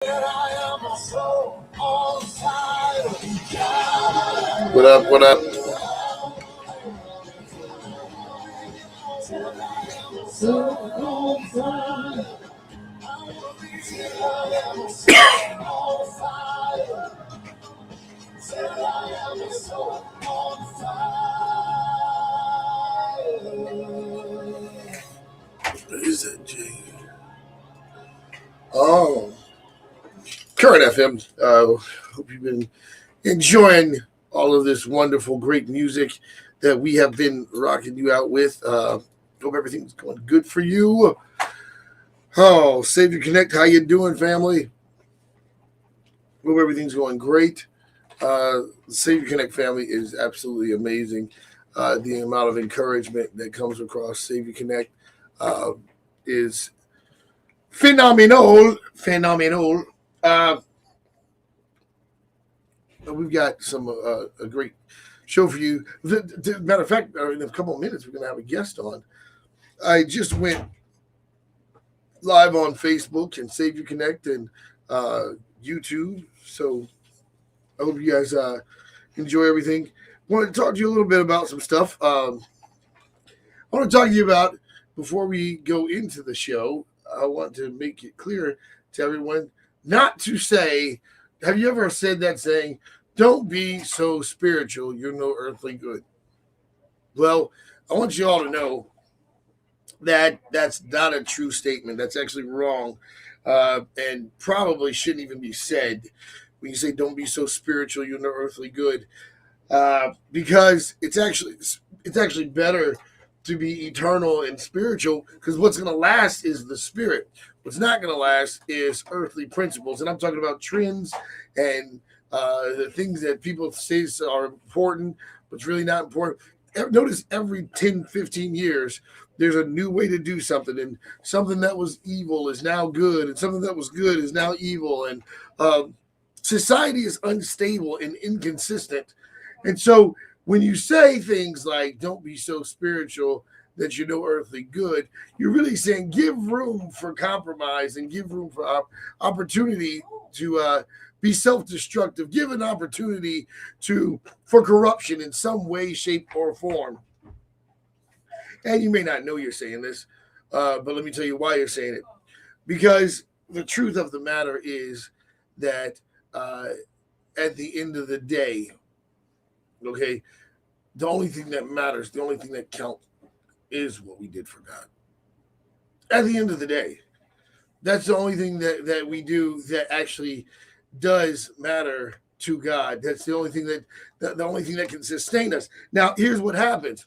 What up? What up? What is that, Jay? Oh, Current FM. Hope you've been enjoying all of this wonderful, great music that we have been rocking you out with. Hope everything's going good for you. Oh, Savior Connect, how you doing, family? Hope everything's going great. Savior Connect family is absolutely amazing. The amount of encouragement that comes across Savior Connect is phenomenal. We've got a great show for you. Matter of fact, in a couple of minutes, we're going to have a guest on. I just went live on Facebook and Savior Connect and YouTube. So I hope you guys enjoy everything. I want to talk to you a little bit about some stuff. I want to talk to you about, before we go into the show, I want to make it clear to everyone not to say, have you ever said that saying, don't be so spiritual, you're no earthly good? Well, I want you all to know that that's not a true statement. That's actually wrong, and probably shouldn't even be said when you say don't be so spiritual, you're no earthly good, because it's actually better to be eternal and spiritual, because what's going to last is the spirit. What's not going to last is earthly principles, and I'm talking about trends and the things that people say are important, but it's really not important. Notice every 10, 15 years, there's a new way to do something, and something that was evil is now good, and something that was good is now evil, and society is unstable and inconsistent. And so when you say things like, don't be so spiritual that you're no earthly good, you're really saying give room for compromise and give room for opportunity to be self-destructive, give an opportunity for corruption in some way, shape, or form. And you may not know you're saying this, but let me tell you why you're saying it. Because the truth of the matter is that at the end of the day, okay, the only thing that matters, the only thing that counts is what we did for God. At the end of the day, that's the only thing that we do that actually does matter to God. That's the only thing the only thing that can sustain us. Now, here's what happens.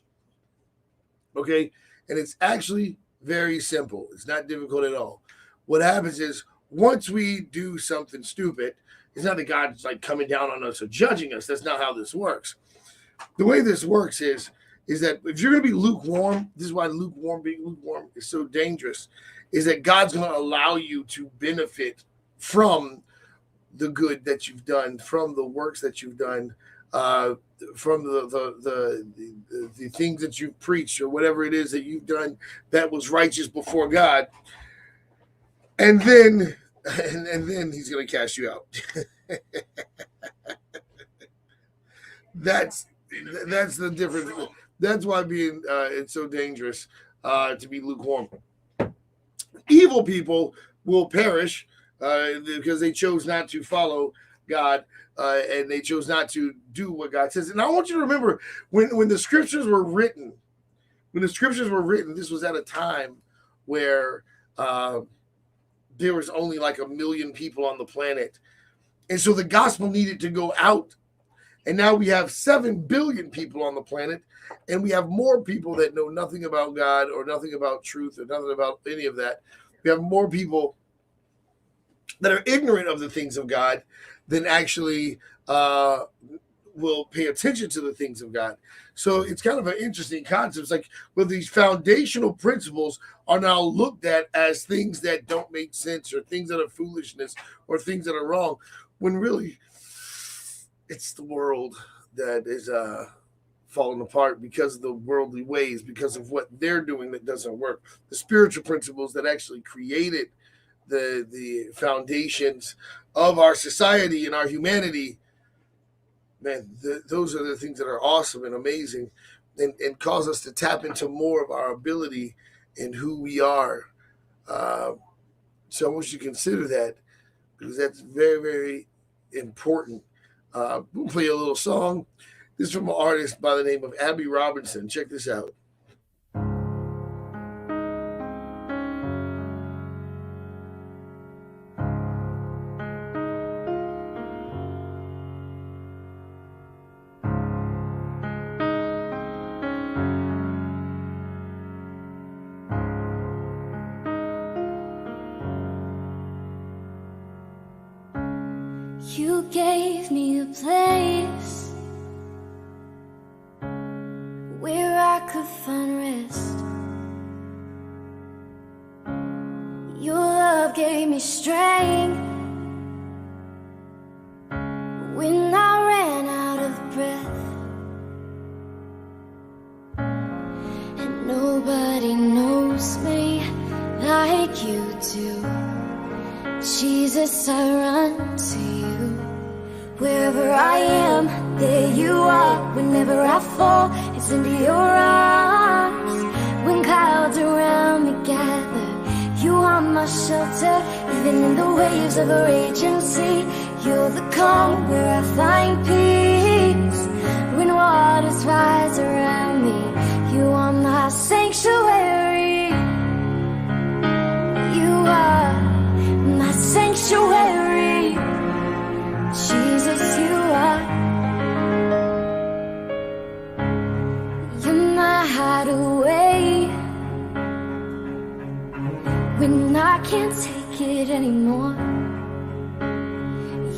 Okay, and it's actually very simple. It's not difficult at all. What happens is once we do something stupid, it's not that God's like coming down on us or judging us. That's not how this works. The way this works is that if you're going to be lukewarm, this is why being lukewarm is so dangerous, is that God's going to allow you to benefit from the good that you've done, from the works that you've done, from the things that you've preached, or whatever it is that you've done that was righteous before God, and then He's going to cast you out. That's the difference. That's why it's so dangerous to be lukewarm. Evil people will perish because they chose not to follow God, and they chose not to do what God says. And I want you to remember when the scriptures were written. When the scriptures were written, this was at a time where there was only like 1 million people on the planet, and so the gospel needed to go out. And now we have 7 billion people on the planet, and we have more people that know nothing about God or nothing about truth or nothing about any of that. We have more people that are ignorant of the things of God than actually will pay attention to the things of God. So it's kind of an interesting concept. It's like, well, these foundational principles are now looked at as things that don't make sense, or things that are foolishness, or things that are wrong, when really it's the world that is falling apart because of the worldly ways, because of what they're doing that doesn't work. The spiritual principles that actually created the foundations of our society and our humanity, man, those are the things that are awesome and amazing, and cause us to tap into more of our ability and who we are. So I want you to consider that, because that's very, very important. We'll play a little song. This is from an artist by the name of Abby Robinson. Check this out. You gave me a place where I could find rest. Your love gave me strength when I ran out of breath. And nobody knows me like you do. Jesus, I run to you. Wherever I am, there you are. Whenever I fall, it's into your arms. When clouds around me gather, you are my shelter. Even in the waves of a raging sea, you're the calm where I find peace. When waters rise around me, you are my sanctuary. You are my sanctuary. Jesus, you are. You're my hideaway. When I can't take it anymore,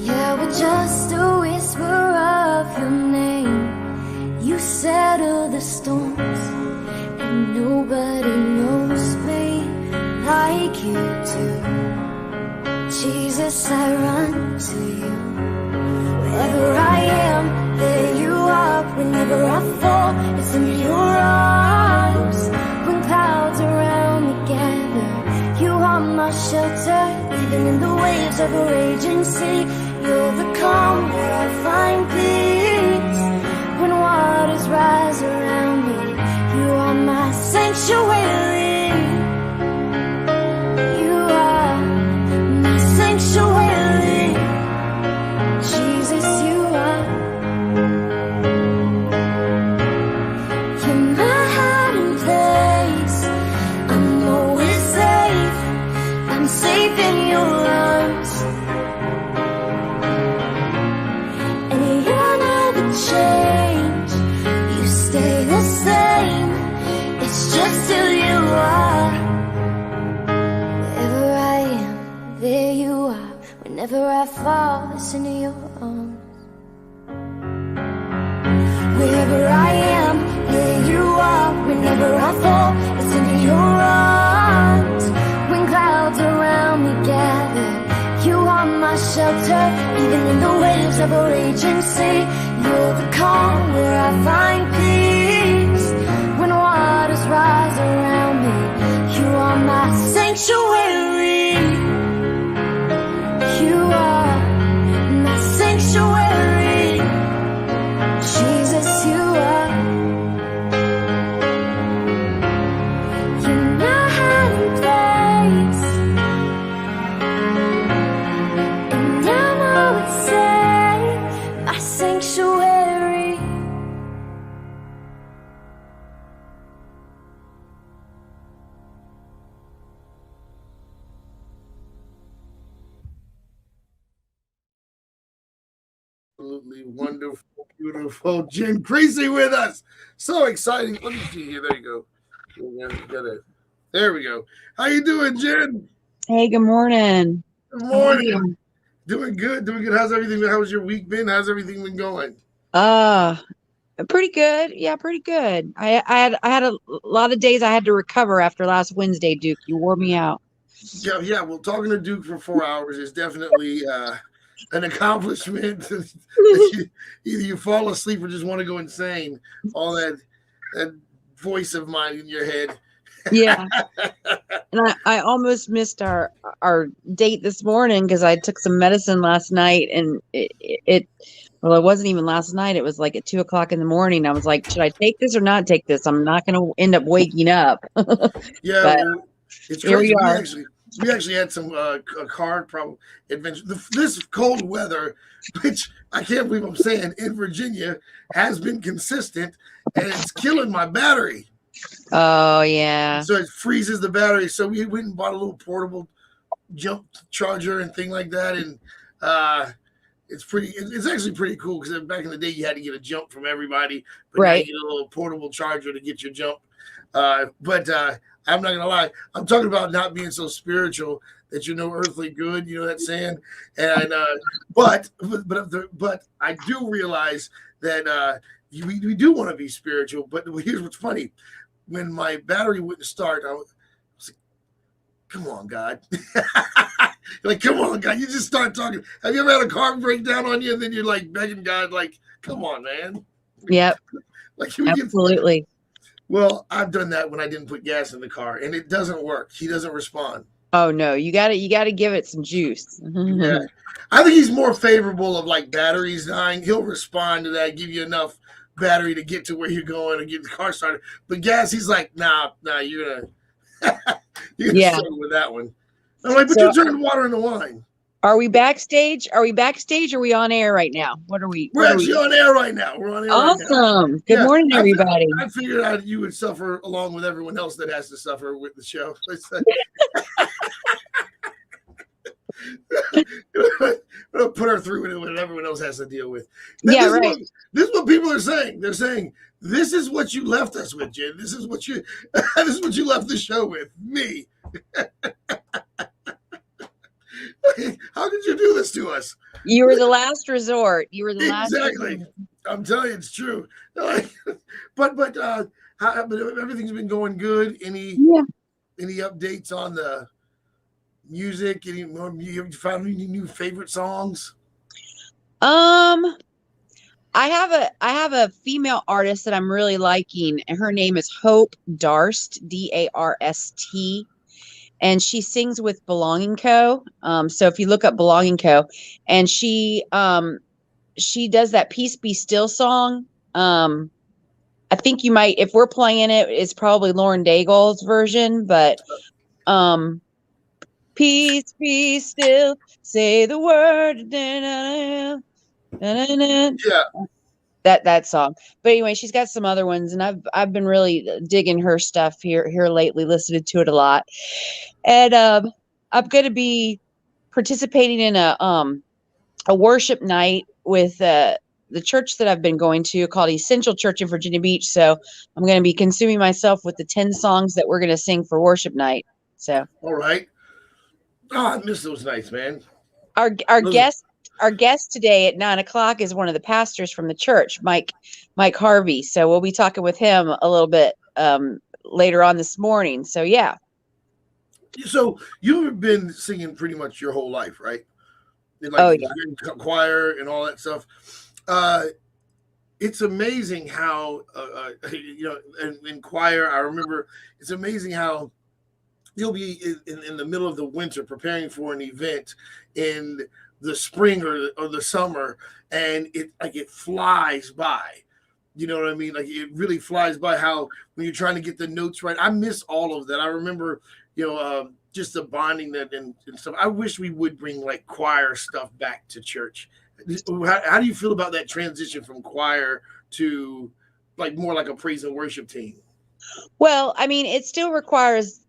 yeah, with just a whisper of your name, you settle the storms. And nobody knows me like you do. Jesus, I run to you. Wherever I am, there you are. Whenever I fall, it's in your arms. When clouds around me gather, you are my shelter. Even in the waves of a raging sea, you're the calm where I find peace. When waters rise around me, you are my sanctuary. You are my sanctuary. Jesus, you are. You're my hiding place. I'm always safe. I'm safe in your arms. And you never change. You stay the same. It's just who you are. Wherever I am, there you are. Whenever I fall, it's into your arms. Wherever I am, there you are. Whenever I fall, it's into your arms. When clouds around me gather, you are my shelter. Even in the waves of a raging sea, you're the calm where I find peace. When waters rise around me, you are my sanctuary. You are my sanctuary. Jesus, you are. You're my hiding place. And I'm always safe, my sanctuary. Absolutely wonderful, beautiful Jenn Creasy with us. So exciting. Let me see here. There you go. There we go. How you doing, Jenn? Hey, good morning. Good morning. Doing good. Doing good. How's everything? How's your week been? How's everything been going? Pretty good. Yeah, pretty good. I had a lot of days I had to recover after last Wednesday, Duke. You wore me out. Yeah. Well, talking to Duke for 4 hours is definitely an accomplishment. Either you fall asleep or just want to go insane. All that voice of mine in your head. Yeah. And I almost missed our date this morning because I took some medicine last night, and well, it wasn't even last night. It was like at 2 o'clock in the morning. I was like, should I take this or not take this? I'm not going to end up waking up. Yeah, But well, it's here we crazy. are. We actually had some a car problem adventure. This cold weather, which I can't believe I'm saying, in Virginia has been consistent, and it's killing my battery. Oh yeah. So it freezes the battery. So we went and bought a little portable jump charger and thing like that, and it's actually pretty cool because back in the day you had to get a jump from everybody, but now you Right. get a little portable charger to get your jump. But I'm not gonna lie, I'm talking about not being so spiritual that you're no earthly good. You know that saying, and but I do realize that we do want to be spiritual. But here's what's funny: when my battery wouldn't start, I was like, "Come on, God." Like, come on, God, you just start talking. Have you ever had a car break down on you and then you're like begging God, like, come on, man? Yep. Like, can we get. Absolutely. Well, I've done that when I didn't put gas in the car and it doesn't work. He doesn't respond. Oh no, you got to give it some juice. Yeah. I think he's more favorable of like batteries dying. He'll respond to that, give you enough battery to get to where you're going and get the car started. But gas, he's like, nah, you're gonna Yeah. struggle with that one. I'm like, but So- you turned water into wine. Are we backstage? Are we backstage? Or are we on air right now? What are we? We're actually on air right now. We're on air right now. Awesome. Good Yeah, morning, everybody. I figured out you would suffer along with everyone else that has to suffer with the show. Put her through with what everyone else has to deal with. Yeah, right. This is what people are saying. They're saying this is what you left us with, Jen. This is what you left the show with. Me. How could you do this to us? You were the last resort. You were the last. Exactly. resort. I'm telling you, it's true. But everything's been going good. Any updates on the music? Any more? You found any new favorite songs? I have a female artist that I'm really liking, and her name is Hope Darst, Darst, and she sings with Belonging Co. So if you look up Belonging Co., and she does that Peace Be Still song. I think you might, if we're playing it, it's probably Lauren Daigle's version, but peace be still, say the word. Yeah. That song. But anyway, she's got some other ones, and I've been really digging her stuff here lately, listening to it a lot. And I'm going to be participating in a worship night with the church that I've been going to called Essential Church in Virginia Beach. So I'm going to be consuming myself with the 10 songs that we're going to sing for worship night. So all right. Oh, I miss those nights, man. Our guest today at 9:00 is one of the pastors from the church, Mike Harvey. So we'll be talking with him a little bit later on this morning. So yeah. So you've been singing pretty much your whole life, right? Yeah. Choir and all that stuff. It's amazing how in choir. I remember it's amazing how you'll be in the middle of the winter preparing for an event in the spring or the summer, and it flies by. You know what I mean? Like it really flies by. How when you're trying to get the notes right, I miss all of that. I remember, just the bonding that and stuff. I wish we would bring like choir stuff back to church. How do you feel about that transition from choir to like more like a praise and worship team? Well, I mean, it still requires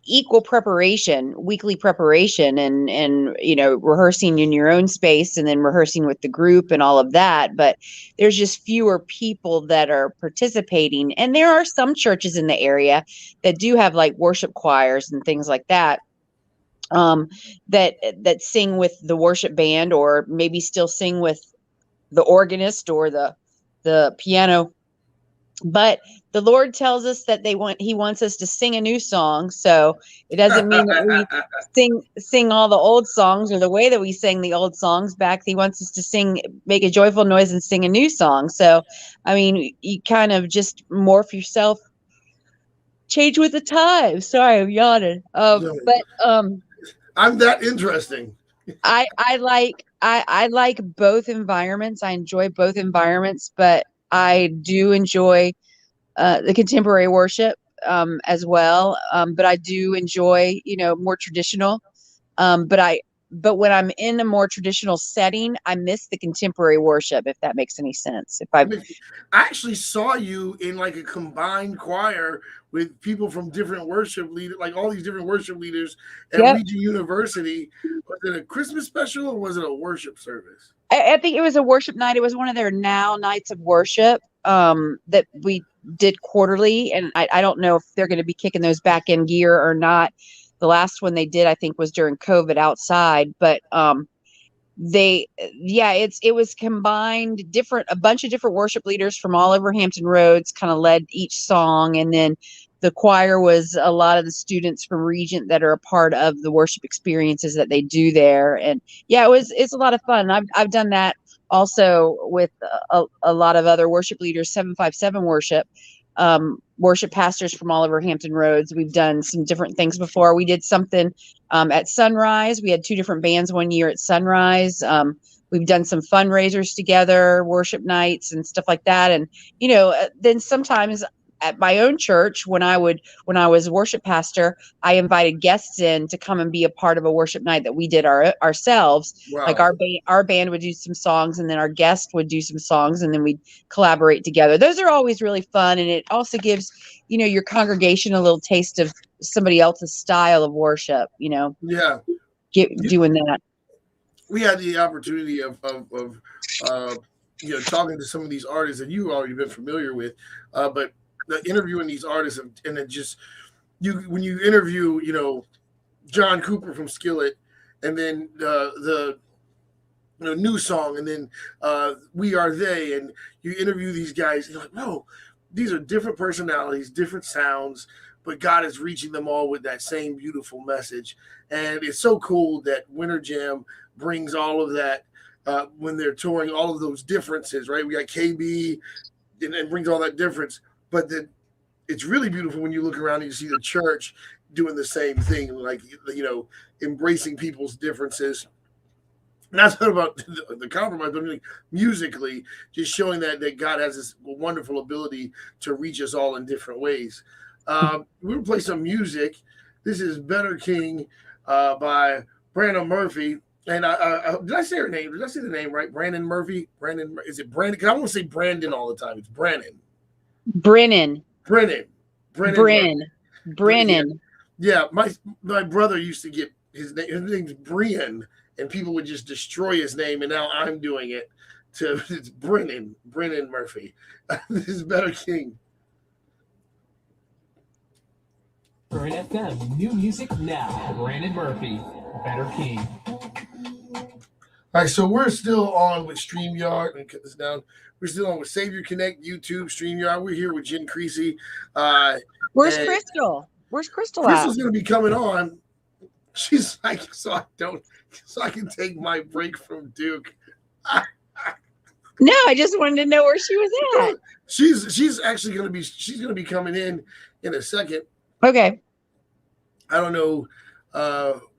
equal preparation, weekly preparation, and rehearsing in your own space and then rehearsing with the group and all of that. But there's just fewer people that are participating, and there are some churches in the area that do have like worship choirs and things like that. That sing with the worship band, or maybe still sing with the organist or the piano. But the Lord tells us that he wants us to sing a new song. So it doesn't mean that we sing all the old songs or the way that we sang the old songs back. He wants us to make a joyful noise and sing a new song. So, I mean, you kind of just morph yourself change with the times. Sorry, I'm yawning. But I'm that interesting. I like both environments. I enjoy both environments, but I do enjoy the contemporary worship as well. But I do enjoy, more traditional. But when I'm in a more traditional setting, I miss the contemporary worship, if that makes any sense. I actually saw you in like a combined choir with people from different worship leaders, like all these different worship leaders at Regent University. Was it a Christmas special or was it a worship service? I think it was a worship night. It was one of their now nights of worship that we did quarterly. And I don't know if they're going to be kicking those back in gear or not. The last one they did, I think, was during COVID outside, but it was combined a bunch of different worship leaders from all over Hampton Roads kind of led each song. And then the choir was a lot of the students from Regent that are a part of the worship experiences that they do there. And it's a lot of fun. I've done that also with a lot of other worship leaders, 757 worship. Worship pastors from all over Hampton Roads. We've done some different things before. We did something at Sunrise. We had 2 different bands one year at Sunrise. We've done some fundraisers together, worship nights and stuff like that. And, then sometimes at my own church, when I was worship pastor, I invited guests in to come and be a part of a worship night that we did ourselves. Wow. Like our band would do some songs, and then our guest would do some songs, and then we'd collaborate together. Those are always really fun, and it also gives your congregation a little taste of somebody else's style of worship. Doing that. We had the opportunity of talking to some of these artists that you've already been familiar with, but interviewing these artists, and it just when you interview John Cooper from Skillet, and then the new song, and then We Are They, and you interview these guys, and you're like, no, these are different personalities, different sounds, but God is reaching them all with that same beautiful message. And it's so cool that Winter Jam brings all of that when they're touring, all of those differences, right? We got KB and brings all that difference. But it's really beautiful when you look around and you see the church doing the same thing, like, embracing people's differences. Not about the compromise, but musically, just showing that God has this wonderful ability to reach us all in different ways. We're going to play some music. This is Better King by Brandon Murphy. And did I say her name? Did I say the name right? Brandon Murphy? Is it Brandon? Because I want to say Brandon all the time. It's Brandon. Brennan. Yeah, my brother used to get his name's Brian, and people would just destroy his name, and now I'm doing it. It's Brennan Murphy. This is Better King. Current FM, new music now. Brandon Murphy, Better King. All right, so we're still on with StreamYard. Let me cut this down. We're still on with Savior Connect, YouTube, StreamYard. We're here with Jenn Creasy. Where's Crystal? Where's Crystal at? Crystal's going to be coming on. She's like, so I can take my break from Duke. No, I just wanted to know where she was at. She's actually going to be coming in a second. Okay. I don't know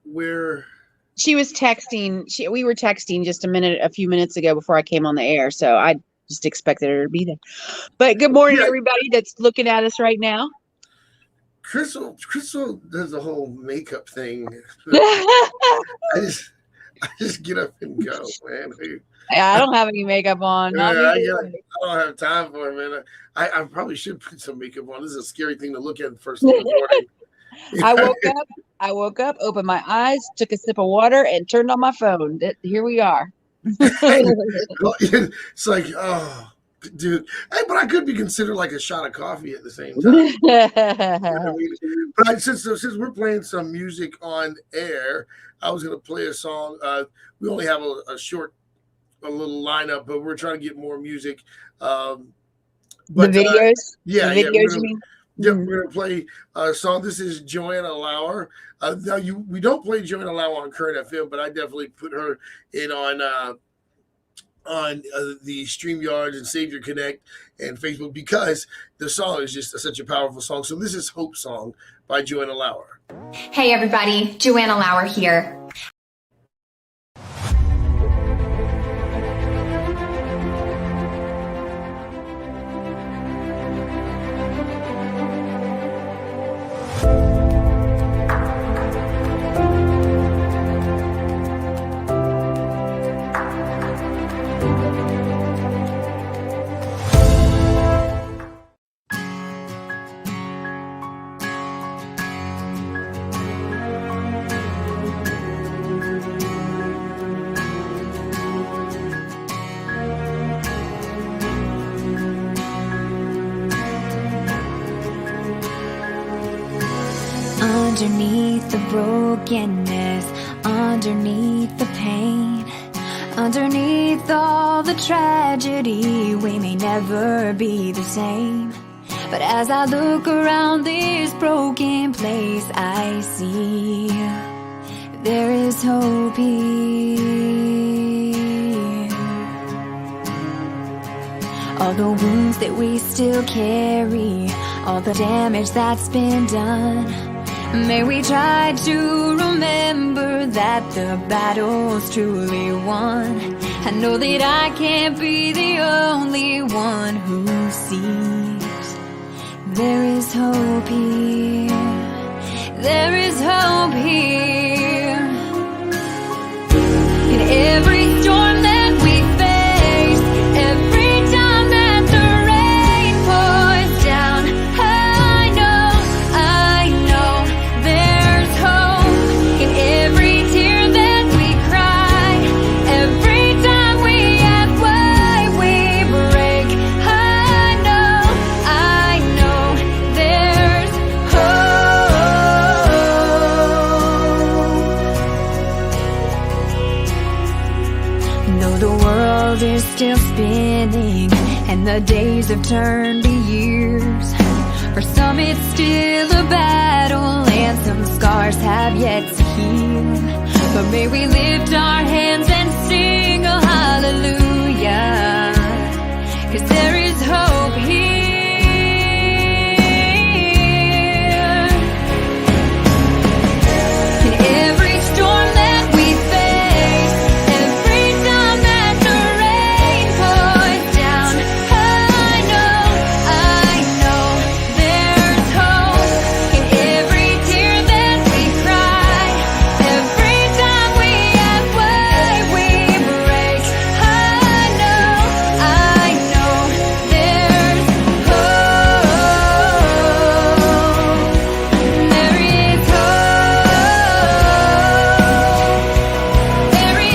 where. She was texting. We were texting just a few minutes ago before I came on the air. So I just expected her to be there. But good morning, everybody that's looking at us right now. Crystal does the whole makeup thing. I just get up and go, man. I don't have any makeup on. I don't have time for it, man. I probably should put some makeup on. This is a scary thing to look at the first thing in the morning. I woke up, opened my eyes, took a sip of water, and turned on my phone. Here we are. It's like, oh, dude. Hey, but I could be considered like a shot of coffee at the same time. But since we're playing some music on air, I was going to play a song. We only have a little lineup, but we're trying to get more music. The videos? The videos, you mean? Yeah, we're going to play a song. This is Joanna Lauer. Now we don't play Joanna Lauer on Current FM, but I definitely put her in on on the StreamYard and Savior Connect and Facebook, because the song is just such a powerful song. So this is Hope Song by Joanna Lauer. Hey everybody, Joanna Lauer here. Underneath the brokenness, underneath the pain, underneath all the tragedy, we may never be the same. But as I look around this broken place, I see there is hope here. All the wounds that we still carry, all the damage that's been done, may we try to remember that the battle's truly won. I know that I can't be the only one who sees there is hope here. There is hope here. In every storm that we face, every time that the rain pours down, I know there's hope. In every tear that we cry, every time we ask why we break, I know there's hope. Though the world is still spinning and the days have turned to years, for some it's still a battle and some scars have yet to heal. But may we lift our hands and sing a hallelujah, 'cause there is hope here. In every storm that we face, every time that the rain pours down, I know there's hope. In every tear that we cry, every time we ask why we break, I know there's hope. There is hope. There is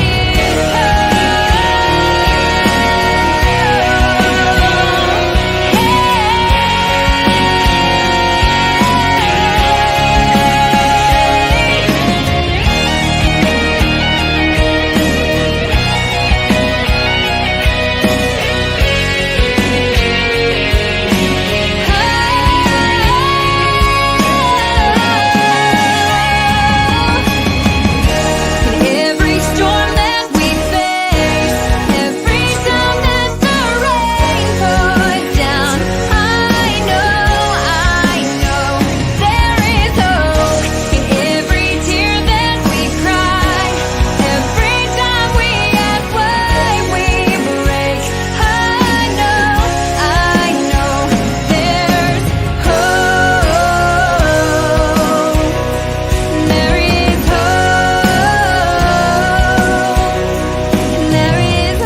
every storm that we face, every time that the rain pours down, I know there is hope. In every tear that we cry, every time we ask why we break, I know there's hope. There is hope. There is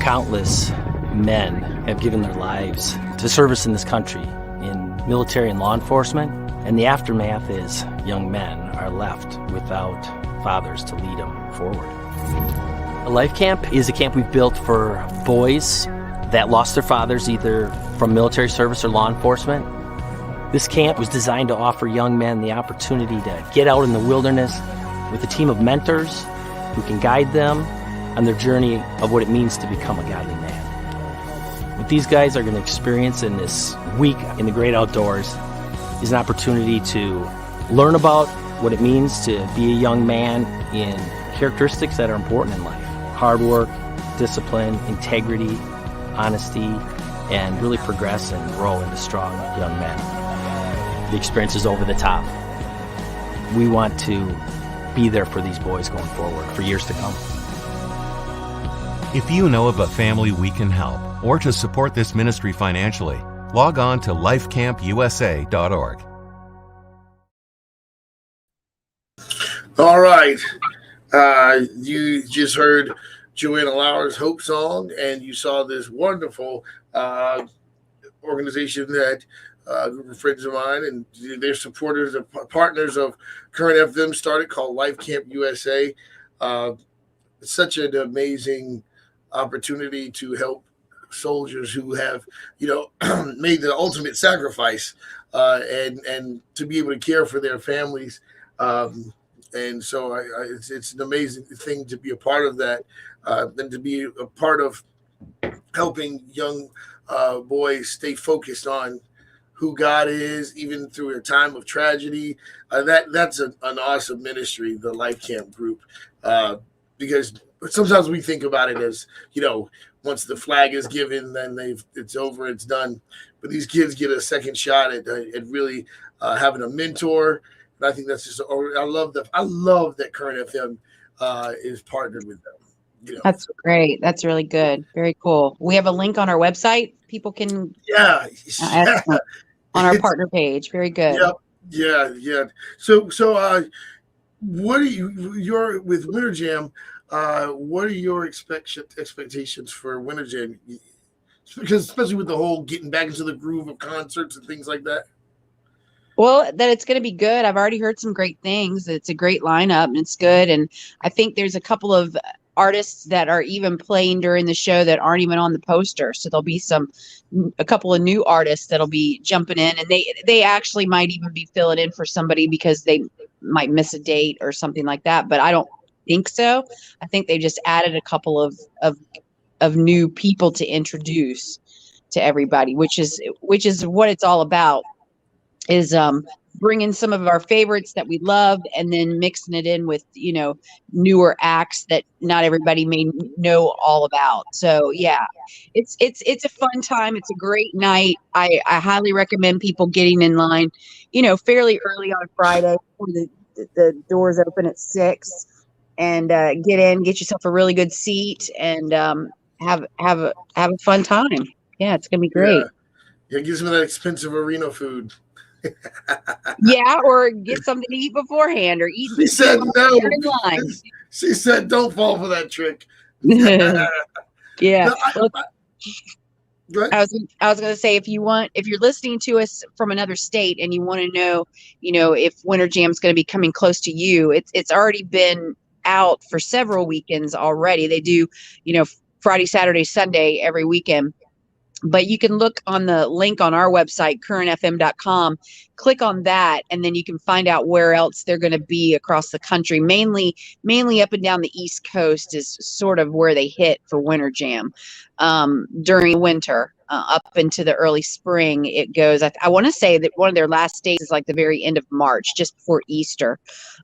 Countless men have given their lives to service in this country, in military and law enforcement, and the aftermath is young men are left without fathers to lead them forward. A life camp is a camp we've built for boys that lost their fathers either from military service or law enforcement. This camp was designed to offer young men the opportunity to get out in the wilderness with a team of mentors who can guide them on their journey of what it means to become a godly man. What these guys are going to experience in this week in the great outdoors is an opportunity to learn about what it means to be a young man in characteristics that are important in life. Hard work, discipline, integrity, honesty, and really progress and grow into strong young men. The experience is over the top. We want to be there for these boys going forward for years to come. If you know of a family we can help or to support this ministry financially, log on to lifecampusa.org. All right. You just heard Joanna Lauer's Hope Song, and you saw this wonderful organization that a group of friends of mine and their supporters and partners of Current FM started called Life Camp USA. It's such an amazing opportunity to help soldiers who have, made the ultimate sacrifice and to be able to care for their families. And so it's an amazing thing to be a part of that, and to be a part of helping young boys stay focused on who God is, even through a time of tragedy. That's an awesome ministry, the Life Camp group, because sometimes we think about it as, once the flag is given, then it's over, it's done. But these kids get a second shot at really having a mentor. And I think that's just, I love that Current FM is partnered with them. That's great. That's really good. Very cool. We have a link on our website. People can on our partner page. Very good. Yeah. So what are you're with Winter Jam? What are your expectations for Winter Jam? Because especially with the whole getting back into the groove of concerts and things like that. Well, that it's going to be good. I've already heard some great things. It's a great lineup and it's good. And I think there's a couple of artists that are even playing during the show that aren't even on the poster. So there'll be a couple of new artists that'll be jumping in, and they actually might even be filling in for somebody because they might miss a date or something like that. But I don't think so. I think they just added a couple of new people to introduce to everybody, which is what it's all about. Is bringing some of our favorites that we love and then mixing it in with, newer acts that not everybody may know all about. So yeah, it's a fun time. It's a great night. I highly recommend people getting in line, fairly early on Friday before the doors open at 6, and get yourself a really good seat and have a fun time. Yeah, it's gonna be great. Yeah, get some of that expensive arena food. Yeah, or get something to eat beforehand, or eat. She said no. In line. She said, "Don't fall for that trick." Yeah. No, I was going to say, if you're listening to us from another state and you want to know, if Winter Jam's going to be coming close to you, it's already been out for several weekends already. They do, Friday, Saturday, Sunday every weekend. But you can look on the link on our website, currentfm.com, click on that, and then you can find out where else they're going to be across the country. Mainly up and down the East Coast is sort of where they hit for Winter Jam. During winter, up into the early spring, it goes. I want to say that one of their last days is like the very end of March, just before Easter.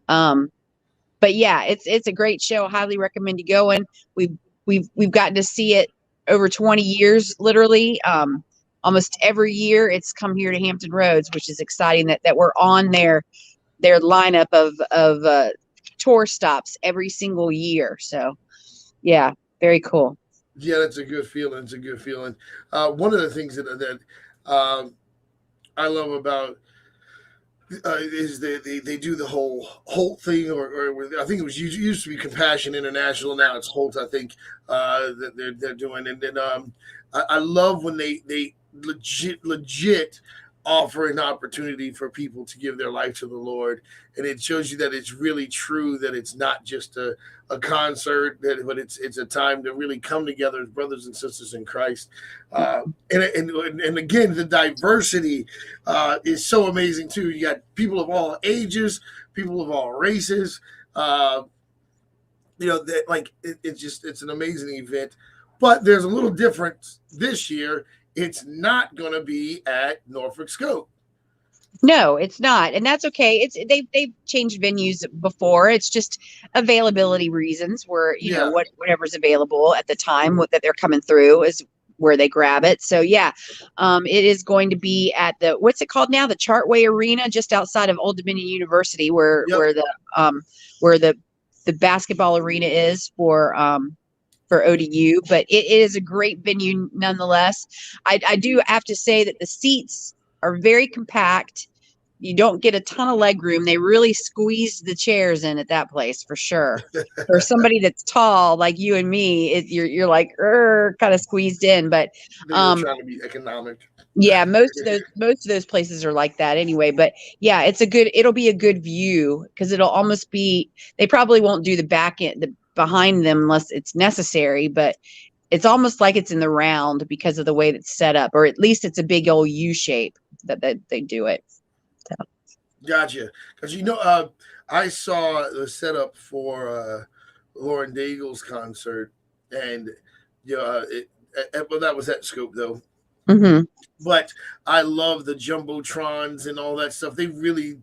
But yeah, it's a great show. Highly recommend you going. We've gotten to see it over 20 years, literally. Almost every year it's come here to Hampton Roads, which is exciting that we're on their lineup of tour stops every single year. So yeah, very cool. Yeah, that's a good feeling. It's a good feeling. One of the things that I love about is they do the whole Holt thing, or I think it was used to be Compassion International. Now it's Holt, I think, that they're doing. And then I love when they legit offer an opportunity for people to give their life to the Lord. And it shows you that it's really true, that it's not just a concert, but it's a time to really come together as brothers and sisters in Christ. And again, the diversity is so amazing too. You got people of all ages, people of all races. It's an amazing event. But there's a little difference this year. It's not going to be at Norfolk Scope. No, it's not, and that's okay. They've changed venues before. It's just availability reasons, where you know whatever's available at the time that they're coming through is where they grab it. So it is going to be at the, what's it called now, the Chartway Arena, just outside of Old Dominion University, where the basketball arena is for ODU. But it is a great venue nonetheless. I do have to say that the seats are very compact. You don't get a ton of leg room. They really squeeze the chairs in at that place for sure. For somebody that's tall like you and me, you're like kind of squeezed in. But they're trying to be economic. Yeah, most of those places are like that anyway. But yeah, it'll be a good view, because it'll almost be, they probably won't do the behind them unless it's necessary, but it's almost like it's in the round because of the way that's set up, or at least it's a big old U shape that they do it. So. Gotcha. Because I saw the setup for Lauren Daigle's concert, and that was at Scope though. Mm-hmm. But I love the jumbotrons and all that stuff. They really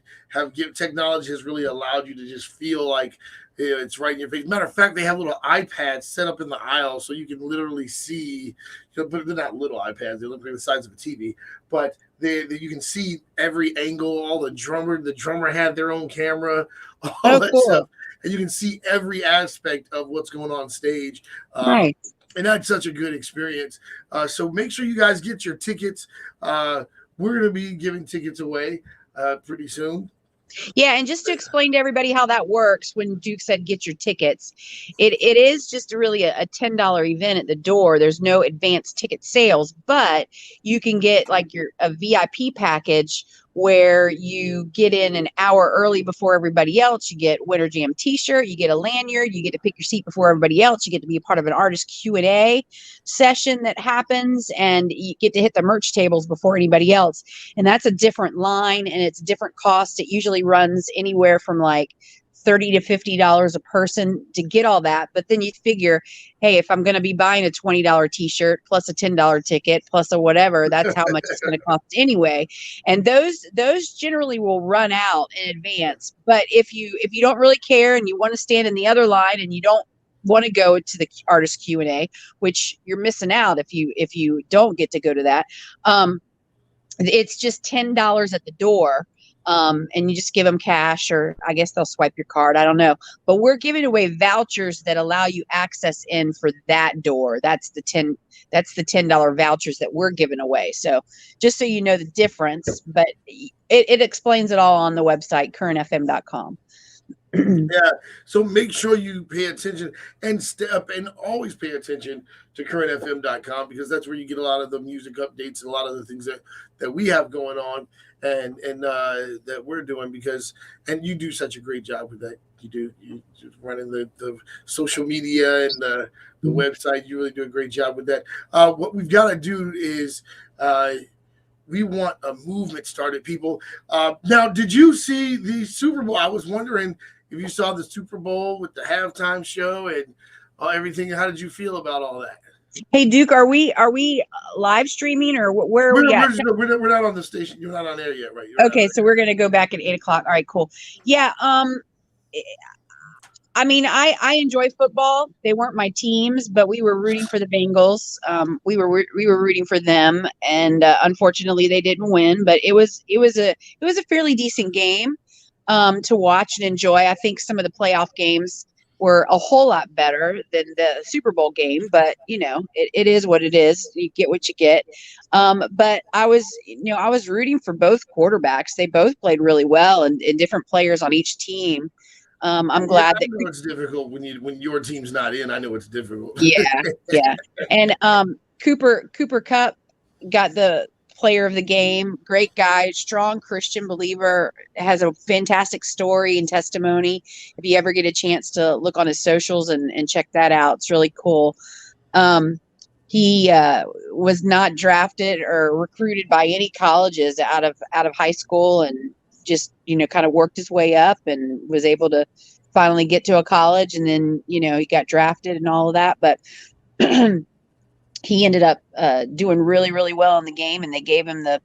technology has really allowed you to just feel like it's right in your face. Matter of fact, they have little iPads set up in the aisle so you can literally see. But they're not little iPads; they look like the size of a TV. But you can see every angle. All the drummer had their own camera, all that stuff, and you can see every aspect of what's going on stage. Right. And that's such a good experience. So make sure you guys get your tickets. We're going to be giving tickets away pretty soon. Yeah, and just to explain to everybody how that works, when Duke said get your tickets, it is just really a $10 event at the door. There's no advanced ticket sales, but you can get like a VIP package where you get in an hour early before everybody else. You get Winter Jam t-shirt, you get a lanyard, you get to pick your seat before everybody else, you get to be a part of an artist Q&A session that happens, and you get to hit the merch tables before anybody else. And that's a different line, and it's a different cost. It usually runs anywhere from like $30 to $50 a person to get all that. But then you figure, hey, if I'm going to be buying a $20 t-shirt plus a $10 ticket plus a whatever, that's how much it's going to cost anyway. And those generally will run out in advance. But if you don't really care and you want to stand in the other line and you don't want to go to the artist Q&A, which you're missing out if you don't get to go to that, it's just $10 at the door. And you just give them cash, or I guess they'll swipe your card. I don't know. But we're giving away vouchers that allow you access in for that door. That's the $10 vouchers that we're giving away. So just so you know the difference, but it explains it all on the website, currentfm.com. Yeah. So make sure you pay attention and always pay attention to currentfm.com, because that's where you get a lot of the music updates and a lot of the things that we have going on and that we're doing, and you do such a great job with that. You just running the social media and the website. You really do a great job with that. What we've got to do is we want a movement started, people. Now, did you see the Super Bowl? I was wondering if you saw the Super Bowl with the halftime show and everything. How did you feel about all that? Hey, Duke, are we live streaming, or where are we at? We're not on the station. You're not on air yet, right? Okay, so we're going to go back at 8:00. All right, cool. Yeah. I mean, I enjoy football. They weren't my teams, but we were rooting for the Bengals. We were rooting for them, and unfortunately, they didn't win. But it was a fairly decent game to watch and enjoy. I think some of the playoff games were a whole lot better than the Super Bowl game, but it is what it is. You get what you get. But I was rooting for both quarterbacks. They both played really well, and different players on each team. I'm glad that I know it's difficult when your team's not in. I know it's difficult. Yeah. And Cooper Kupp got the player of the game, great guy, strong Christian believer, has a fantastic story and testimony. If you ever get a chance to look on his socials and check that out, it's really cool. He was not drafted or recruited by any colleges out of high school, and just, kind of worked his way up and was able to finally get to a college, and then, he got drafted and all of that. But he ended up doing really, really well in the game, and they gave him the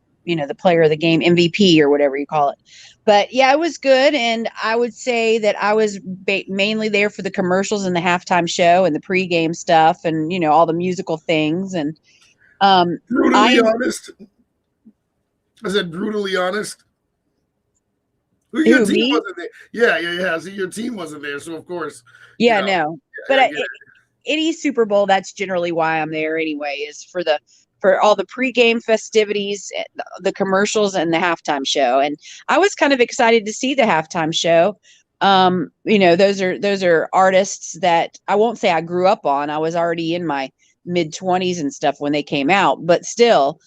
player of the game, MVP, or whatever you call it. But yeah, it was good. And I would say that I was mainly there for the commercials and the halftime show and the pregame stuff, and, all the musical things. And brutally honest. I said brutally honest. Your team wasn't there. Yeah. So your team wasn't there, so of course. Yeah, no. But any Super Bowl, that's generally why I'm there anyway, is for all the pregame festivities, the commercials, and the halftime show. And I was kind of excited to see the halftime show. Those are artists that I won't say I grew up on. I was already in my mid-20s and stuff when they came out, but still,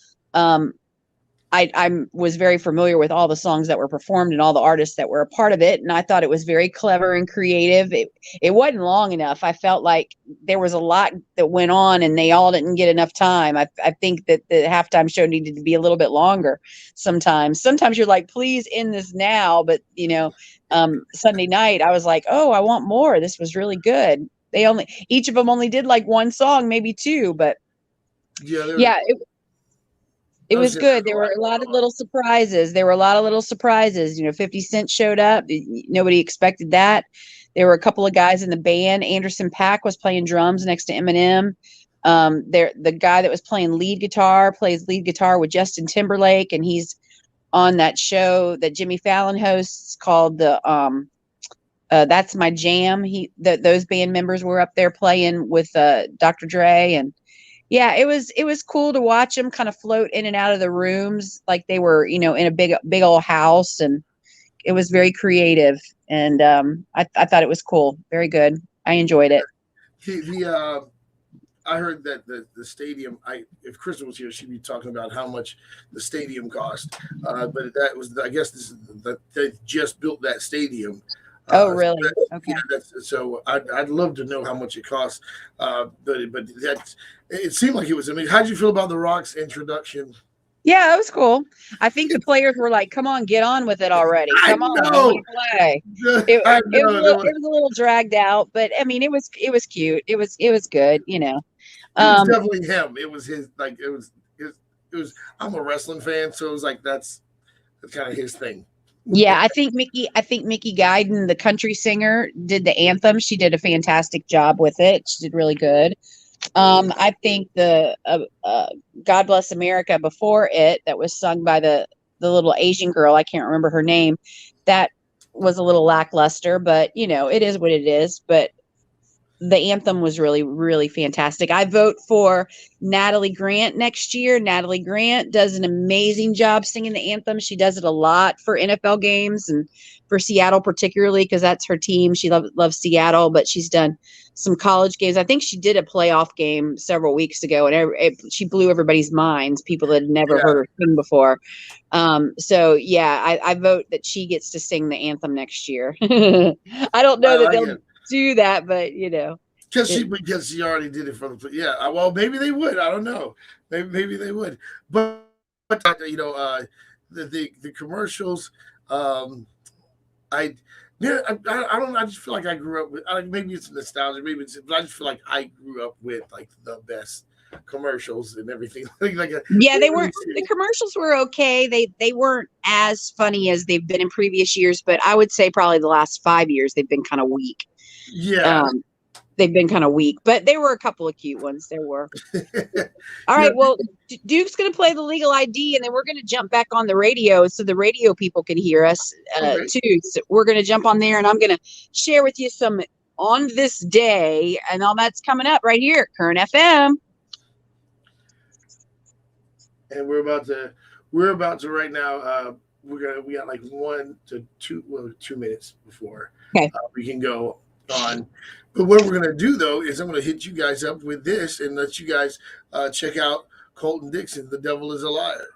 I was very familiar with all the songs that were performed and all the artists that were a part of it. And I thought it was very clever and creative. It wasn't long enough. I felt like there was a lot that went on and they all didn't get enough time. I think that the halftime show needed to be a little bit longer sometimes. Sometimes you're like, please end this now. But, Sunday night, I was like, oh, I want more. This was really good. Each of them only did like one song, maybe two, but it was good. There were a lot of little surprises. 50 Cent showed up. Nobody expected that. There were a couple of guys in the band. Anderson .Paak was playing drums next to Eminem. The guy that was playing lead guitar plays lead guitar with Justin Timberlake, and he's on that show that Jimmy Fallon hosts called That's My Jam. Those band members were up there playing with Dr. Dre, and yeah, it was cool to watch them kind of float in and out of the rooms like they were, in a big old house, and it was very creative. And I thought it was cool, very good. I enjoyed it. I heard that the stadium. If Crystal was here, she'd be talking about how much the stadium cost. But that was, I guess, they just built that stadium. Oh, really? Okay. Yeah, so I'd love to know how much it costs. But it seemed like it was amazing. How did you feel about The Rock's introduction? Yeah, it was cool. I think the players were like, "Come on, get on with it already. Come on, play." It was a little dragged out, but I mean, it was cute. It was good. It was definitely him. It was his. Like it was. I'm a wrestling fan, so it was like that's kind of his thing. Yeah, I think Mickey Guyton, the country singer, did the anthem. She did a fantastic job with it. She did really good. I think the God Bless America before it, that was sung by the little Asian girl, I can't remember her name, that was a little lackluster, but it is what it is. But the anthem was really, really fantastic. I vote for Natalie Grant next year. Natalie Grant does an amazing job singing the anthem. She does it a lot for NFL games and for Seattle particularly, because that's her team. She loves Seattle, but she's done some college games. I think she did a playoff game several weeks ago, and she blew everybody's minds, people that had never heard her sing before. So yeah, I vote that she gets to sing the anthem next year. I don't know that they'll do that, but because she already did it for the well, maybe they would. I don't know. Maybe they would. But the commercials. I don't know. I just feel like I grew up with. Maybe it's nostalgia. But I just feel like I grew up with like the best commercials and everything. They weren't. The commercials were okay. They weren't as funny as they've been in previous years. But I would say probably the last 5 years they've been kind of weak. Yeah. They've been kind of weak, but there were a couple of cute ones. There were. All right. Well, Duke's going to play the legal ID, and then we're going to jump back on the radio so the radio people can hear us too. So we're going to jump on there, and I'm going to share with you some on this day, and all that's coming up right here at Current FM. And we're about to right now. We got like 1 to 2 minutes before we can go on. But what we're going to do, though, is I'm going to hit you guys up with this and let you guys check out Colton Dixon, The Devil is a Liar.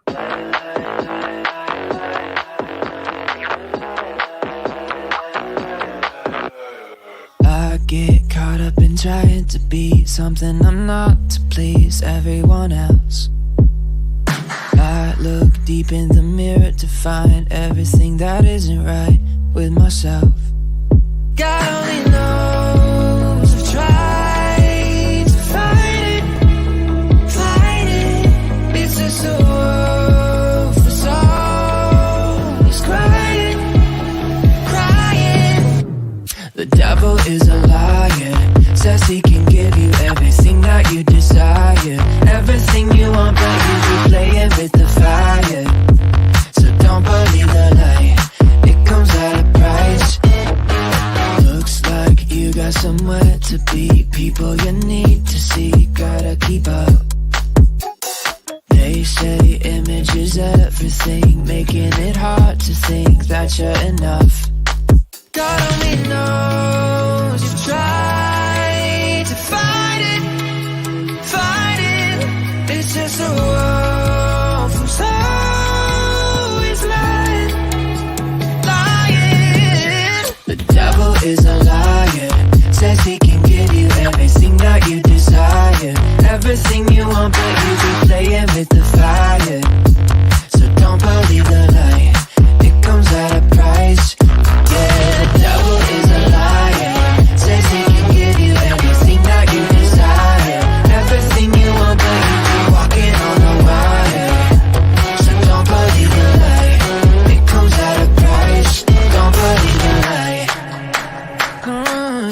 I get caught up in trying to be something I'm not to please everyone else. I look deep in the mirror to find everything that isn't right with myself. God only knows I've tried to fight it. It's just a world for soul is crying. The devil is a liar, says he can give you everything that you desire, everything you want, but you keep playing with the fire. So don't believe the lie, it comes at a price. Looks like you got somewhere to be, people you need to see, gotta keep up. They say image is everything, making it hard to think that you're enough. God only knows you've tried to fight it. It's just a world from soul is lying. The devil is a liar, says he can give you everything that you desire, everything you want, but you keep playing with the fire. So don't believe the lie, it comes at a price. Yeah, the devil is a liar, says he can give you everything that you desire, everything you want, but you keep walking on the wire. So don't believe the lie, it comes at a price. Don't believe the lie.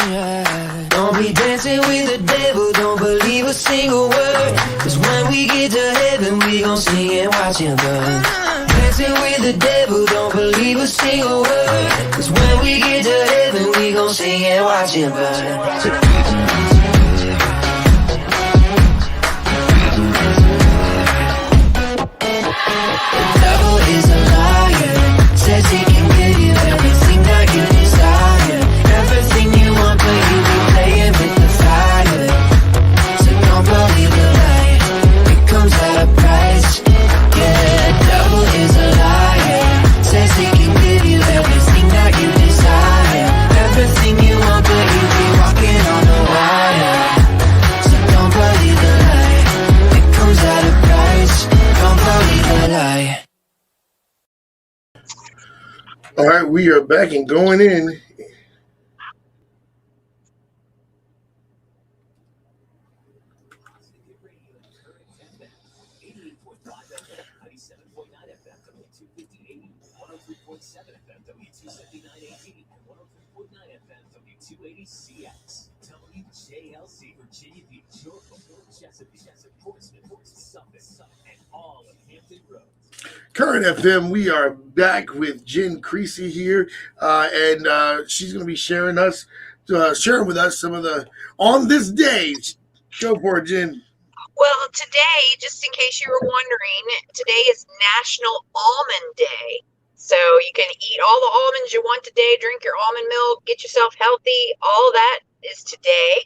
Yeah. Don't be dancing with the devil, don't believe a single word, cause when we get to heaven we gon' sing and watch him burn. Dancing with the devil, don't believe a single word, cause when we get to heaven we gon' sing and watch him burn. The devil is a liar, says he can give you everything that you desire, everything you want, but you be playing with the fire. So don't believe the lie, it comes at a price. Yeah, the devil is a liar, says he can give you everything that you desire, everything you want, but you be walking on the wire. So don't believe the lie, it comes at a price. Don't believe the lie. All right, we are back and going in. WJLC, Virginia Beach, Norfolk, Chesapeake, Portsmouth, Suffolk, and all of Hampton Roads. Current FM, we are back with Jenn Creasy here, and she's going to be sharing with us some of the on this day. Go for it, Jenn. Well, today, just in case you were wondering, today is National Almond Day. So you can eat all the almonds you want today, drink your almond milk, get yourself healthy. All that is today.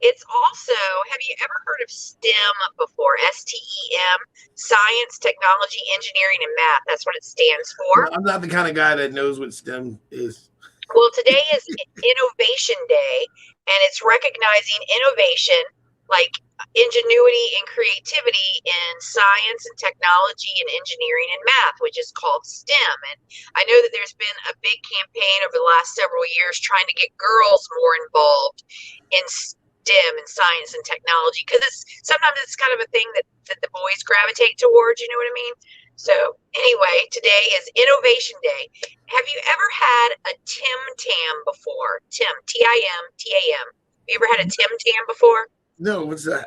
It's also, have you ever heard of STEM before? STEM, Science, Technology, Engineering, and Math. That's what it stands for. I'm not the kind of guy that knows what STEM is. Well, today is Innovation Day, and it's recognizing innovation like ingenuity and creativity in science and technology and engineering and math, which is called STEM. And I know that there's been a big campaign over the last several years trying to get girls more involved in STEM and science and technology, because sometimes it's kind of a thing that the boys gravitate towards, you know what I mean? So anyway, today is Innovation Day. Have you ever had a Tim Tam before? Tim, T-I-M-T-A-M. Have you ever had a Tim Tam before? No, what's that?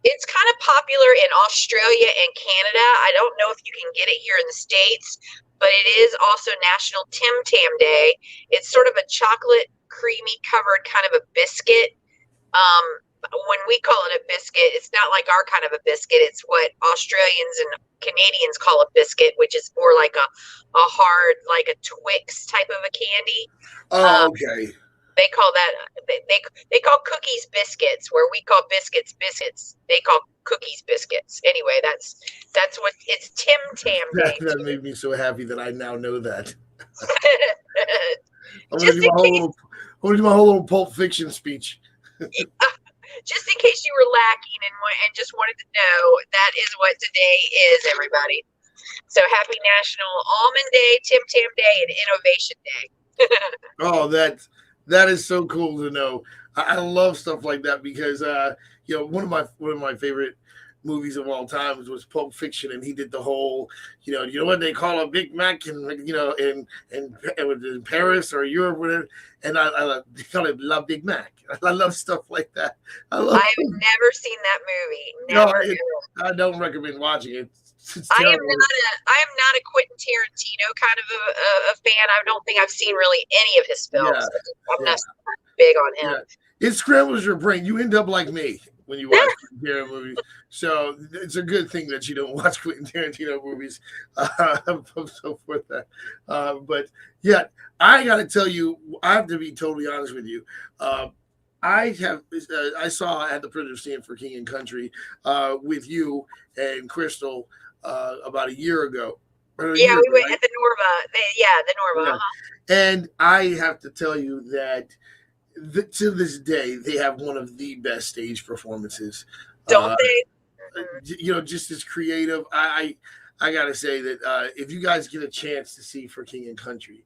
It's kind of popular in Australia and Canada. I don't know if you can get it here in the States, but it is also National Tim Tam Day. It's sort of a chocolate, creamy covered kind of a biscuit. When we call it a biscuit, it's not like our kind of a biscuit. It's what Australians and Canadians call a biscuit, which is more like a hard, like a Twix type of a candy. Oh, okay. They call that they call cookies biscuits, where we call biscuits biscuits. They call cookies biscuits. Anyway, that's what it's Tim Tam Day. That made me so happy that I now know that. I'm Just gonna in do my whole little Pulp Fiction speech. Just in case you were lacking and just wanted to know, that is what today is, everybody. So happy National Almond Day, Tim Tam Day, and Innovation Day. Oh, that is so cool to know. I love stuff like that because one of my favorite movies of all time was Pulp Fiction, and he did the whole, you know what they call a Big Mac in Paris or Europe, whatever, and they call it La Big Mac. I love stuff like that. I've never seen that movie. Never. I don't recommend watching it. I am not a Quentin Tarantino kind of a fan. I don't think I've seen really any of his films. Yeah, I'm not big on him. Yeah. It scrambles your brain. You end up like me when you watch Quentin Tarantino movies. So it's a good thing that you don't watch Quentin Tarantino movies, so forth. But yeah, I got to tell you, I have to be totally honest with you. I had the privilege of seeing For King and Country with you and Crystal about a year ago. We went at the Norva. The Norva. Yeah. And I have to tell you that to this day, they have one of the best stage performances. Don't they? Just as creative. I got to say that if you guys get a chance to see For King and Country,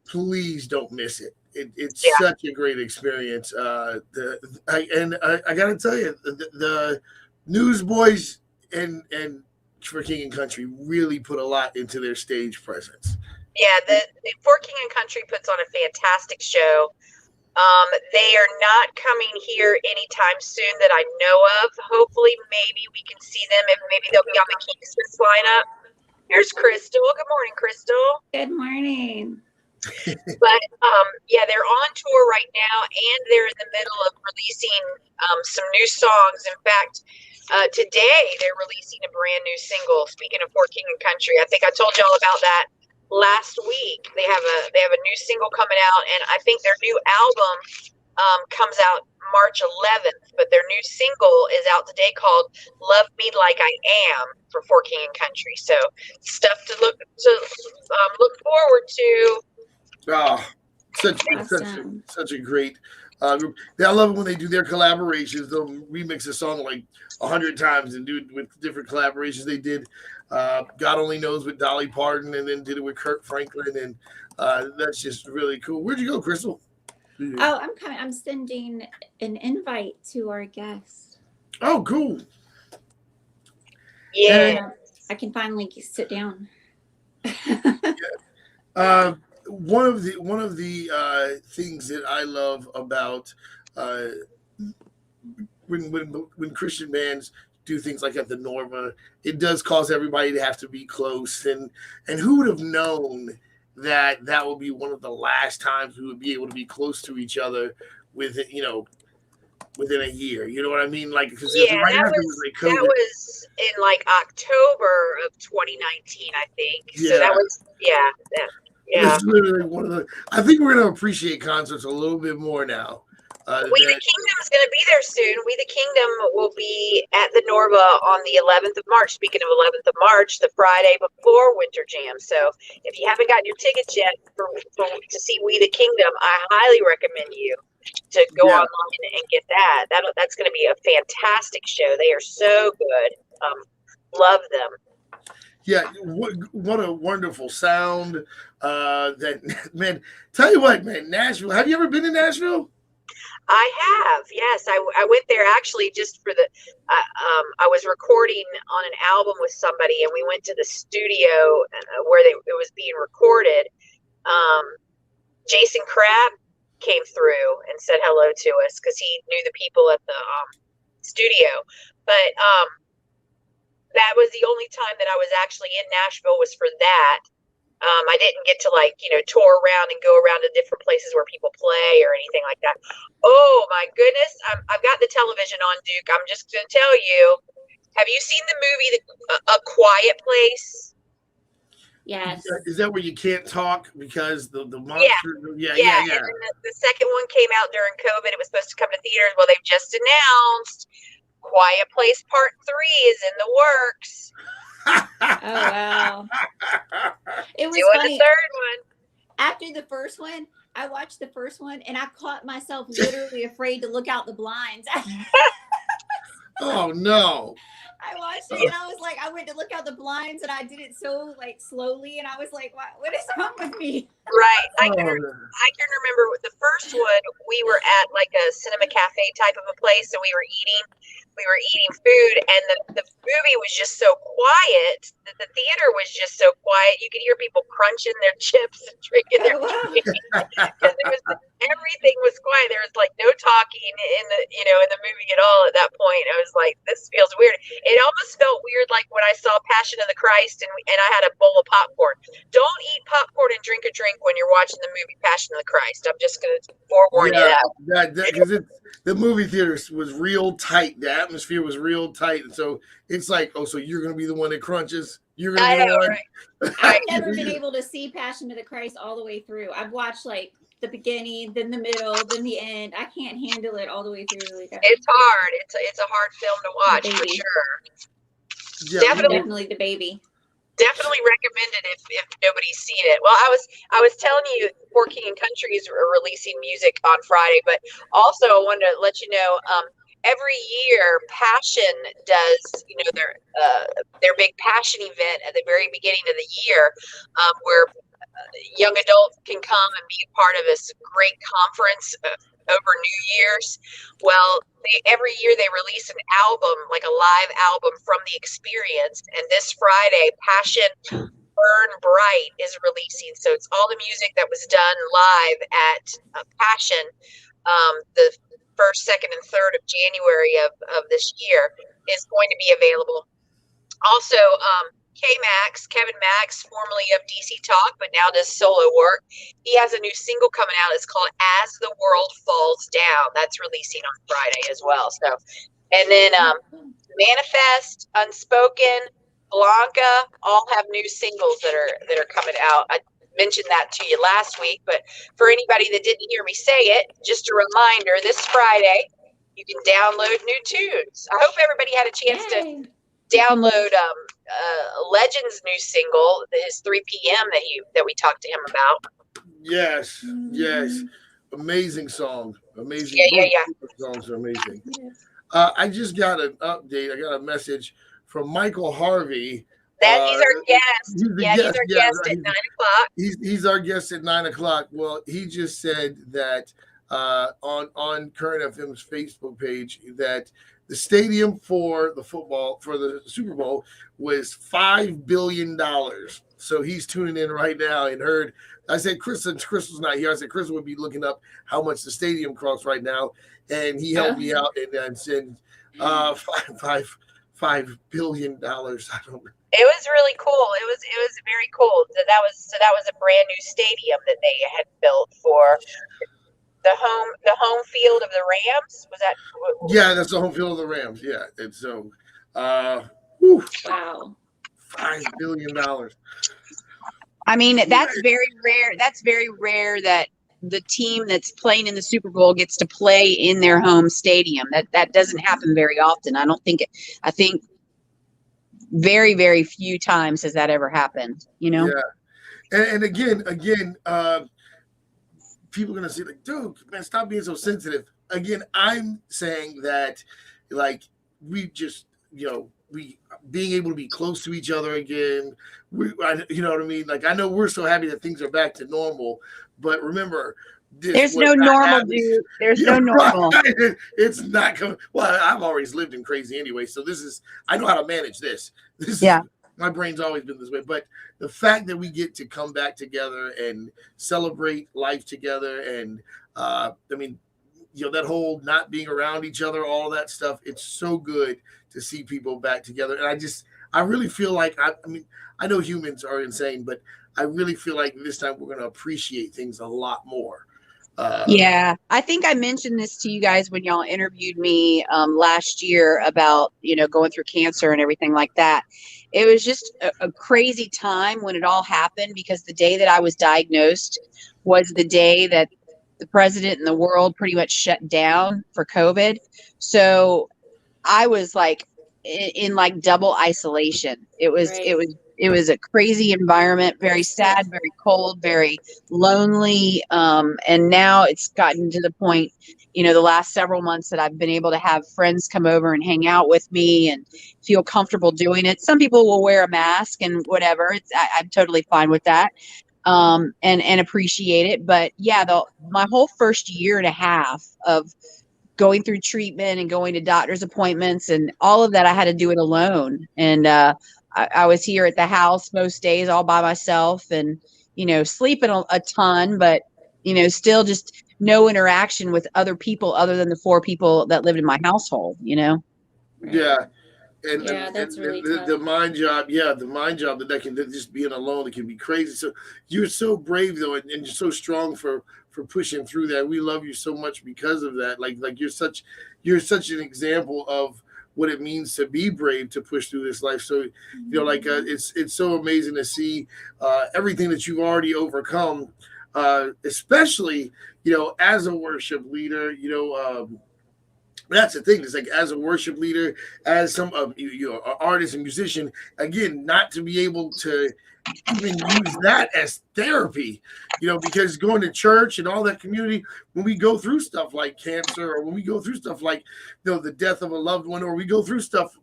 please don't miss it. It's such a great experience. I got to tell you, the Newsboys and For King and Country really put a lot into their stage presence. Yeah, the For King and Country puts on a fantastic show. They are not coming here anytime soon that I know of. Hopefully, maybe we can see them, and maybe they'll be on the Kingsman's lineup. Here's Crystal. Good morning, Crystal. Good morning. But they're on tour right now, and they're in the middle of releasing some new songs. In fact, today they're releasing a brand new single. Speaking of For King and Country, I think I told y'all about that last week. They have a new single coming out, and I think their new album comes out March 11th. But their new single is out today called "Love Me Like I Am" for King and Country. So stuff to look forward to. Oh, such a great group. I love it when they do their collaborations. They'll remix a song like 100 times and do it with different collaborations. They did God Only Knows with Dolly Parton, and then did it with Kirk Franklin, and that's just really cool. Where'd you go, Crystal? Oh, I'm coming. I'm sending an invite to our guests. Oh, cool. Yeah, I can finally sit down. One of the things that I love about when Christian bands do things like at the Norva, it does cause everybody to have to be close, and who would have known that would be one of the last times we would be able to be close to each other within a year. You know what I mean? Like, because that was in like October of 2019, I think. Yeah. So that was It's literally one of the. I think we're going to appreciate concerts a little bit more now. We the Kingdom is going to be there soon. We the Kingdom will be at the Norva on the 11th of March. Speaking of 11th of March, the Friday before Winter Jam. So if you haven't gotten your tickets yet to see We the Kingdom, I highly recommend you to go online and get that. That's going to be a fantastic show. They are so good. Love them. Yeah, what a wonderful sound. That man, tell you what, man, Nashville. Have you ever been to Nashville? I have, yes. I went there actually just for I was recording on an album with somebody, and we went to the studio where it was being recorded. Jason Crabb came through and said hello to us because he knew the people at the studio. But that was the only time that I was actually in Nashville was for that. I didn't get to tour around and go around to different places where people play or anything like that. Oh my goodness. I've got the television on, Duke. I'm just going to tell you, have you seen the movie A Quiet Place? Yes. Is that where you can't talk because the monster? Yeah. And then the second one came out during COVID. It was supposed to come to theaters. Well, they've just announced Quiet Place Part 3 is in the works. Oh wow. It was Doing funny. the third one. After the first one, I watched the first one and I caught myself literally afraid to look out the blinds. Oh no. I watched it and I was like, I went to look out the blinds and I did it so like slowly and I was like, what is wrong with me? Right. I can remember with the first one, we were at like a cinema cafe type of a place, and we were eating food, and the movie was just so quiet that the theater was just so quiet. You could hear people crunching their chips and drinking their tea because everything was quiet. There was like no talking in the movie at all at that point. I was like, this feels weird. It almost felt weird like when I saw Passion of the Christ and I had a bowl of popcorn. Don't eat popcorn and drink a drink when you're watching the movie Passion of the Christ. I'm just going to forewarn you that. Because the movie theater was real tight. The atmosphere was real tight. And so it's like, oh, so you're going to be the one that crunches? You're going to be the one? Right. I've never been able to see Passion of the Christ all the way through. I've watched like the beginning, then the middle, then the end. I can't handle it all the way through. Like, it's hard. It's a hard film to watch for sure. Yeah, definitely the baby. Definitely recommended if nobody's seen it. Well, I was telling you, Four King and Countries are releasing music on Friday, but also I wanted to let you know, every year Passion does, their big Passion event at the very beginning of the year, where young adults can come and be a part of this great conference over New Year's. Well, every year they release an album, like a live album from the experience. And this Friday, Passion Burn Bright is releasing. So it's all the music that was done live at Passion, the 1st, 2nd, and 3rd of January of this year is going to be available. Also, Kevin Max, formerly of DC Talk, but now does solo work. He has a new single coming out. It's called As the World Falls Down. That's releasing on Friday as well. So, and then Manifest, Unspoken, Blanca, all have new singles that are coming out. I mentioned that to you last week, but for anybody that didn't hear me say it, just a reminder, this Friday, you can download new tunes. I hope everybody had a chance to download Legend's new single, his 3 p.m. that we talked to him about. Yes. Amazing song. Amazing. Yeah. Songs are amazing. I just got an update. I got a message from Michael Harvey. That he's our guest. He's our guest at 9 o'clock. He's our guest at 9 o'clock. Well, he just said that on Current FM's Facebook page that the stadium for the Super Bowl was $5 billion. So he's tuning in right now and heard. I said, Crystal's not here. I said, Crystal would be looking up how much the stadium costs right now. And he helped me out and said $5 billion. I don't know. It was really cool. It was very cool. That was a brand new stadium that they had built for the home field of the Rams. Was that? Yeah, that's the home field of the Rams. Yeah, and so, wow, $5 billion. I mean, that's very rare. That's very rare that the team that's playing in the Super Bowl gets to play in their home stadium. That doesn't happen very often. I don't think it. I think very, very few times has that ever happened. Yeah, and again. People are going to say, like, dude, man, stop being so sensitive. Again, I'm saying that, like, we just, we being able to be close to each other again. You know what I mean? Like, I know we're so happy that things are back to normal, but remember, there's no normal, dude. There's no normal. It's not coming. Well, I've always lived in crazy anyway, so I know how to manage this. My brain's always been this way, but the fact that we get to come back together and celebrate life together, and that whole not being around each other, all that stuff, it's so good to see people back together. And I really feel like, I know humans are insane, but I really feel like this time we're going to appreciate things a lot more. I think I mentioned this to you guys when y'all interviewed me last year about, going through cancer and everything like that. it was just a crazy time when it all happened, because the day that I was diagnosed was the day that the president and the world pretty much shut down for COVID. So I was like in like double isolation. It was a crazy environment, very sad, very cold, very lonely. And now it's gotten to the point, the last several months that I've been able to have friends come over and hang out with me and feel comfortable doing it. Some people will wear a mask and whatever. I'm totally fine with that. And appreciate it. But yeah, my whole first year and a half of going through treatment and going to doctor's appointments and all of that, I had to do it alone. And I was here at the house most days all by myself, and sleeping a ton, but still just no interaction with other people other than the 4 people that lived in my household. Yeah. That's really tough. The mind job, that can just being alone, it can be crazy. So you're so brave though, and you're so strong for pushing through that. We love you so much because of that. Like you're such an example of what it means to be brave, to push through this life. So it's so amazing to see everything that you've already overcome, especially as a worship leader. That's the thing. It's like, as a worship leader, as some artist and musician, again, not to be able to even use that as therapy, because going to church and all that community, when we go through stuff like cancer, or when we go through stuff like the death of a loved one, or we go through stuff,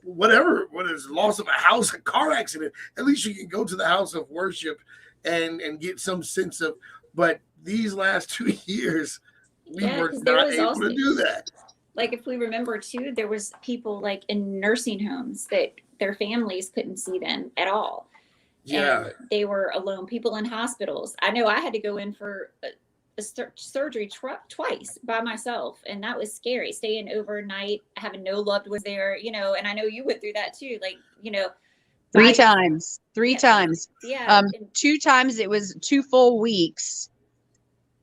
whatever, whether it's loss of a house, a car accident, at least you can go to the house of worship and get some sense of. But these last 2 years, we were not able to do that. Like, if we remember too, there was people like in nursing homes that their families couldn't see them at all. Yeah. And they were alone. People in hospitals. I know I had to go in for a surgery twice by myself, and that was scary. Staying overnight, having no loved ones there, and I know you went through that too. Like, 3 times. Yeah. 2 times it was 2 full weeks,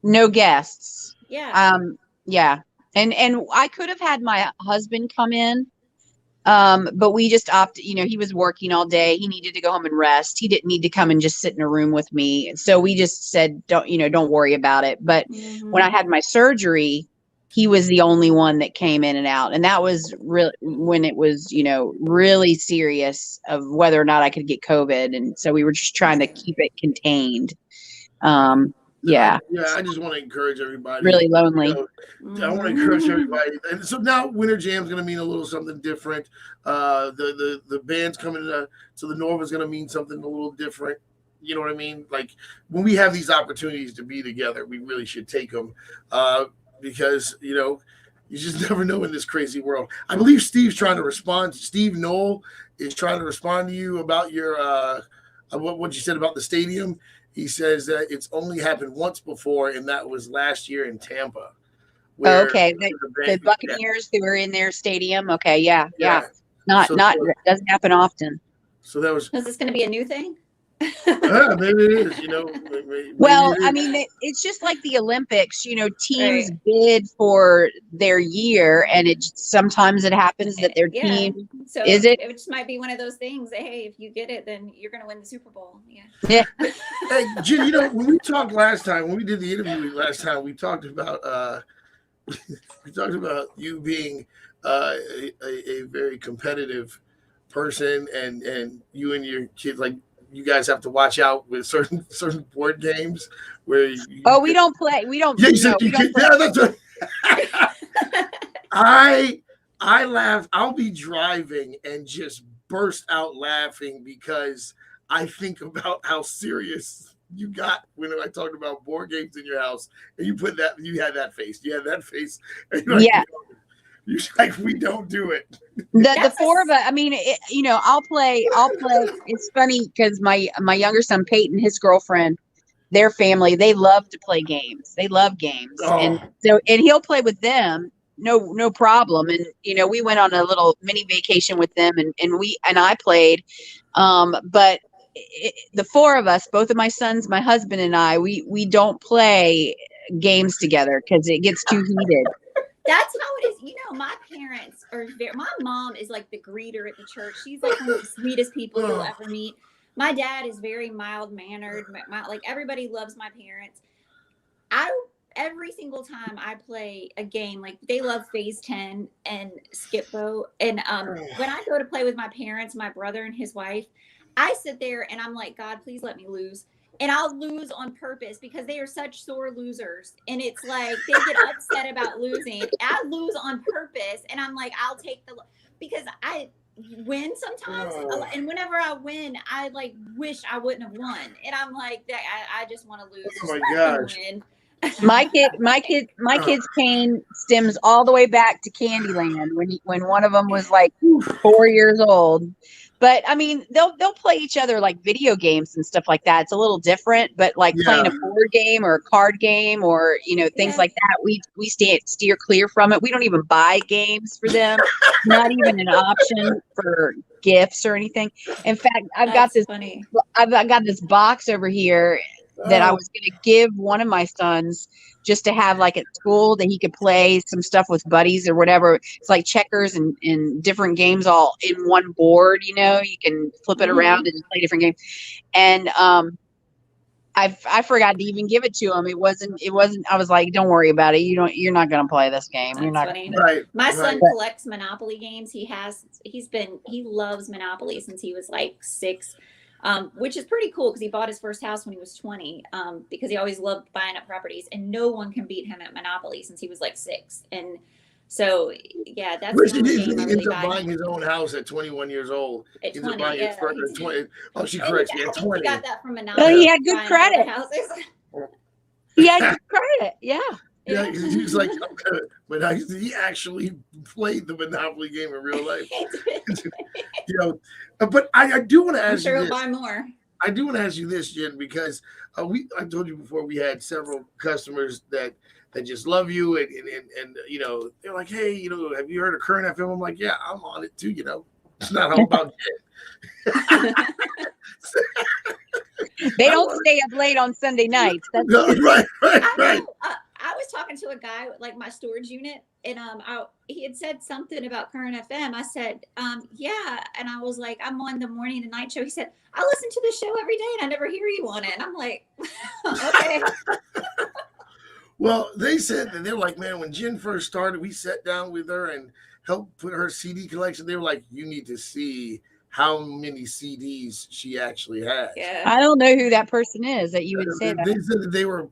no guests. Yeah. Yeah. And I could have had my husband come in, but we just opted, he was working all day. He needed to go home and rest. He didn't need to come and just sit in a room with me. So we just said, don't worry about it. But when I had my surgery, he was the only one that came in and out. And that was really when it was, really serious of whether or not I could get COVID. And so we were just trying to keep it contained. Yeah. I just want to encourage everybody. Really lonely. I want to encourage everybody. And so now Winter Jam's going to mean a little something different. The band's coming in, so the Norva's going to mean something a little different. You know what I mean? Like, when we have these opportunities to be together, we really should take them, because you just never know in this crazy world. I believe Steve's trying to respond. Steve Knoll is trying to respond to you about your what you said about the stadium. He says that it's only happened once before, and that was last year in Tampa. Okay, the Buccaneers who were in their stadium. Okay, yeah. Not doesn't happen often. So that was. Is this going to be a new thing? Maybe it is. Maybe well, it is. I mean, it's just like the Olympics. Teams bid for their year, and sometimes it happens that their team. So is it? It just might be one of those things that, hey, if you get it, then you're going to win the Super Bowl. Yeah. Hey, Jenn, when we talked last time, when we did the interview last time, we talked about you being a very competitive person, and you and your kids, like, you guys have to watch out with certain board games where we don't play. We don't. Yeah, you said you can. Yeah, that's right. I laugh. I'll be driving and just burst out laughing because I think about how serious you got when I talked about board games in your house, and you had that face. You had that face. And you're like, you're like, we don't do it. The 4 of us. I mean, I'll play. It's funny because my younger son Peyton, his girlfriend, their family, they love to play games. They love games, and he'll play with them. No problem. And we went on a little mini vacation with them, and I played. But the 4 of us, both of my sons, my husband, and I, we don't play games together because it gets too heated. That's how it is. You know, my parents are my mom is like the greeter at the church. She's like one of the sweetest people you'll ever meet. My dad is very mild mannered. Like everybody loves my parents. Every single time I play a game, like they love Phase 10 and Skip-Bo. And when I go to play with my parents, my brother and his wife, I sit there and I'm like, God, please let me lose. And I'll lose on purpose because they are such sore losers. And it's like they get upset about losing. I lose on purpose. And I'm like, I'll take because I win sometimes. And whenever I win, I like wish I wouldn't have won. And I'm like, I just want to lose. Oh my gosh. My kid's pain stems all the way back to Candyland when one of them was like 4 years old. But I mean, they'll play each other like video games and stuff like that. It's a little different, but like playing a board game or a card game or things like that, we steer clear from it. We don't even buy games for them. Not even an option for gifts or anything. In fact, I've got this box over here that I was going to give one of my sons just to have like at school that he could play some stuff with buddies or whatever. It's like checkers and different games all in one board, you can flip it around and play different games. And I forgot to even give it to him. It wasn't, I was like, don't worry about it. You're not going to play this game. That's you're not funny. Right. My son collects Monopoly games. He loves Monopoly since he was like 6. Which is pretty cool because he bought his first house when he was 20, because he always loved buying up properties, and no one can beat him at Monopoly since he was like 6. And so, yeah, that's he ends up buying his own house at 21 years old. At He 20, buying his first 20. Oh, she corrects me. At 20. He got that from Monopoly. Oh, he had good credit. He had good credit. Yeah. Yeah, he's like, but he actually played the Monopoly game in real life. But I do want to ask you this. Buy more. I do want to ask you this, Jen, because I told you before we had several customers that just love you and they're like, hey, have you heard of Current FM? I'm like, yeah, I'm on it too. It's not all about Jen. They don't stay up late on Sunday nights. That's right. I was talking to a guy like my storage unit, and he had said something about Current FM. I said, yeah, and I was like, I'm on the morning and night show. He said, I listen to the show every day, and I never hear you on it. And I'm like, okay. Well, they said that they're like, man, when Jen first started, we sat down with her and helped put her CD collection. They were like, you need to see how many CDs she actually has. Yeah. I don't know who that person is that you would say that. They said that they would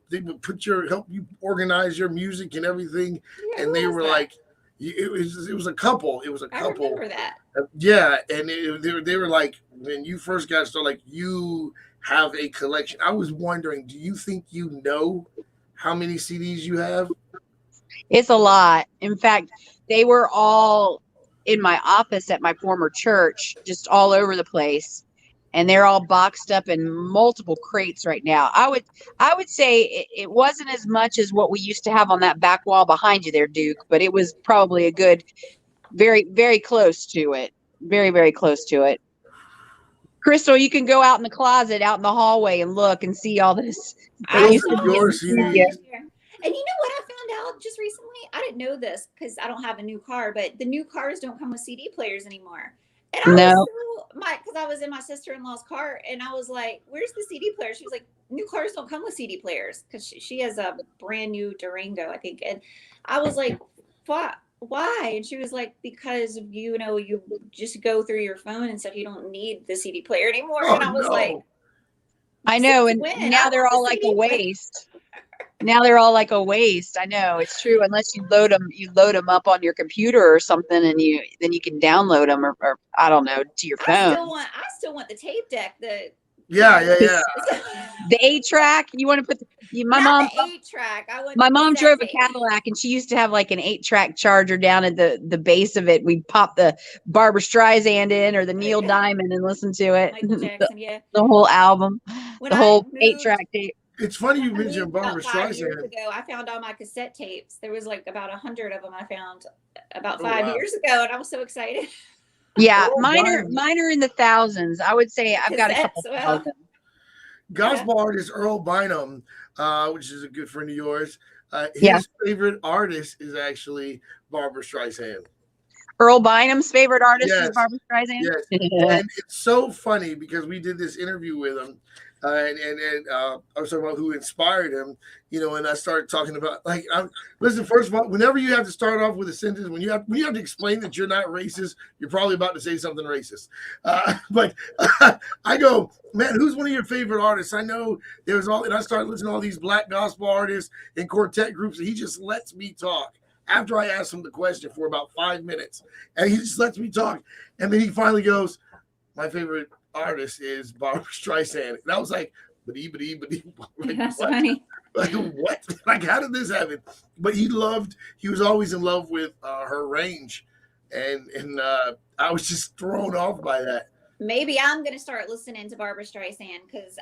help you organize your music and everything. Yeah, and they were like, it was a couple. It was a couple. I remember that. Yeah. And they were like, when you first got started, like, you have a collection. I was wondering, do you think you know how many CDs you have? It's a lot. In fact, they were all in my office at my former church, just all over the place, and they're all boxed up in multiple crates right now. I would say it wasn't as much as what we used to have on that back wall behind you there, Duke, but it was probably a good, very, very close to it. Very, very close to it. Crystal, you can go out in the closet, out in the hallway, and look and see all this. Your CDs. And you know what I found out just recently? I didn't know this because I don't have a new car, but the new cars don't come with CD players anymore. And I was in my sister-in-law's car, and I was like, where's the CD player? She was like, new cars don't come with CD players, because she has a brand new Durango, I think. And I was like, why? And she was like, because you just go through your phone and stuff. You don't need the CD player anymore. And I was like, I know. And now they're all like a waste. Now they're all like a waste. I know, it's true. Unless you load them up on your computer or something, and then you can download them or I don't know, to your phone. I still want the tape deck. Yeah. The 8-track. You want to put my mom? 8-track. My mom drove a Cadillac, and she used to have like an 8-track charger down at the base of it. We'd pop the Barbra Streisand in or the Neil Diamond and listen to it. Michael Jackson, yeah. The whole album, the whole 8-track tape. It's funny you mentioned Barbra Streisand. Years ago, I found all my cassette tapes. There was like about 100 of them I found about 5 years ago, and I was so excited. Yeah, mine are in the thousands. I would say I've got a couple thousand. Gospel artist Earl Bynum, which is a good friend of yours, His favorite artist is actually Barbara Streisand. Earl Bynum's favorite artist is Yes. Barbara Streisand. Yes, and it's so funny because we did this interview with him, and I was talking about who inspired him, and I started talking about listen. First of all, whenever you have to start off with a sentence, when you have to explain that you're not racist, you're probably about to say something racist. But I go, man, who's one of your favorite artists? I know there was and I started listening to all these black gospel artists and quartet groups, and he just lets me talk. After I asked him the question for about 5 minutes, and he just lets me talk. And then he finally goes, my favorite artist is Barbara Streisand. And I was like, but That's funny. Like, what? Like, how did this happen? But he was always in love with her range. And I was just thrown off by that. Maybe I'm going to start listening to Barbara Streisand because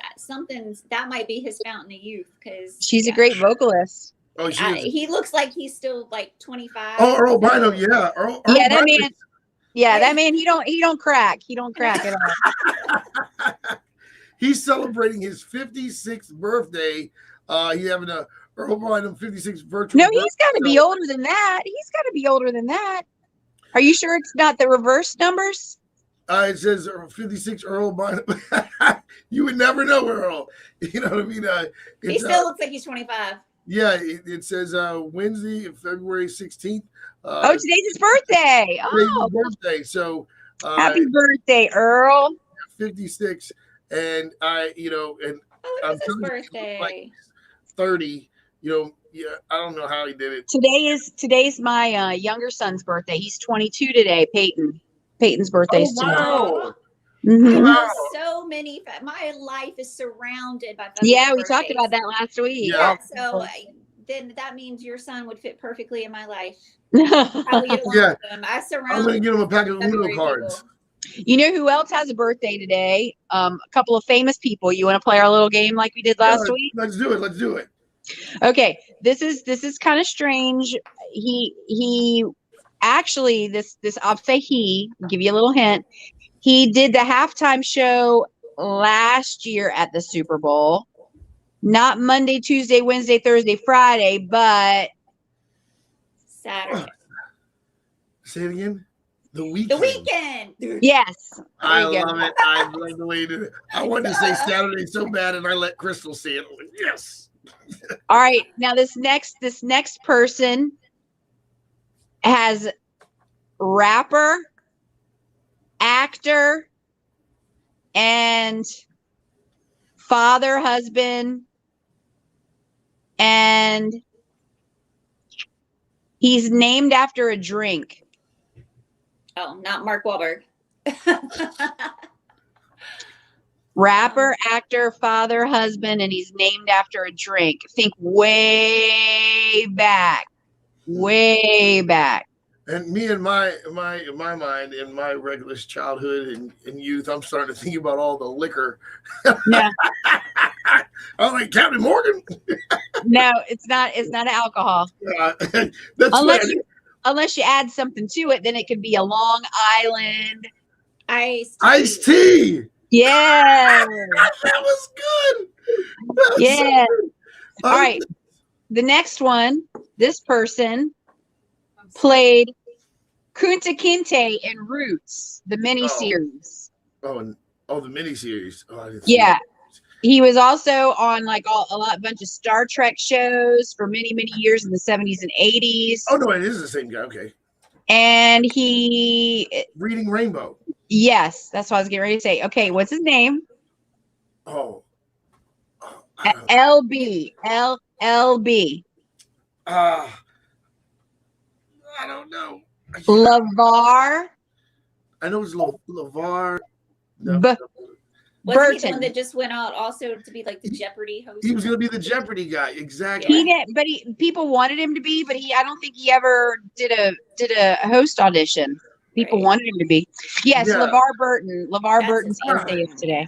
that might be his fountain of youth. Because she's a great vocalist. Oh, he looks like he's still like 25. Oh, Earl Bynum, yeah. Earl that Bynum. man. Yeah, that man. He don't crack. He don't crack at all. He's celebrating his 56th birthday. He's having a Earl Bynum 56th virtual. No, he's got to be older than that. He's got to be older than that. Are you sure it's not the reverse numbers? It says 56 Earl Bynum. You would never know Earl. You know what I mean? He still looks like he's 25. Yeah, it says Wednesday, February 16th. Today's his birthday. Today's his birthday. So happy birthday, Earl. 56. And I'm his birthday. Like 30. I don't know how he did it. Today's my younger son's birthday. He's 22 today. Peyton's birthday's today. Wow. Mm-hmm. I have so many. My life is surrounded by. Yeah, we talked about that last week. Yeah, so then that means your son would fit perfectly in my life. How we get along with him. I'm going to give him a pack of Uno cards. You know who else has a birthday today? A couple of famous people. You want to play our little game like we did last week? Let's do it. Okay, this is kind of strange. He actually this I'll say I'll give you a little hint. He did the halftime show last year at the Super Bowl. Not Monday, Tuesday, Wednesday, Thursday, Friday, but Saturday. Say it again. The Weeknd. The Weeknd. Yes. I love it. I love the way you did it. I wanted to say Saturday so bad, and I let Crystal say it. Yes. All right. Now this next person has rapper, actor, and father, husband, and he's named after a drink. Oh, not Mark Wahlberg. Rapper, actor, father, husband, and he's named after a drink. Think way back. And me and my mind in my regular childhood and youth, I'm starting to think about all the liquor. Yeah. I'm like Captain Morgan. No, it's not alcohol. That's unless you add something to it, then it could be a Long Island iced tea. Yeah. That was good. Yeah. So good. All right. The next one, this person played Kunta Kinte in Roots, the miniseries. Oh, the miniseries. Oh, I didn't see that. It. He was also on a bunch of Star Trek shows for many, many years in the 70s and 80s. Oh, no, it is the same guy. Okay. And he... Reading Rainbow. Yes, that's what I was getting ready to say. Okay, what's his name? LB. I don't know. LeVar. I know it's LeVar. No. Wasn't he the one that just went out also to be like the Jeopardy host? He was going to be the Jeopardy guy, exactly. He did, but people wanted him to be, but I don't think he ever did a host audition. People wanted him to be. Yes, yeah. LeVar Burton. LeVar Burton's birthday is today.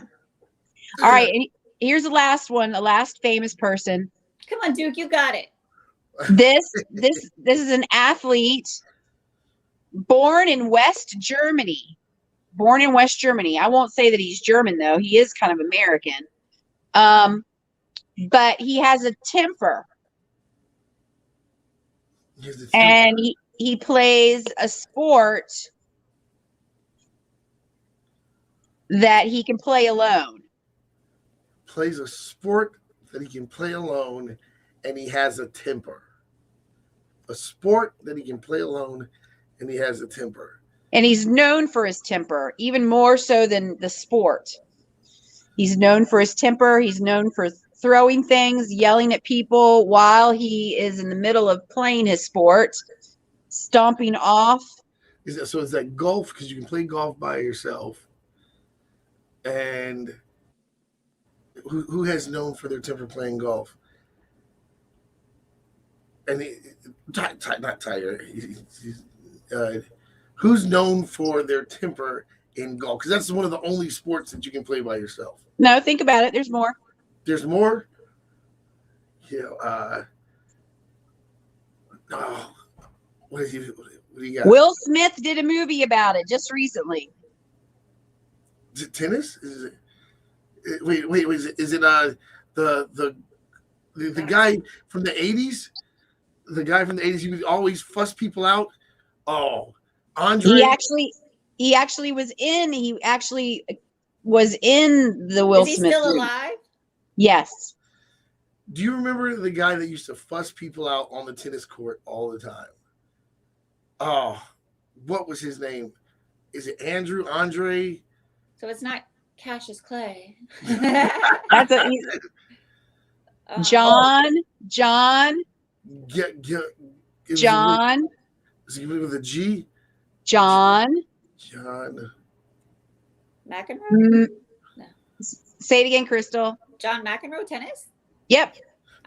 All right, and here's the last one, the last famous person. Come on, Duke, you got it. This is an athlete born in West Germany. I won't say that he's German though. He is kind of American. But he has a temper. And he plays a sport that he can play alone. Plays a sport that he can play alone, and he has a temper. A sport that he can play alone, and he has a temper. And he's known for his temper, even more so than the sport. He's known for his temper. He's known for throwing things, yelling at people while he is in the middle of playing his sport, stomping off. Is that golf? Because you can play golf by yourself. And who has known for their temper playing golf? And not Tiger. Who's known for their temper in golf? Because that's one of the only sports that you can play by yourself. No, think about it. There's more. There's more. What do you got? Will Smith did a movie about it just recently. Is it tennis? Is it? Wait. Is it the guy from the 80s? The guy from the 80s, he would always fuss people out. Oh, Andre. He actually was in the Will Smith. Is he still movie. alive? Yes. Do you remember the guy that used to fuss people out on the tennis court all the time? Oh, what was his name? Is it Andre? So it's not Cassius Clay. That's John. Is he with a G? John. McEnroe? No. No. Say it again, Crystal. John McEnroe tennis? Yep.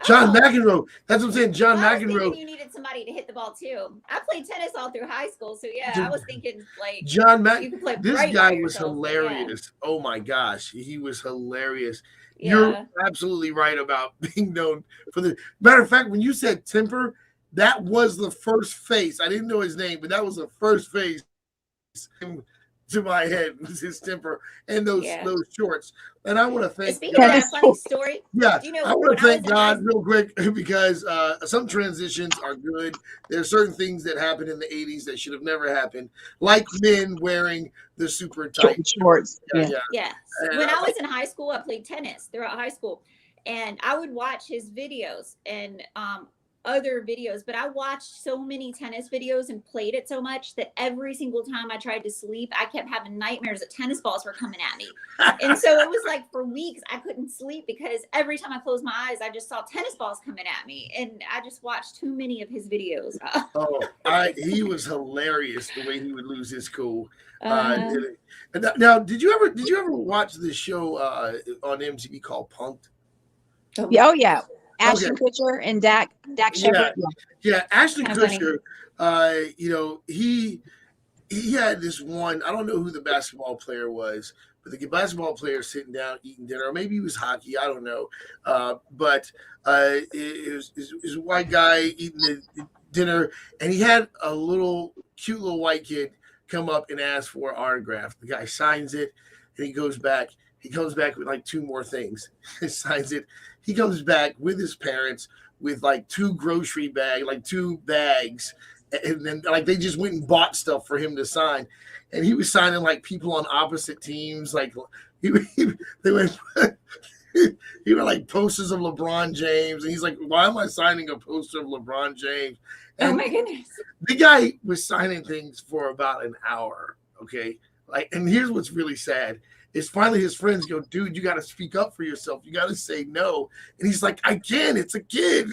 John McEnroe. That's what I'm saying. John I was McEnroe. thinking you needed somebody to hit the ball too. I played tennis all through high school, so yeah, I was thinking like John you could play This right guy by was yourself, hilarious. Yeah. Oh my gosh, he was hilarious. Yeah. You're absolutely right about being known for the matter of fact. When you said temper, that was the first face. I didn't know his name, but that was the first face to my head was his temper and those shorts. And I want to thank. Speaking of that funny story, yeah, do you know, I want to thank God real quick because some transitions are good. There are certain things that happened in the 80s that should have never happened, like men wearing the super tight shorts. Yeah. When I was in high school, I played tennis throughout high school, and I would watch his videos and other videos, but I watched so many tennis videos and played it so much that every single time I tried to sleep, I kept having nightmares that tennis balls were coming at me. And so it was like for weeks I couldn't sleep because every time I closed my eyes, I just saw tennis balls coming at me. And I just watched too many of his videos. He was hilarious the way he would lose his cool. Now, did you ever watch this show on MTV called Punk'd? Oh yeah. Ashton Kutcher and Dak Shepard. Yeah, Ashton Kutcher. He had this one. I don't know who the basketball player was, but the basketball player sitting down eating dinner, or maybe it was hockey. I don't know. But it was a white guy eating the dinner, and he had a cute little white kid come up and ask for an autograph. The guy signs it, and he goes back. He comes back with like two more things. He signs it. He comes back with his parents with like two bags. And then like they just went and bought stuff for him to sign. And he was signing like people on opposite teams. Like he were like posters of LeBron James. And he's like, why am I signing a poster of LeBron James? And oh my goodness. The guy was signing things for about an hour. Okay. And here's what's really sad. Is finally his friends go, dude, you got to speak up for yourself. You got to say no. And he's like, I can't. It's a kid.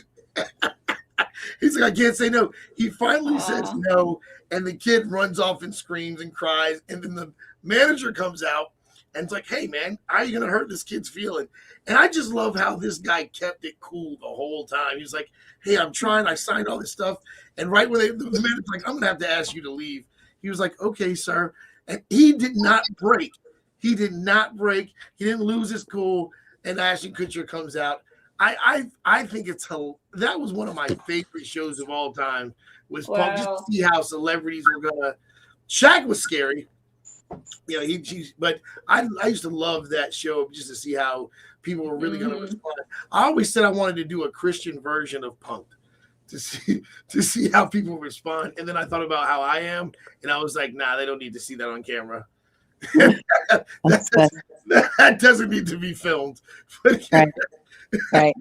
He's like, I can't say no. He finally says no. And the kid runs off and screams and cries. And then the manager comes out and it's like, hey, man, how are you going to hurt this kid's feeling? And I just love how this guy kept it cool the whole time. He's like, hey, I'm trying. I signed all this stuff. And right when the manager's like, I'm going to have to ask you to leave. He was like, okay, sir. And he did not break. He did not break. He didn't lose his cool. And Ashton Kutcher comes out. I think that was one of my favorite shows of all time. Was just to see how celebrities were gonna. Shaq was scary. But I used to love that show just to see how people were really gonna respond. I always said I wanted to do a Christian version of Punk'd. to see how people respond. And then I thought about how I am, and I was like, nah, they don't need to see that on camera. that doesn't need to be filmed. Right. Right.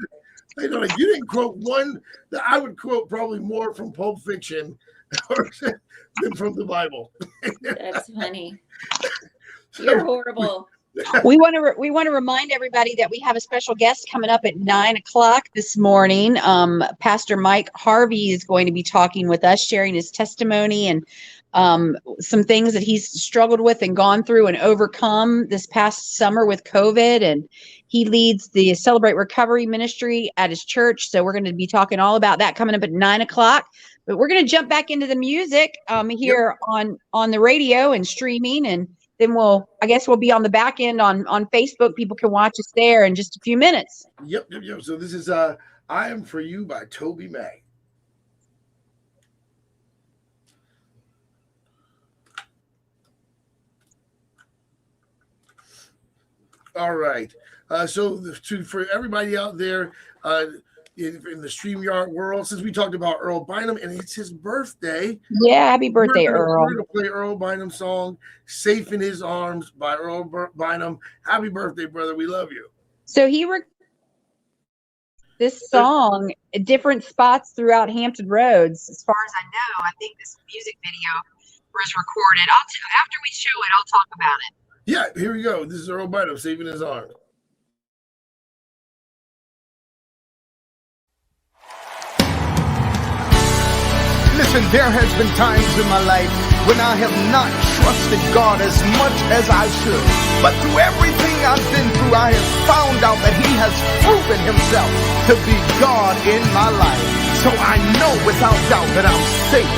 You know, like, you didn't quote one that I would quote probably more from Pulp Fiction than from the Bible. That's funny. You're horrible. We want to remind everybody that we have a special guest coming up at 9:00 this morning. Pastor Mike Harvey is going to be talking with us, sharing his testimony and some things that he's struggled with and gone through and overcome this past summer with COVID. And he leads the Celebrate Recovery ministry at his church. So we're going to be talking all about that coming up at 9:00. But we're going to jump back into the music here on the radio and streaming, and then we'll be on the back end on Facebook. People can watch us there in just a few minutes. Yep. So this is I Am For You by Toby May. All right. For everybody out there in the StreamYard world, since we talked about Earl Bynum and it's his birthday. Yeah, happy birthday, Earl. We're going to play Earl Bynum's song, Safe in His Arms by Earl Bynum. Happy birthday, brother. We love you. So he this song at different spots throughout Hampton Roads. As far as I know, I think this music video was recorded. After we show it, I'll talk about it. Yeah, here we go. This is Earl Bynum, Safe in His Arms. Listen, there has been times in my life when I have not trusted God as much as I should. But through everything I've been through, I have found out that He has proven Himself to be God in my life. So I know without doubt that I'm safe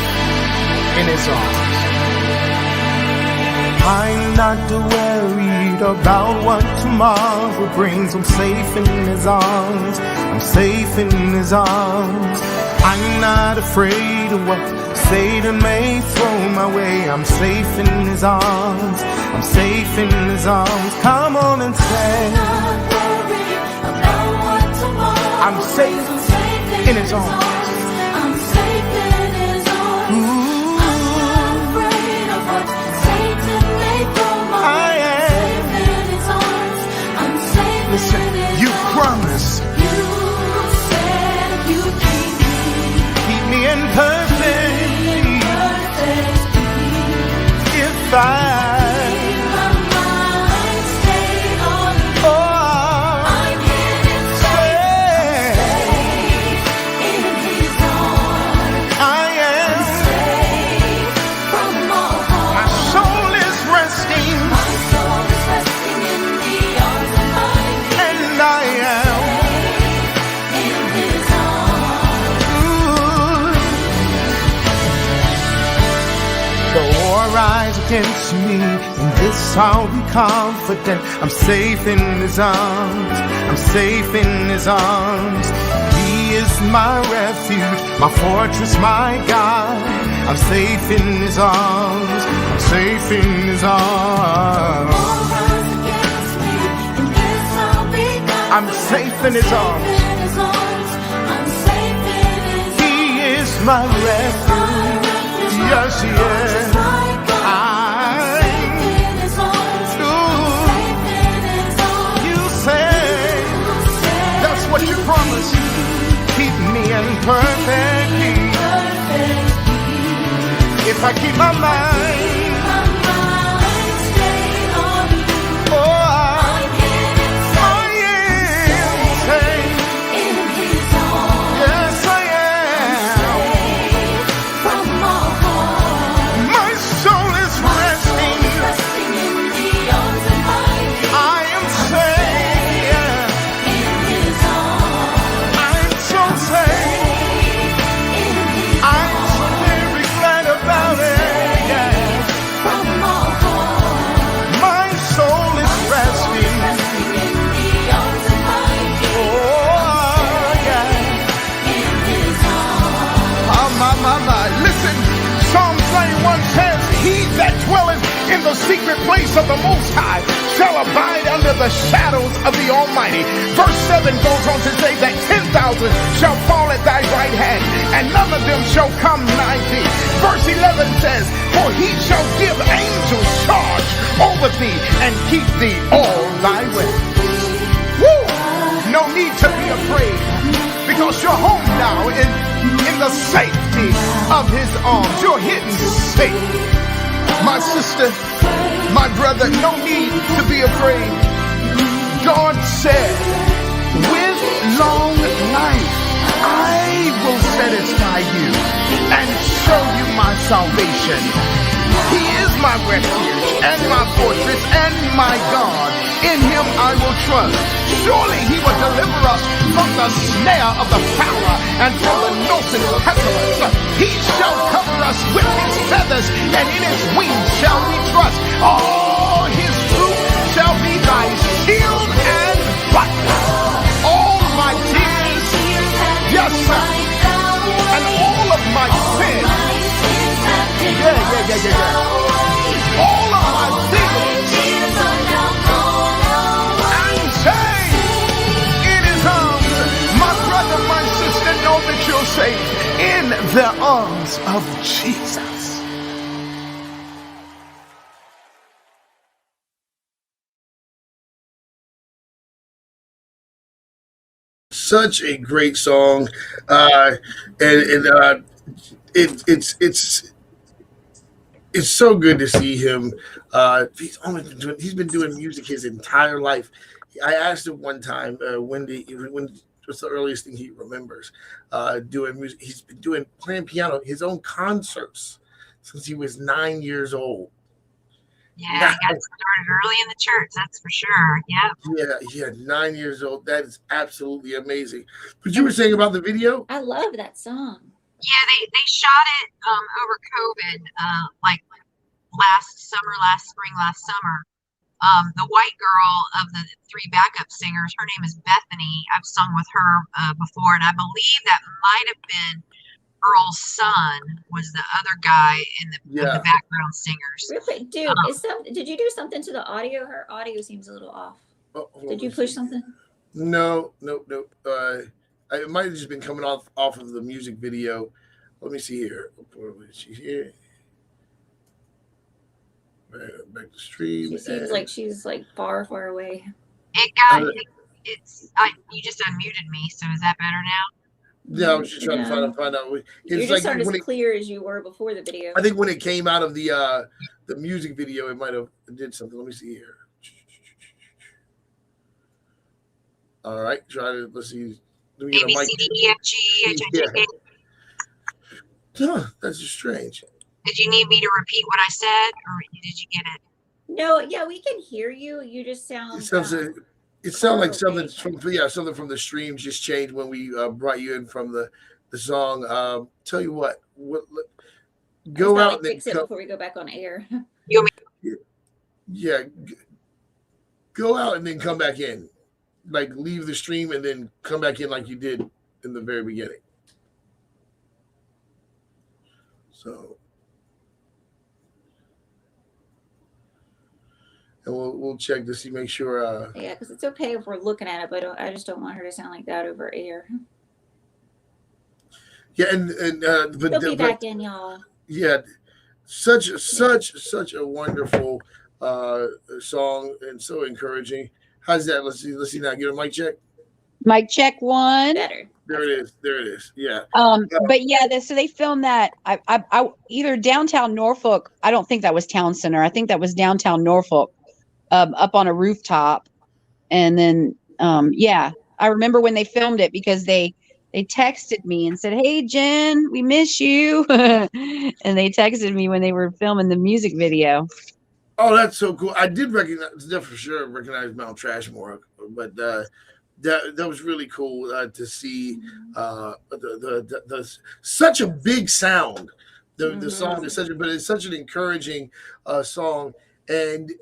in His arms. I'm not worried about what tomorrow brings. I'm safe in His arms. I'm safe in His arms. I'm not afraid of what Satan may throw my way. I'm safe in His arms. I'm safe in His arms. Come on and say, I'm safe in His arms. I'm safe in His arms. I'm not afraid of what Satan may throw my way. I am safe in His arms. I'm safe Listen, in His you arms. promise. You said you keep me in perfect peace. If I keep my mind stayed on you. oh, I'm hidden safe in His arms. I am Safe from all harm. my soul is resting, My soul is resting in the arms of my King. and I am In His arms. the war rise against me, in this I'll be confident. I'm safe in His arms. I'm safe in His arms. He is my refuge, my fortress, my God. I'm safe in His arms. I'm safe in His arms. All rise against me, in this I'll be confident. I'm safe in His arms. Safe in His arms. I'm safe in His arms. He is my refuge. Yes, He is. You say that's what you promised. Keep me in perfect peace. If I keep my mind, oh, I am safe. Yes, I am. My soul is resting. I am safe. I'm so safe. I'm so very glad about it. Yeah. the secret place of the Most High shall abide under the shadows of the Almighty. Verse 7 goes on to say that 10,000 shall fall at thy right hand, and none of them shall come nigh thee. Verse 11 says, for he shall give angels charge over thee and keep thee all thy way. Woo! No need to be afraid, because you're home now in the safety of his arms. You're hidden safe. My sister, my brother, no need to be afraid. God said, with long life I will satisfy you and show you my salvation. He is my refuge and my fortress and my God. In him I will trust. Surely he will deliver us from the snare of the fowler and from the noisome pestilence. He shall cover us with his feathers, and in his wings shall we trust. All his truth shall be thy shield and buckler. All my tears, yes sir, and all of my sins. Yeah. All of my sins. I'm safe in his arms. My brother, my sister, know that you're safe in the arms of Jesus. Such a great song, it's so good to see him. He's been doing music his entire life. I asked him one time when what's the earliest thing he remembers doing music. He's been playing piano, his own concerts since he was 9 years old. Yeah, he got started early in the church, that's for sure. Yep. Yeah, 9 years old. That is absolutely amazing. But you were saying about the video? I love that song. Yeah, they shot it over COVID, like last spring, last summer. The white girl of the three backup singers, her name is Bethany. I've sung with her before, and I believe that might have been Earl's son was the other guy in the background singers. Real quick, dude, did you do something to the audio? Her audio seems a little off. Did you push something? No. It might have just been coming off of the music video. Let me see here. She's here. Back to stream. She seems like she's like far away. You just unmuted me, so is that better now? Yeah, I was just trying to find out. You're just not as clear as you were before the video. I think when it came out of the music video, it might have did something. Let me see here. All right, let's see. Let me get a mic. ABCDEFG. Huh, that's just strange. Did you need me to repeat what I said, or did you get it? No, yeah, we can hear you. You just sound. It sounded like something something from the stream just changed when we brought you in from the song. Tell you what, go out and fix it before we go back on air. Yeah, go out and then come back in. Like leave the stream and then come back in like you did in the very beginning. So, and we'll check to see, make sure. Yeah, because it's okay if we're looking at it, but I just don't want her to sound like that over air. Yeah, but We'll be back in, y'all. Yeah, such a wonderful song and so encouraging. How's that? Let's see now. Get a mic check. Mic check one. Better. There it is. Yeah. But yeah, so they filmed that. I either downtown Norfolk. I don't think that was Town Center. I think that was downtown Norfolk, up on a rooftop. And then, I remember when they filmed it because they texted me and said, "Hey, Jenn, we miss you." And they texted me when they were filming the music video. Oh, that's so cool. I did recognize Mount Trashmore, but that was really cool to see the such a big sound. The song is it's such an encouraging song. And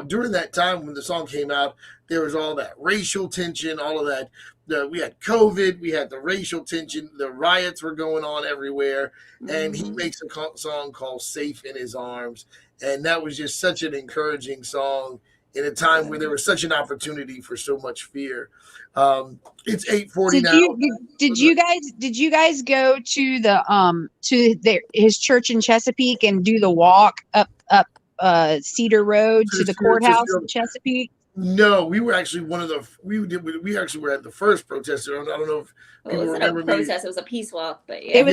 during that time when the song came out, there was all that racial tension, all of that. We had COVID, we had the racial tension, the riots were going on everywhere, and he makes a song called "Safe in His Arms." And that was just such an encouraging song in a time where there was such an opportunity for so much fear. It's 8:40 now. Did you guys go to his church in Chesapeake and do the walk up Cedar Road to the courthouse in Chesapeake? No, we were actually we actually were at the first protest. I don't know if people remember a protest. It was a peace walk, but yeah. It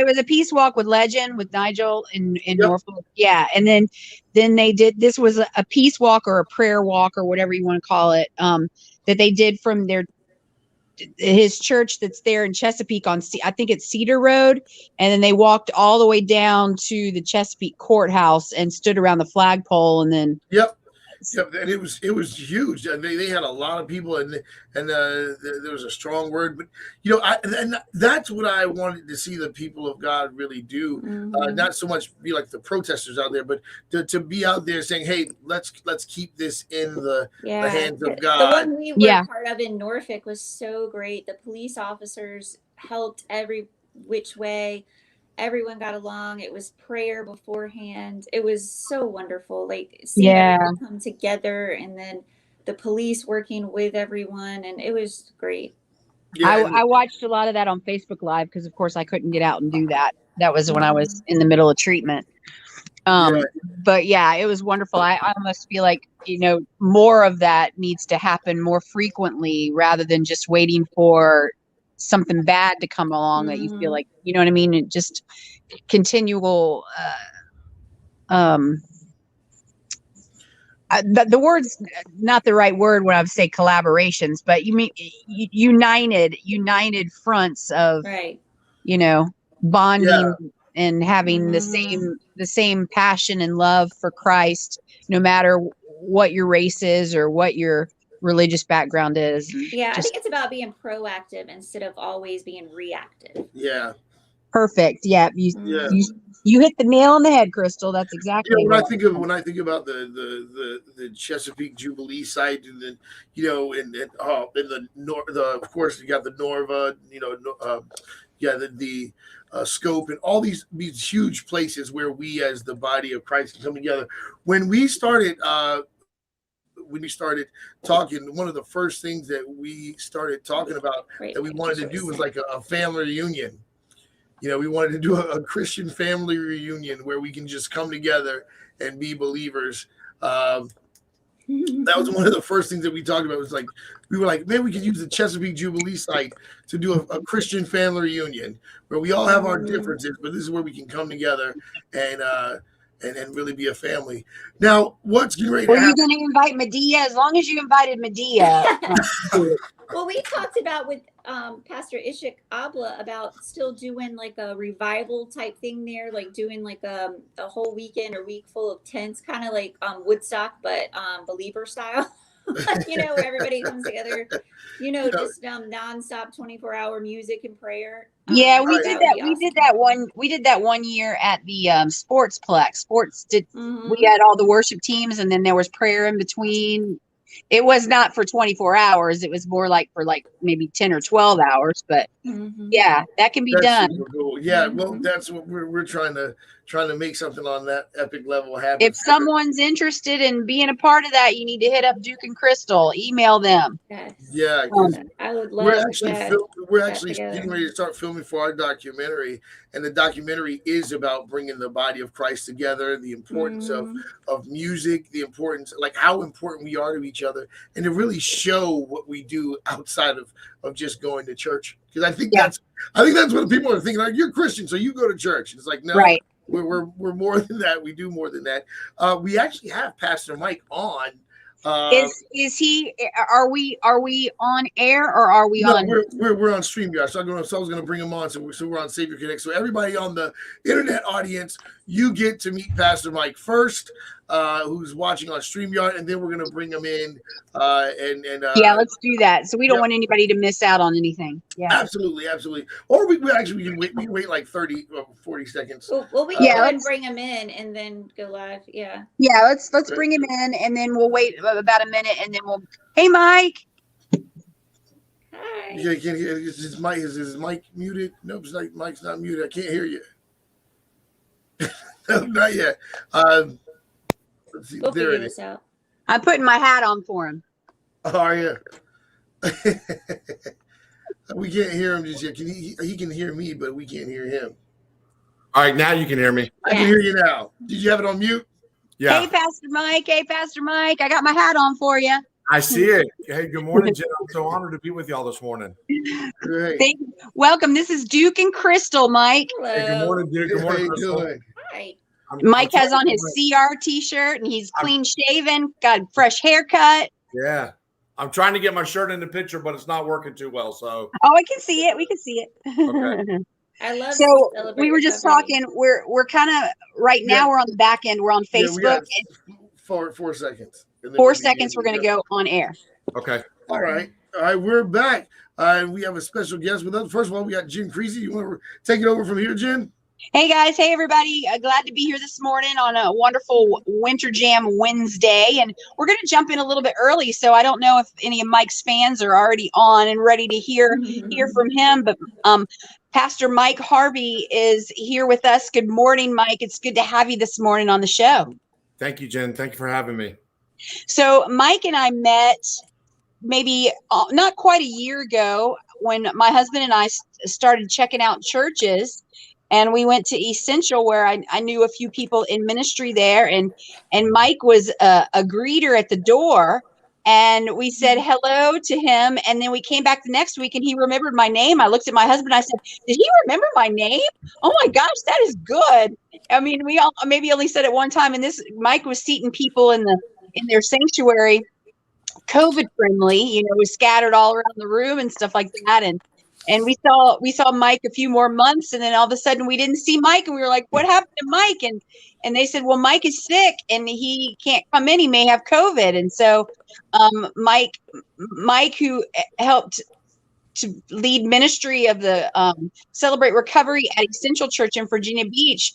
was a peace walk with Legend, with Nigel in Norfolk. Yeah. And then they did, this was a peace walk or a prayer walk or whatever you want to call it, that they did from his church that's there in Chesapeake I think it's Cedar Road. And then they walked all the way down to the Chesapeake courthouse and stood around the flagpole. And then, Yep, and it was huge. They had a lot of people, and there was a strong word. But and that's what I wanted to see the people of God really do. Not so much be like the protesters out there, but to be out there saying, "Hey, let's keep this in the hands of God." The one we were part of in Norfolk was so great. The police officers helped every which way. Everyone got along. It was prayer beforehand. It was so wonderful. Like seeing everyone come together, and then the police working with everyone, and it was great. I watched a lot of that on Facebook Live because, of course, I couldn't get out and do that. That was when I was in the middle of treatment. But yeah, it was wonderful. I almost feel like, more of that needs to happen more frequently rather than just waiting for something bad to come along that you feel like, you know what I mean? And just continual, the word's not the right word when I would say collaborations, but you mean united fronts of, bonding and having the same passion and love for Christ, no matter what your race is or what your religious background is. I think it's about being proactive instead of always being reactive. Perfect. You hit the nail on the head, Crystal. That's exactly when I think about the Chesapeake Jubilee site, and then in the of course you got the Norva, the Scope, and all these huge places where we as the body of Christ can come together. When we started talking, one of the first things that we started talking about that we wanted to do was like a family reunion. We wanted to do a Christian family reunion where we can just come together and be believers. That was one of the first things that we talked about. Was like, we were like, man, we could use the Chesapeake Jubilee site to do a Christian family reunion where we all have our differences, but this is where we can come together and really be a family. Now, what's great? Were you going to invite Medea? As long as you invited Medea. Well, we talked about with Pastor Ishak Abla about still doing like a revival type thing there, like doing like a whole weekend or week full of tents, kind of like Woodstock, but believer style. Where everybody comes together, just nonstop 24-hour music and prayer. We did that. Awesome. We did that one year at the Sportsplex. We had all the worship teams, and then there was prayer in between. It was not for 24 hours. It was more like for maybe 10 or 12 hours. But that can be done. Cool. Yeah, well, that's what we're trying to make something on that epic level happen. If someone's interested in being a part of that, you need to hit up Duke and Crystal. Email them. Yeah, I would love. We're actually getting ready to start filming for our documentary, and the documentary is about bringing the body of Christ together, the importance of music, the importance, like how important we are to each other, and to really show what we do outside of just going to church. Because I think that's what people are thinking. Like, you're Christian, so you go to church. It's like, no, right. We're more than that. We do more than that. We actually have Pastor Mike on. Is he? Are we on air or are we on? We're on StreamYard. So I was going to bring him on. So we're on Savior Connect. So everybody on the internet audience, you get to meet Pastor Mike first, who's watching on StreamYard, and then we're going to bring him in. Let's do that. So we don't want anybody to miss out on anything. Yeah, absolutely. Or we can wait like 30 or 40 seconds. Well, we can go and bring him in and then go live. Yeah. Yeah, let's bring him in, and then we'll wait about a minute, and then we'll. Hey, Mike. Hi. Yeah, is his mic muted? Nope, Mike's not muted. I can't hear you. No, not yet. Let's see. We'll There figure it is. this out. I'm putting my hat on for him. Oh, are you? We can't hear him just yet. He can hear me, but we can't hear him. All right, now you can hear me. I can hear you now. Did you have it on mute? Yeah. Hey, Pastor Mike. Hey, Pastor Mike. I got my hat on for you. I see it. Hey, good morning, Jen. I'm so honored to be with y'all this morning. Great. Thank you. Welcome. This is Duke and Crystal, Mike. Hello. Hey, good morning, dude. Good How morning, you Crystal. doing? Hi. Mike has on his CR t-shirt and he's clean shaven, got a fresh haircut. Yeah. I'm trying to get my shirt in the picture, but it's not working too well. So Oh, I can see it. We can see it. Okay. I love So Celebrate we were just Recovery. talking. We're kind of right now. Yeah. We're on the back end. We're on Yeah, Facebook. we got 4 seconds. And then 4 we'll begin. seconds. We're going to go on air. Okay. All right. All right. We're back. We have a special guest with us. First of all, we got Jenn Creasy. You want to take it over from here, Jen? Hey guys, hey everybody. Glad to be here this morning on a wonderful Winter Jam Wednesday. And we're going to jump in a little bit early. So I don't know if any of Mike's fans are already on and ready to hear from him. But Pastor Mike Harvey is here with us. Good morning, Mike. It's good to have you this morning on the show. Thank you, Jen. Thank you for having me. So Mike and I met maybe not quite a year ago when my husband and I started checking out churches. And we went to Essential where I knew a few people in ministry there. And Mike was a greeter at the door. And we said hello to him. And then we came back the next week and he remembered my name. I looked at my husband. I said, did he remember my name? Oh, my gosh, that is good. I mean, we all maybe only said it one time. And this Mike was seating people in their sanctuary, COVID friendly, was scattered all around the room and stuff like that. And we saw Mike a few more months, and then all of a sudden we didn't see Mike, and we were like, "What happened to Mike?" And they said, "Well, Mike is sick, and he can't come in. He may have COVID." And so, Mike, who helped to lead ministry of the Celebrate Recovery at Essential Church in Virginia Beach,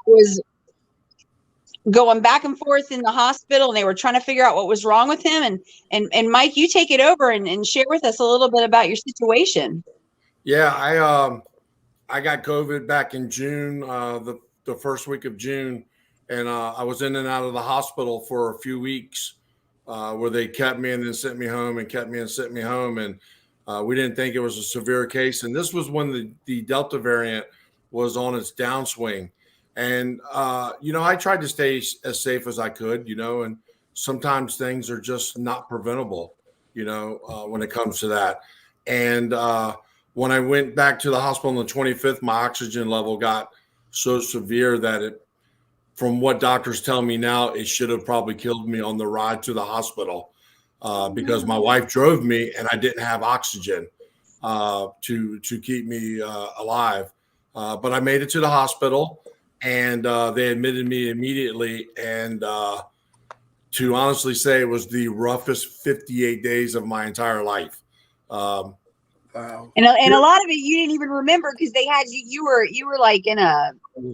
was going back and forth in the hospital, and they were trying to figure out what was wrong with him. And Mike, you take it over and share with us a little bit about your situation. Yeah, I got COVID back in June, the first week of June, and I was in and out of the hospital for a few weeks where they kept me and then sent me home and kept me and sent me home. And we didn't think it was a severe case. And this was when the Delta variant was on its downswing. And, I tried to stay as safe as I could, and sometimes things are just not preventable, when it comes to that. And when I went back to the hospital on the 25th, my oxygen level got so severe that from what doctors tell me now, it should have probably killed me on the ride to the hospital because my wife drove me and I didn't have oxygen to keep me alive. But I made it to the hospital. And they admitted me immediately. And to honestly say, it was the roughest 58 days of my entire life. Wow. And a lot of it you didn't even remember because they had you. You were like in a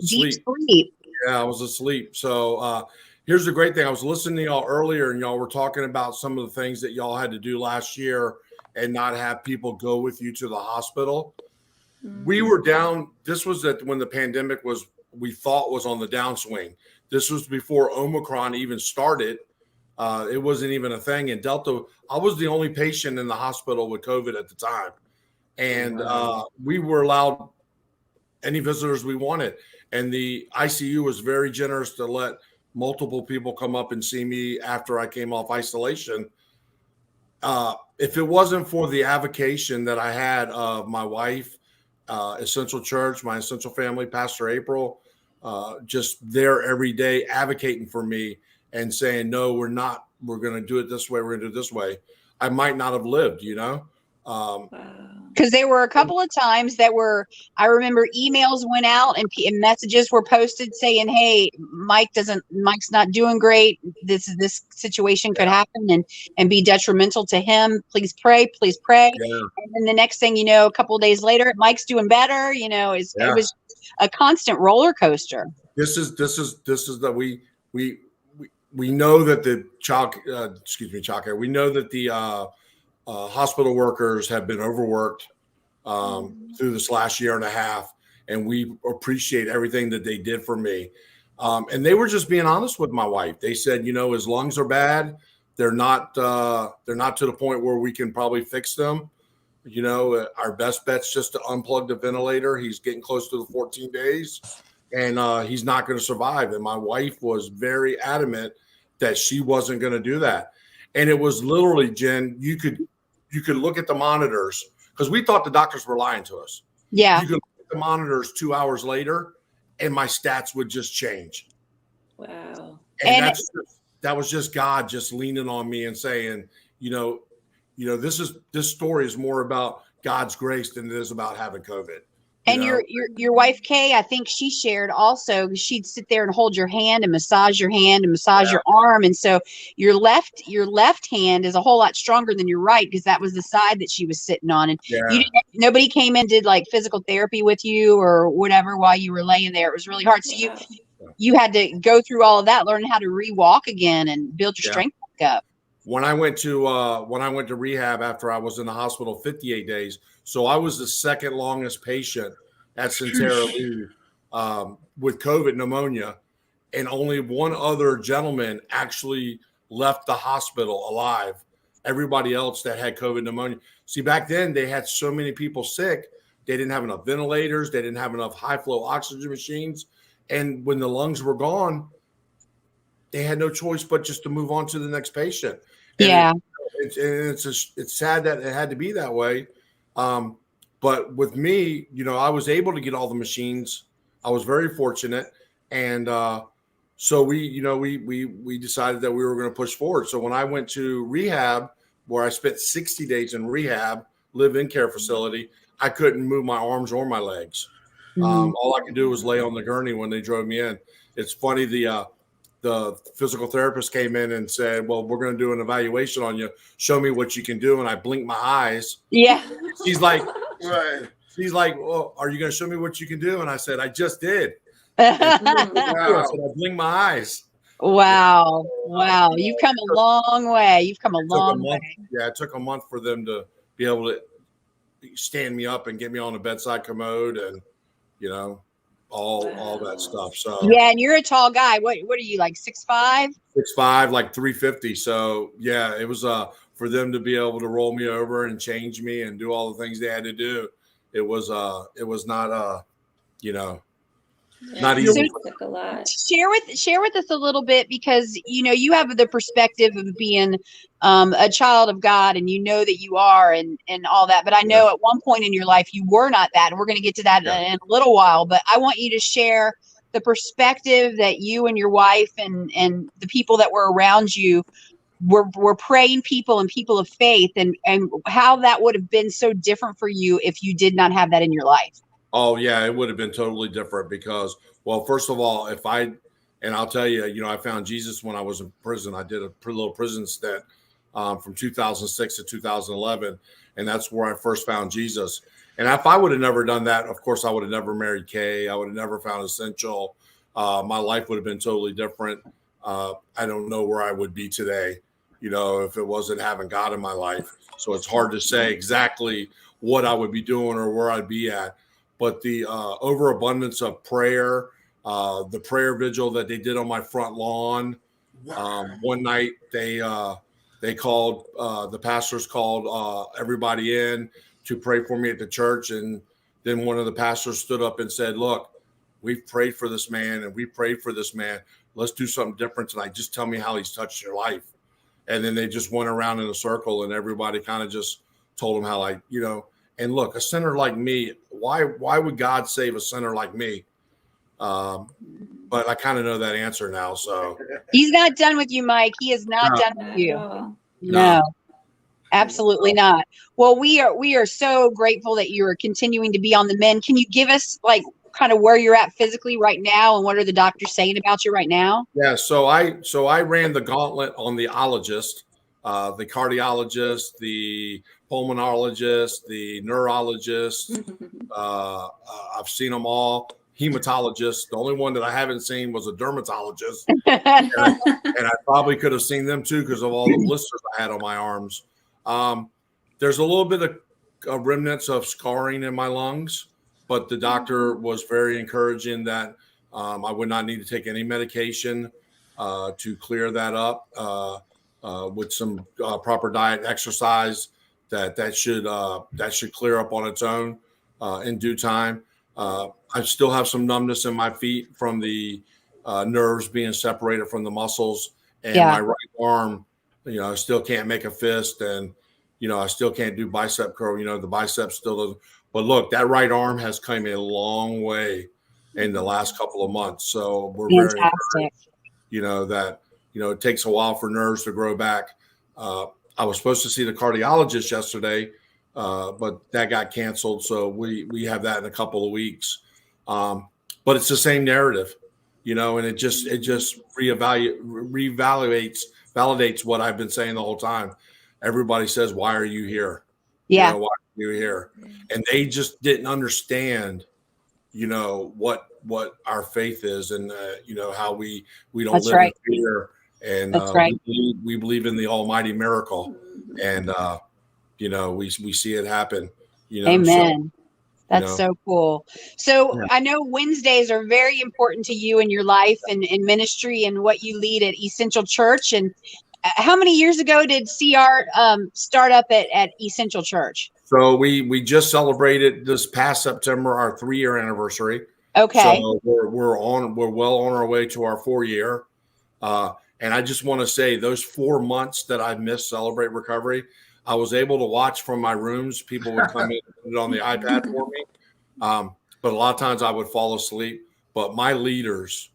deep sleep. Yeah, I was asleep. So here's the great thing. I was listening to y'all earlier, and y'all were talking about some of the things that y'all had to do last year and not have people go with you to the hospital. Mm-hmm. We were down. This was when the pandemic we thought was on the downswing. This was before Omicron even started. It wasn't even a thing. And Delta, I was the only patient in the hospital with COVID at the time. And we were allowed any visitors we wanted. And the ICU was very generous to let multiple people come up and see me after I came off isolation. If it wasn't for the avocation that I had of my wife, Essential Church, my Essential family, Pastor April, just there every day advocating for me and saying, no, we're going to do it this way. We're going to do it this way. I might not have lived, Because there were a couple of times I remember emails went out and messages were posted saying, hey, Mike's not doing great. This situation could happen and be detrimental to him. Please pray. Please pray. Yeah. And then the next thing you know, a couple of days later, Mike's doing better. It was a constant roller coaster. This is that we know that the childcare. We know that the hospital workers have been overworked through this last year and a half, and we appreciate everything that they did for me. And they were just being honest with my wife. They said, his lungs are bad. They're not to the point where we can probably fix them. Our best bet's just to unplug the ventilator. He's getting close to the 14 days and he's not going to survive. And my wife was very adamant that she wasn't going to do that. And it was literally, Jen, you could look at the monitors because we thought the doctors were lying to us. Yeah. You could look at the monitors 2 hours later and my stats would just change. Wow. And that was just God just leaning on me and saying, this story is more about God's grace than it is about having COVID. And your wife, Kay, I think she shared also, she'd sit there and hold your hand and massage your arm. And so your left hand is a whole lot stronger than your right because that was the side that she was sitting on. And nobody came in, did like physical therapy with you or whatever while you were laying there. It was really hard. So you had to go through all of that, learning how to re-walk again and build your strength back up. When I went to rehab after I was in the hospital 58 days, so I was the second longest patient at Centera Lee with COVID pneumonia, and only one other gentleman actually left the hospital alive. Everybody else that had COVID pneumonia. See, back then they had so many people sick, they didn't have enough ventilators, they didn't have enough high flow oxygen machines, and when the lungs were gone, they had no choice but just to move on to the next patient. And it's sad that it had to be that way. But with me, I was able to get all the machines. I was very fortunate. And so we decided that we were going to push forward. So when I went to rehab, where I spent 60 days in rehab, live-in care facility, I couldn't move my arms or my legs. All I could do was lay on the gurney when they drove me in. It's funny, the physical therapist came in and said, well, we're going to do an evaluation on you. Show me what you can do. And I blinked my eyes. Yeah. She's like, well, are you going to show me what you can do? And I said, I just did. I blinked my eyes. Wow. Wow. You've come a long way. You've come a long way. Yeah. It took a month for them to be able to stand me up and get me on the bedside commode and, all that stuff. So yeah, and you're a tall guy. What are you, like 6'5"? 6'5", like 350. So yeah, it was for them to be able to roll me over and change me and do all the things they had to do. It was not not easy. Took a lot. Share with us a little bit because you have the perspective of being a child of God and that you are and all that. But I know at one point in your life you were not that, and we're going to get to that in a little while. But I want you to share the perspective that you and your wife and the people that were around you were praying people and people of faith, and how that would have been so different for you if you did not have that in your life. Oh yeah, it would have been totally different because, well, first of all, I'll tell you, I found Jesus when I was in prison. I did a little prison stint from 2006 to 2011, and that's where I first found Jesus. And if I would have never done that, of course, I would have never married Kay. I would have never found Essential. My life would have been totally different. I don't know where I would be today, if it wasn't having God in my life. So it's hard to say exactly what I would be doing or where I'd be at. But the overabundance of prayer, the prayer vigil that they did on my front lawn. One night they called, the pastors called everybody in to pray for me at the church. And then one of the pastors stood up and said, look, we've prayed for this man and we prayed for this man. Let's do something different tonight. Just tell me how he's touched your life. And then they just went around in a circle and everybody kind of just told him how, and look, a sinner like me, why would God save a sinner like me? But I kind of know that answer now. So he's not done with you, Mike. He is not done with you. No, absolutely not. Well, we are so grateful that you are continuing to be on the mend. Can you give us kind of where you're at physically right now and what are the doctors saying about you right now? Yeah. So I ran the gauntlet on the ologist, the cardiologist, the pulmonologist, the neurologist. I've seen them all. Hematologist. The only one that I haven't seen was a dermatologist. and I probably could have seen them too because of all the blisters I had on my arms. There's a little bit of remnants of scarring in my lungs, but the doctor was very encouraging that I would not need to take any medication to clear that up with some proper diet and exercise. That should clear up on its own in due time. I still have some numbness in my feet from the nerves being separated from the muscles, and my right arm, I still can't make a fist, and I still can't do bicep curl. The biceps still doesn't. But look, that right arm has come a long way in the last couple of months. So we're very encouraged, that it takes a while for nerves to grow back. I was supposed to see the cardiologist yesterday, but that got canceled. So we have that in a couple of weeks. But it's the same narrative, and it just validates what I've been saying the whole time. Everybody says, "Why are you here?" Yeah. Why are you here? And they just didn't understand, what our faith is, and how we don't That's live right. in fear, and That's right. we believe in the almighty miracle, and we see it happen. Amen. That's so cool. So I know Wednesdays are very important to you in your life and in ministry and what you lead at Essential Church. And how many years ago did CR start up at Essential Church? So we just celebrated this past September our 3-year anniversary. Okay. So we're well on our way to our 4-year. And I just want to say those 4 months that I missed Celebrate Recovery, I was able to watch from my rooms. People would come in and put it on the iPad for me. But a lot of times I would fall asleep. But my leaders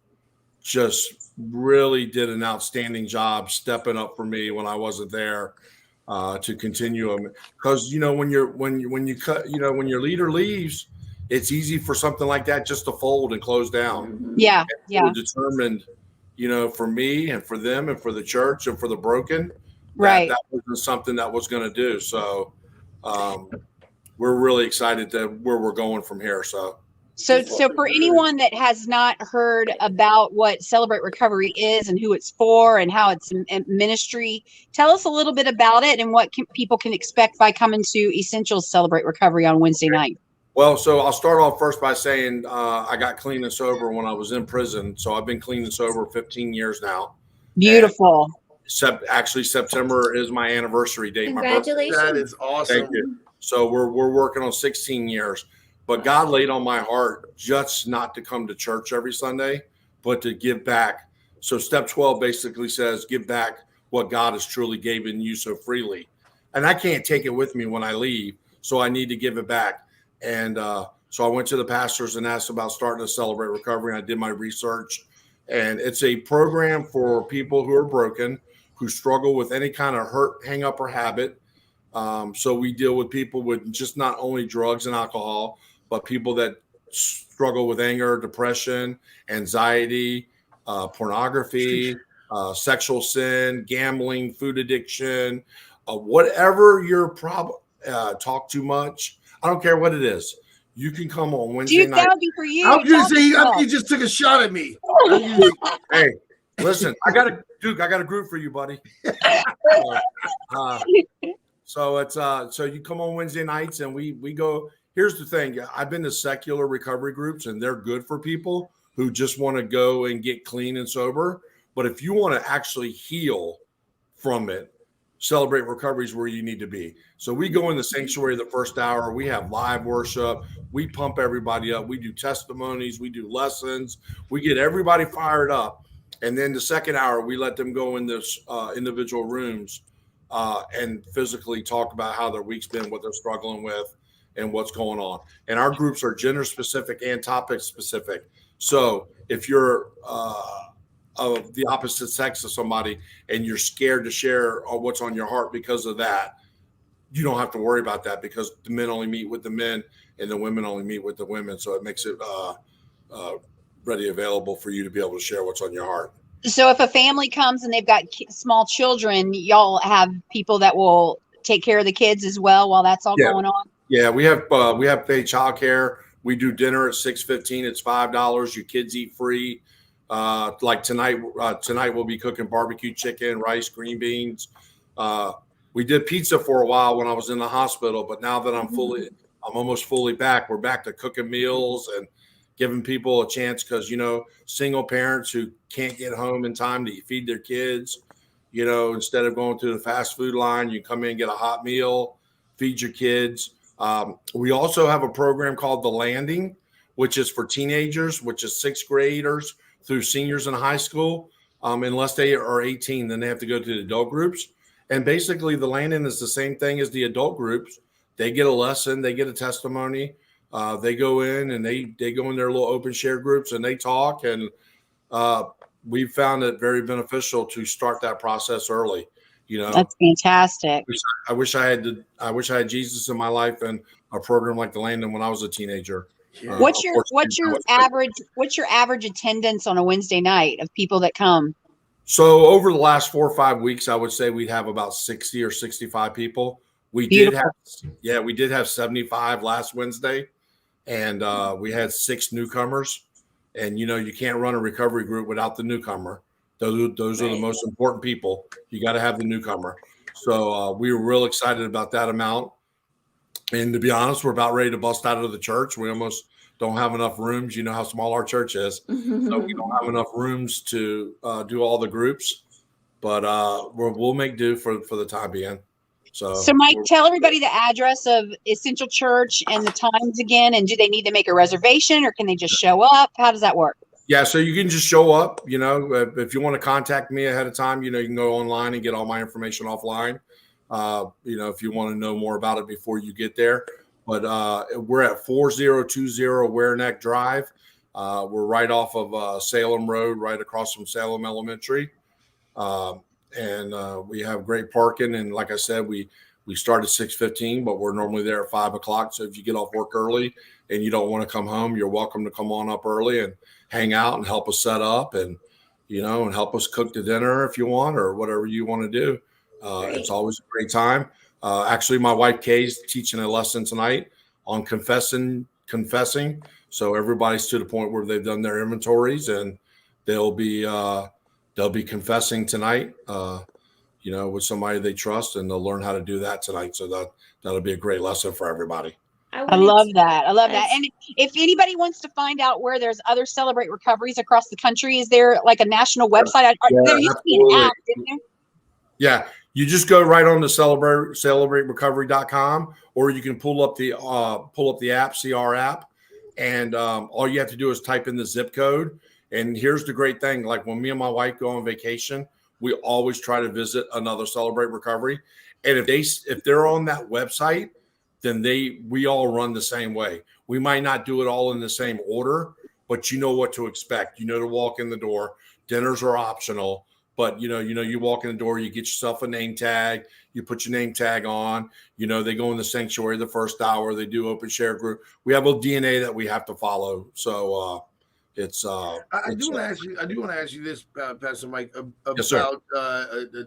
just really did an outstanding job stepping up for me when I wasn't there to continue them. Because when your leader leaves, it's easy for something like that just to fold and close down. Yeah, We're determined, for me and for them and for the church and for the broken, right? That wasn't something that was going to do. So we're really excited to where we're going from here. So for anyone that has not heard about what Celebrate Recovery is and who it's for and how it's a ministry, tell us a little bit about it and what people can expect by coming to Essential Celebrate Recovery on Wednesday night. Well, so I'll start off first by saying I got clean and sober when I was in prison. So I've been clean and sober 15 years now. Beautiful. Actually, September is my anniversary date. Congratulations. That is awesome. Thank you. So we're working on 16 years. But God laid on my heart just not to come to church every Sunday, but to give back. So step 12 basically says, give back what God has truly given you so freely. And I can't take it with me when I leave, so I need to give it back. And so I went to the pastors and asked about starting to Celebrate Recovery. And I did my research. And it's a program for people who are broken, who struggle with any kind of hurt, hang up, or habit. So we deal with people with just not only drugs and alcohol, but people that struggle with anger, depression, anxiety, pornography, sexual sin, gambling, food addiction, whatever your problem, talk too much. I don't care what it is. You can come on Wednesday night. That would be for you. I'm going to say you just took a shot at me. Hey, listen, I got a group for you, buddy. So it's so you come on Wednesday nights and we go. Here's the thing. I've been to secular recovery groups and they're good for people who just want to go and get clean and sober. But if you want to actually heal from it, Celebrate Recovery is where you need to be. So we go in the sanctuary the first hour. We have live worship. We pump everybody up. We do testimonies. We do lessons. We get everybody fired up. And then the second hour, we let them go in this individual rooms and physically talk about how their week's been, what they're struggling with, and what's going on. And our groups are gender specific and topic specific. So if you're of the opposite sex of somebody and you're scared to share what's on your heart because of that, you don't have to worry about that, because the men only meet with the men and the women only meet with the women. So it makes it ready available for you to be able to share what's on your heart. So if a family comes and they've got small children, y'all have people that will take care of the kids as well while that's all going on? Yeah, we have paid childcare. We do dinner at $6.15. It's $5. Your kids eat free. Like tonight we'll be cooking barbecue chicken, rice, green beans. We did pizza for a while when I was in the hospital, but now that I'm almost fully back, we're back to cooking meals, and giving people a chance because, single parents who can't get home in time to feed their kids, instead of going to the fast food line, you come in and get a hot meal, feed your kids. We also have a program called The Landing, which is for teenagers, which is sixth graders through seniors in high school. Unless they are 18, then they have to go to the adult groups. And basically, The Landing is the same thing as the adult groups. They get a lesson, they get a testimony. They go in and they go in their little open share groups and they talk. And we found it very beneficial to start that process early. That's fantastic. I wish I had Jesus in my life and a program like The Landing when I was a teenager. What's your average attendance on a Wednesday night of people that come? So over the last 4 or 5 weeks, I would say we'd have about 60 or 65 people. We did have 75 last Wednesday, and we had 6 newcomers. And you can't run a recovery group without the newcomer. Those are the most important people. You got to have the newcomer. So we were real excited about that amount. And to be honest, we're about ready to bust out of the church. We almost don't have enough rooms. You know how small our church is. So we don't have enough rooms to do all the groups. But we'll make do for the time being. So Mike, tell everybody the address of Essential Church and the times again. And do they need to make a reservation or can they just show up? How does that work? Yeah, so you can just show up. If you want to contact me ahead of time, you can go online and get all my information offline. If you want to know more about it before you get there. But we're at 4020 Ware Neck Drive. We're right off of Salem Road, right across from Salem Elementary. And we have great parking. And like I said, we start at 6:15, but we're normally there at 5 o'clock. So if you get off work early and you don't want to come home, you're welcome to come on up early and hang out and help us set up and help us cook the dinner if you want or whatever you want to do. It's always a great time. Actually, my wife Kay's teaching a lesson tonight on confessing. So everybody's to the point where they've done their inventories and they'll be confessing tonight, with somebody they trust, and they'll learn how to do that tonight. So that'll be a great lesson for everybody. I love that. And if anybody wants to find out where there's other Celebrate Recoveries across the country, is there like a national website? There used to be an app, didn't there? Yeah, you just go right on to celebraterecovery.com, or you can pull up the app, CR app, and all you have to do is type in the zip code. And here's the great thing: like when me and my wife go on vacation, we always try to visit another Celebrate Recovery, and if they're on that website, then we all run the same way. We might not do it all in the same order, but you know what to expect. You know to walk in the door. Dinners are optional. But, you walk in the door, you get yourself a name tag, you put your name tag on, they go in the sanctuary the first hour, they do open share group. We have a DNA that we have to follow. So I do want to ask you this, Pastor Mike, about yes,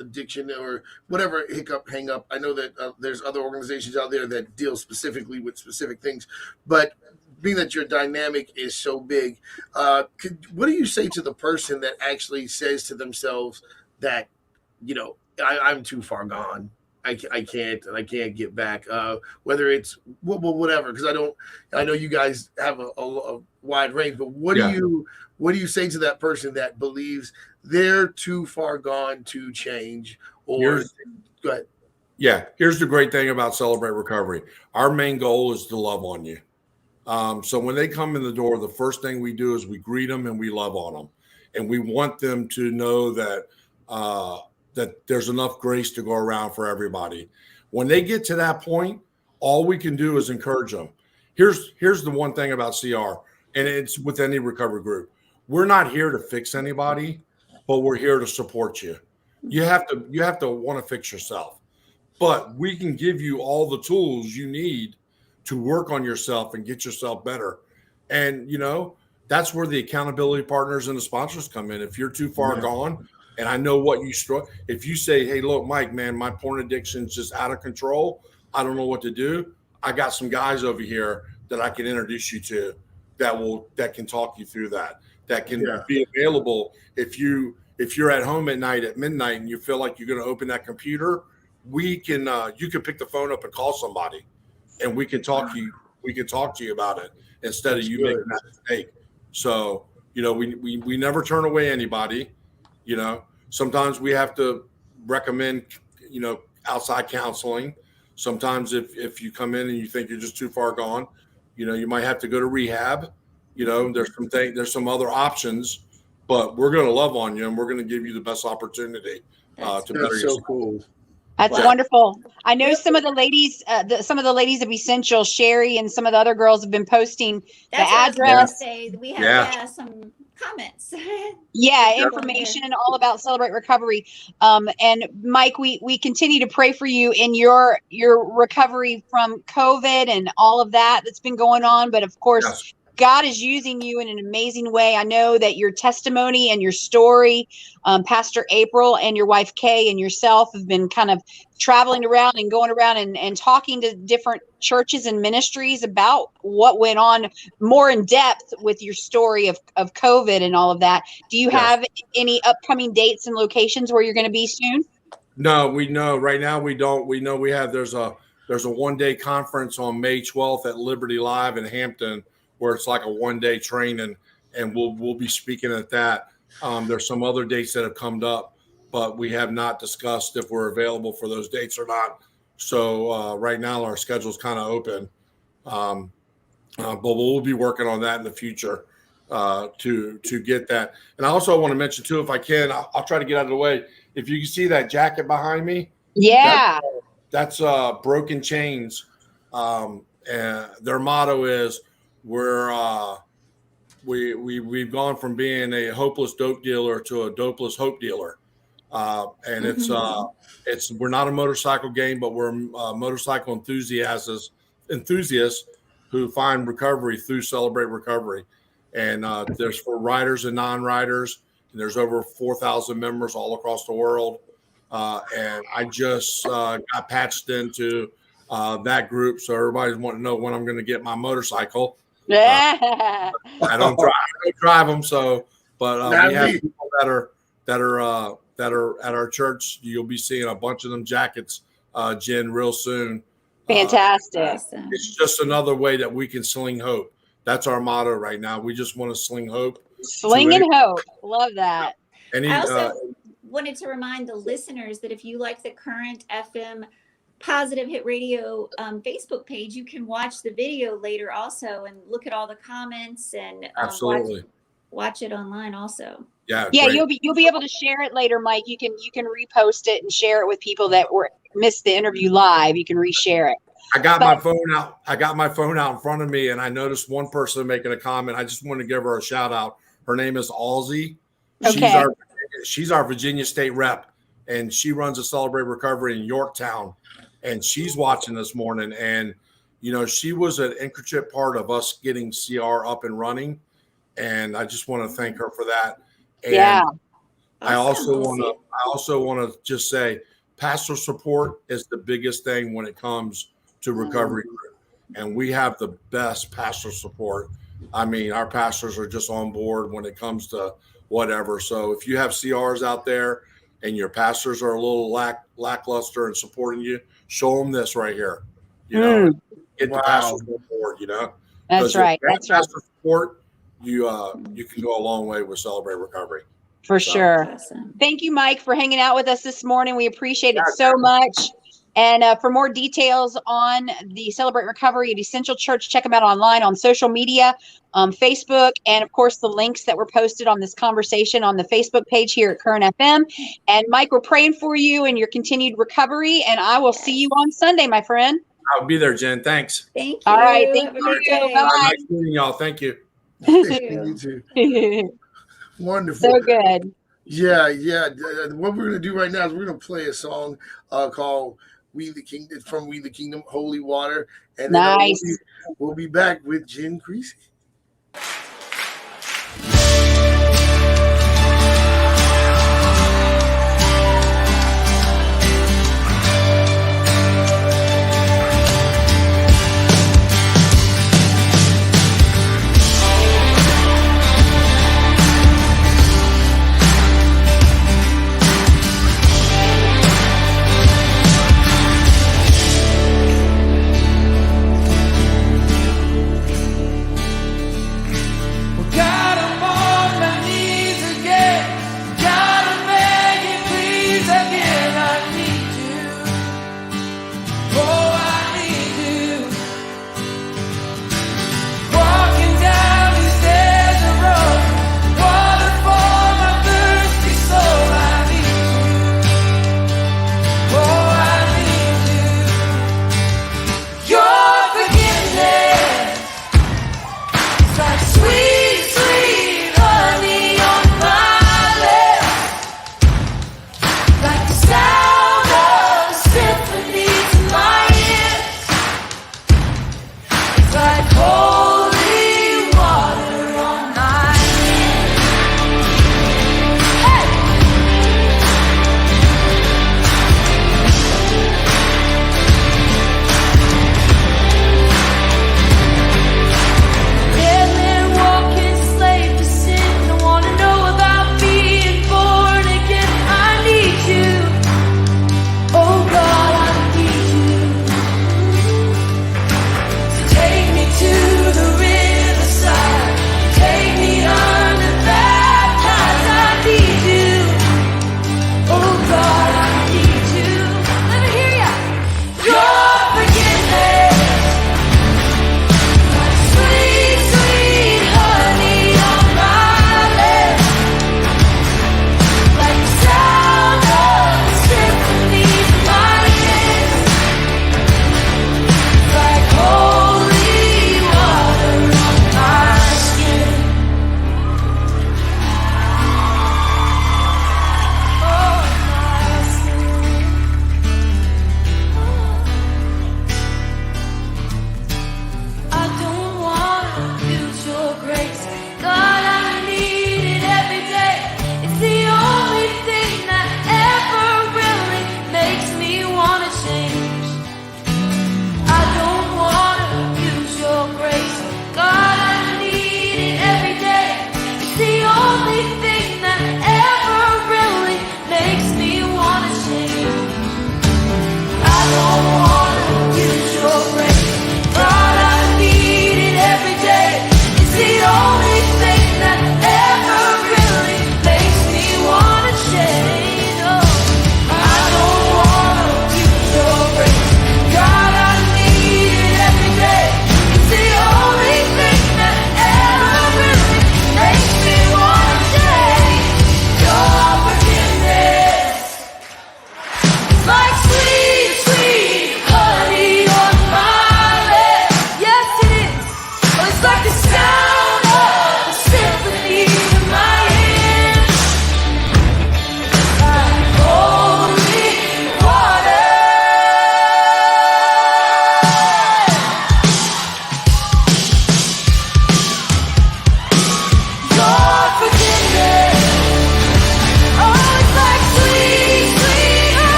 addiction or whatever hang up. I know that there's other organizations out there that deal specifically with specific things, but being that your dynamic is so big, what do you say to the person that actually says to themselves that, I'm too far gone. I can't get back. Whether it's whatever, because I know you guys have a wide range, but what do you say to that person that believes they're too far gone to change? Or go ahead. Yeah, here's the great thing about Celebrate Recovery. Our main goal is to love on you. So when they come in the door, the first thing we do is we greet them and we love on them. And we want them to know that that there's enough grace to go around for everybody. When they get to that point, all we can do is encourage them. Here's the one thing about CR, and it's with any recovery group. We're not here to fix anybody, but we're here to support you. You have to want to fix yourself. But we can give you all the tools you need to work on yourself and get yourself better. And, that's where the accountability partners and the sponsors come in. If you're too far gone and I know what you struggle, if you say, hey, look, Mike, man, my porn addiction is just out of control. I don't know what to do. I got some guys over here that I can introduce you to that can talk you through that can be available. If you're at home at night at midnight and you feel like you're going to open that computer, you can pick the phone up and call somebody. And we can talk you we can talk to you about it instead That's of you good. making that mistake. So, we never turn away anybody. Sometimes we have to recommend, outside counseling. Sometimes if you come in and you think you're just too far gone, you might have to go to rehab. There's some other options, but we're going to love on you and we're going to give you the best opportunity to better That's so yourself. cool. That's wonderful. I know some of the ladies, some of the ladies of Essential, Sherry, and some of the other girls have been posting That's the what I was gonna address. say. We have some comments. Yeah, information and all about Celebrate Recovery. And Mike, we continue to pray for you in your recovery from COVID and all of that's been going on. But of course, Yes. God is using you in an amazing way. I know that your testimony and your story, Pastor April and your wife Kay and yourself have been kind of traveling around and going around and talking to different churches and ministries about what went on more in depth with your story of COVID and all of that. Do you have any upcoming dates and locations where you're going to be soon? No, we know right now we don't. We know there's a 1-day conference on May 12th at Liberty Live in Hampton, where it's like a 1-day training, and we'll be speaking at that. There's some other dates that have come up, but we have not discussed if we're available for those dates or not. So right now our schedule's kind of open, but we'll be working on that in the future to get that. And I also want to mention too, if I can, I'll try to get out of the way. If you can see that jacket behind me, that's Broken Chains, and their motto is we've gone from being a hopeless dope dealer to a dopeless hope dealer, and it's we're not a motorcycle gang, but we're motorcycle enthusiasts who find recovery through Celebrate Recovery, and there's for riders and non-riders, and there's over 4,000 members all across the world, and I just got patched into that group, so everybody's wanting to know when I'm going to get my motorcycle. I don't drive them, so but we have people that are at our church. You'll be seeing a bunch of them jackets, Jen, real soon. Fantastic. It's just another way that we can sling hope. That's our motto right now. We just want to sling hope. Slinging hope. Love that. I also wanted to remind the listeners that if you like the Current FM Positive Hit Radio Facebook page, you can watch the video later also and look at all the comments and absolutely watch it online also. Yeah, you'll be able to share it later, Mike. You can repost it and share it with people that missed the interview live. You can reshare it. I got my phone out. I got my phone out in front of me, and I noticed one person making a comment. I just want to give her a shout out. Her name is Alzie. Okay. She's our Virginia State rep, and she runs a Celebrate Recovery in Yorktown. And she's watching this morning, and she was an intricate part of us getting CR up and running, and I just want to thank her for that. And I also want to just say, pastor support is the biggest thing when it comes to recovery group, and we have the best pastor support. I mean, our pastors are just on board when it comes to whatever. So if you have CRs out there and your pastors are a little lackluster in supporting you, show them this right here. Get the pastors on board. That's right. That's right. Pastor support, you can go a long way with Celebrate Recovery. For sure. Awesome. Thank you, Mike, for hanging out with us this morning. We appreciate it so much. And for more details on the Celebrate Recovery at Essential Church, check them out online on social media, Facebook, and of course the links that were posted on this conversation on the Facebook page here at Current FM. And Mike, we're praying for you and your continued recovery. And I will see you on Sunday, my friend. I'll be there, Jen. Thanks. Thank you. All right. Thank you. Bye. Nice meeting y'all. Thank you. You too. Wonderful. So good. Yeah. What we're going to do right now is we're going to play a song called We the Kingdom, from We the Kingdom, Holy Water. And then we'll be back with Jenn Creasy.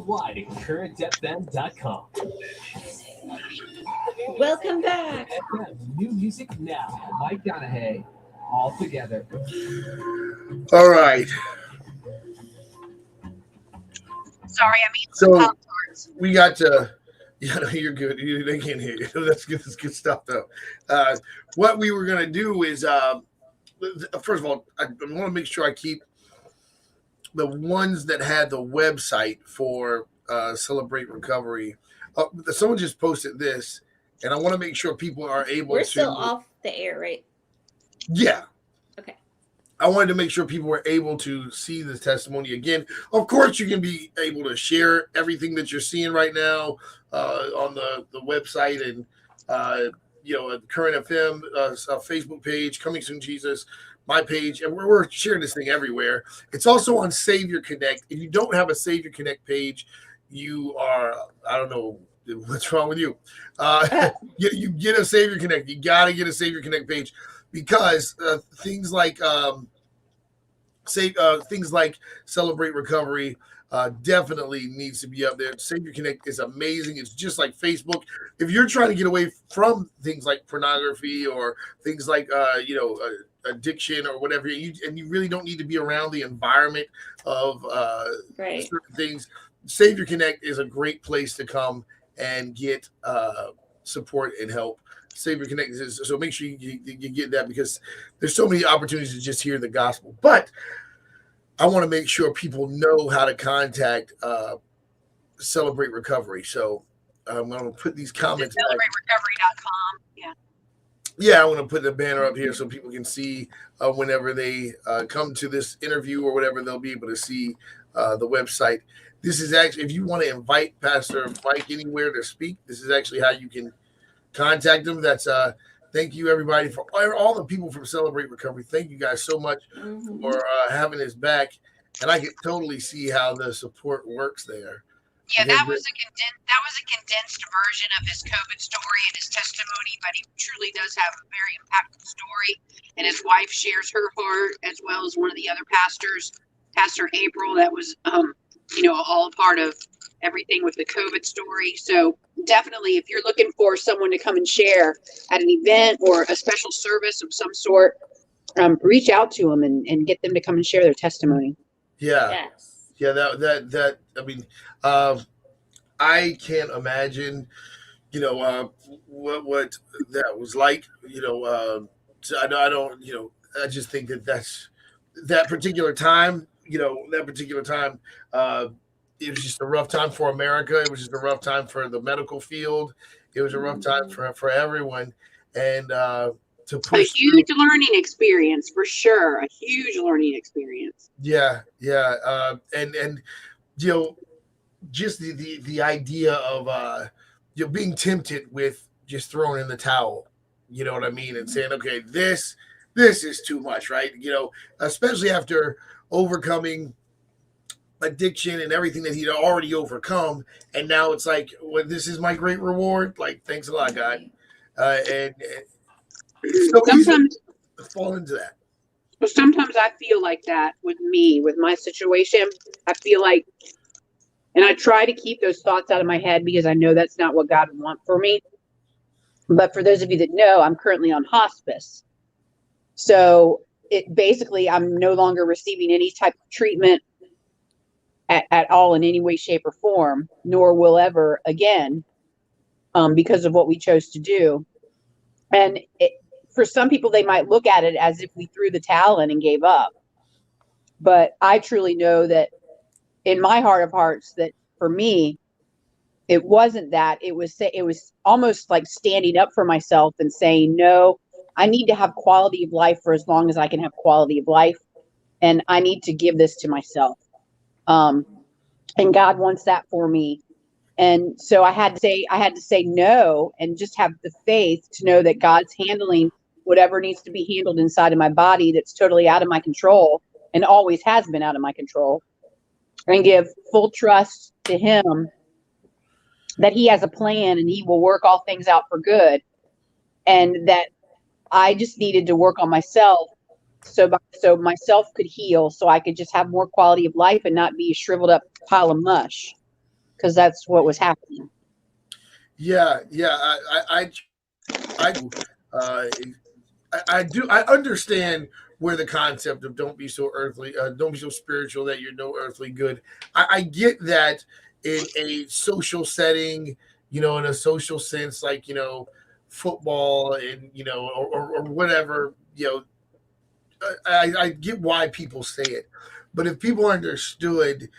worldwide at currentfm.com. Welcome back. New music now. Mike Donahue, all together. All right. Sorry, I mean, So we got to. Yeah, no, you're good. They can't hear you. That's good. That's good stuff, though. What we were gonna do is, first of all, I want to make sure I keep the ones that had the website for Celebrate Recovery. Someone just posted this, and I want to make sure people are able We're to. still off the air, right? Yeah. Okay. I wanted to make sure people were able to see the testimony again. Of course, you can be able to share everything that you're seeing right now on the website and Current FM Facebook page, Coming Soon Jesus, my page, and we're sharing this thing everywhere. It's also on Savior Connect. If you don't have a Savior Connect page, you are, I don't know what's wrong with you. You get a Savior Connect. You got to get a Savior Connect page because things like Celebrate Recovery definitely needs to be up there. Savior Connect is amazing. It's just like Facebook. If you're trying to get away from things like pornography or things like addiction or whatever, and you really don't need to be around the environment of certain things, Savior Connect is a great place to come and get support and help. Savior Connect is, so make sure you get that because there's so many opportunities to just hear the gospel. But I want to make sure people know how to contact Celebrate Recovery. So I'm going to put these comments. CelebrateRecovery.com. Yeah. Yeah, I want to put the banner up here so people can see whenever they come to this interview or whatever, they'll be able to see the website. This is actually, if you want to invite Pastor Mike anywhere to speak, this is actually how you can contact them. That's thank you everybody for all the people from Celebrate Recovery. Thank you guys so much for having us back, and I can totally see how the support works there. Yeah, that was a condensed version of his COVID story and his testimony, but he truly does have a very impactful story. And his wife shares her heart, as well as one of the other pastors, Pastor April, that was all a part of everything with the COVID story. So definitely, if you're looking for someone to come and share at an event or a special service of some sort, reach out to them and get them to come and share their testimony. Yeah. Yes. Yeah. That. I mean, I can't imagine, what that was like. I don't. I just think that's that particular time. It was just a rough time for America. It was just a rough time for the medical field. It was a rough time for everyone. And to push a huge learning experience for sure. A huge learning experience. Yeah. And just the idea of being tempted with just throwing in the towel. You know what I mean? And saying, okay, this is too much, right? Especially after overcoming addiction and everything that he'd already overcome, and now it's like, well, this is my great reward. Like, thanks a lot, God. And so sometimes fall into that. Well, sometimes I feel like that with my situation. I feel like, and I try to keep those thoughts out of my head because I know that's not what God would want for me. But for those of you that know, I'm currently on hospice. So it basically, I'm no longer receiving any type of treatment at all in any way, shape, or form, nor will ever again, because of what we chose to do. And for some people, they might look at it as if we threw the towel in and gave up. But I truly know that in my heart of hearts, that for me, it wasn't that. It was almost like standing up for myself and saying, no, I need to have quality of life for as long as I can have quality of life. And I need to give this to myself. And God wants that for me. And so I had to say no and just have the faith to know that God's handling whatever needs to be handled inside of my body that's totally out of my control and always has been out of my control, and give full trust to him that he has a plan and he will work all things out for good. And that I just needed to work on myself so myself could heal, so I could just have more quality of life and not be a shriveled up pile of mush. because that's what was happening. Yeah, I do. I understand where the concept of don't be so earthly, don't be so spiritual that you're no earthly good. I get that in a social setting, in a social sense, like football and or whatever. I get why people say it, but if people understood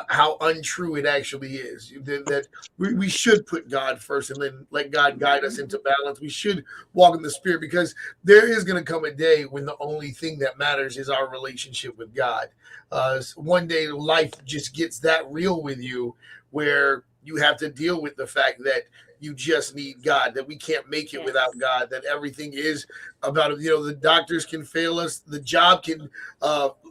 how untrue it actually is, that we should put God first and then let God guide us into balance. We should walk in the Spirit, because there is going to come a day when the only thing that matters is our relationship with God. One day life just gets that real with you, where you have to deal with the fact that you just need God, that we can't make it without God, that everything is about, the doctors can fail us, the job can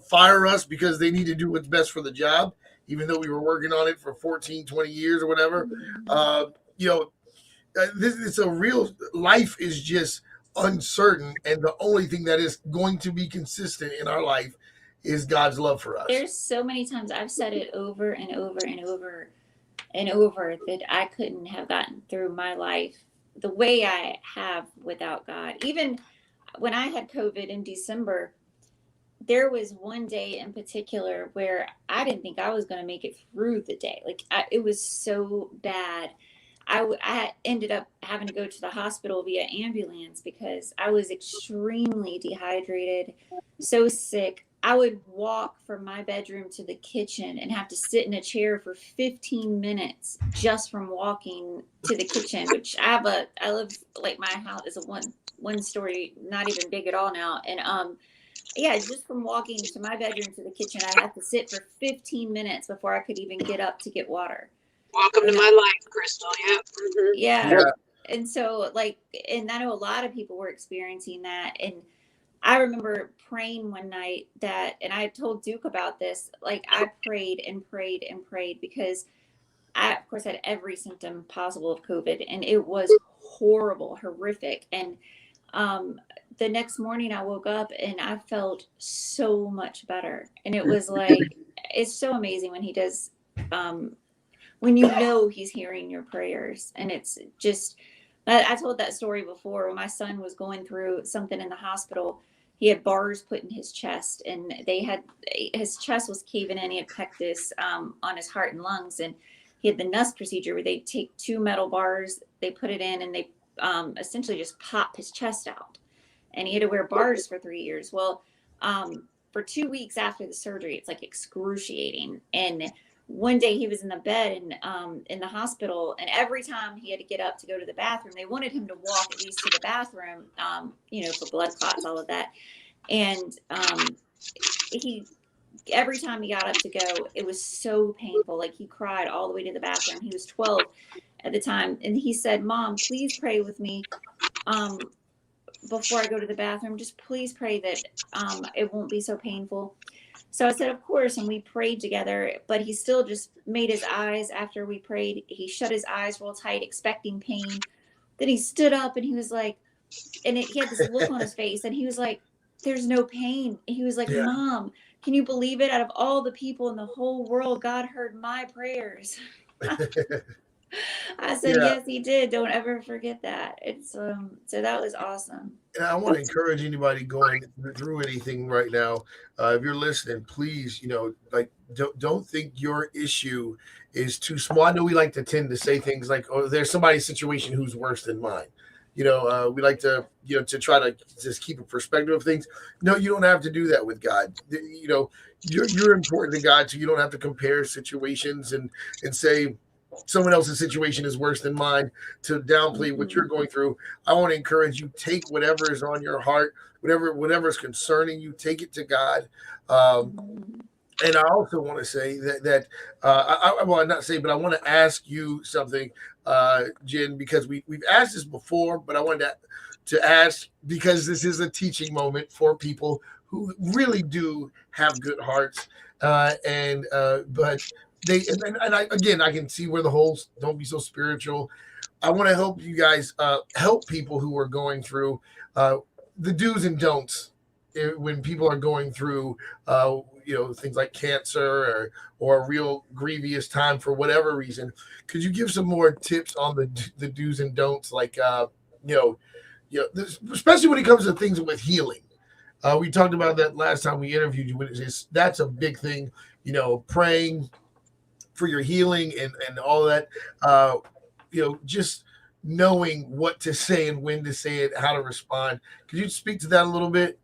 fire us because they need to do what's best for the job, even though we were working on it for 14, 20 years or whatever. It's a real, life is just uncertain, and the only thing that is going to be consistent in our life is God's love for us. There's so many times I've said it over and over and over and over that I couldn't have gotten through my life the way I have without God. Even when I had COVID in December, there was one day in particular where I didn't think I was going to make it through the day. Like it was so bad. I ended up having to go to the hospital via ambulance because I was extremely dehydrated, so sick. I would walk from my bedroom to the kitchen and have to sit in a chair for 15 minutes just from walking to the kitchen, which I live, like, my house is a one story, not even big at all now. And just from walking to my bedroom to the kitchen, I had to sit for 15 minutes before I could even get up to get water. Welcome to my life, Crystal. Yep. Mm-hmm. Yeah. And so, and I know a lot of people were experiencing that. And I remember praying one night and I told Duke about this, I prayed and prayed and prayed because I, of course, had every symptom possible of COVID, and it was horrible, horrific. And the next morning I woke up and I felt so much better. And it was it's so amazing when he does, when he's hearing your prayers. And it's just, I told that story before. When my son was going through something in the hospital, he had bars put in his chest, and his chest was caving in. He had pectus on his heart and lungs, and he had the NUS procedure where they take 2 metal bars, they put it in, and they essentially just pop his chest out. And he had to wear bars for 3 years. Well, for 2 weeks after the surgery, it's excruciating. And one day he was in the bed in the hospital, and every time he had to get up to go to the bathroom, they wanted him to walk at least to the bathroom, for blood clots, all of that. And every time he got up to go, it was so painful. He cried all the way to the bathroom. He was 12 at the time. And he said, "Mom, please pray with me before I go to the bathroom. Just please pray that it won't be so painful." So I said, "Of course," and we prayed together, but he still just made his eyes after we prayed. He shut his eyes real tight, expecting pain. Then he stood up and he was like, he had this look on his face, and he was like, "There's no pain." And he was like, Yeah. "Mom, can you believe it? Out of all the people in the whole world, God heard my prayers." I said, "Yes, he did. Don't ever forget that." It's so that was awesome. And I want to encourage anybody going through anything right now. If you're listening, please, don't think your issue is too small. I know we like to tend to say things like, "Oh, there's somebody's situation who's worse than mine." We like to, to try to just keep a perspective of things. No, you don't have to do that with God. You're important to God, so you don't have to compare situations and say someone else's situation is worse than mine to downplay what you're going through. I want to encourage you, take whatever is on your heart, whatever is concerning you, take it to God. And I also want to say that I want to ask you something, Jenn, because we've asked this before, but I wanted to ask because this is a teaching moment for people who really do have good hearts, but I can see where the whole "don't be so spiritual." I want to help you guys help people who are going through the do's and don'ts when people are going through, things like cancer or a real grievous time for whatever reason. Could you give some more tips on the do's and don'ts, like especially when it comes to things with healing? We talked about that last time we interviewed you. That's a big thing, praying for your healing and all that. Just knowing what to say and when to say it, how to respond. Could you speak to that a little bit?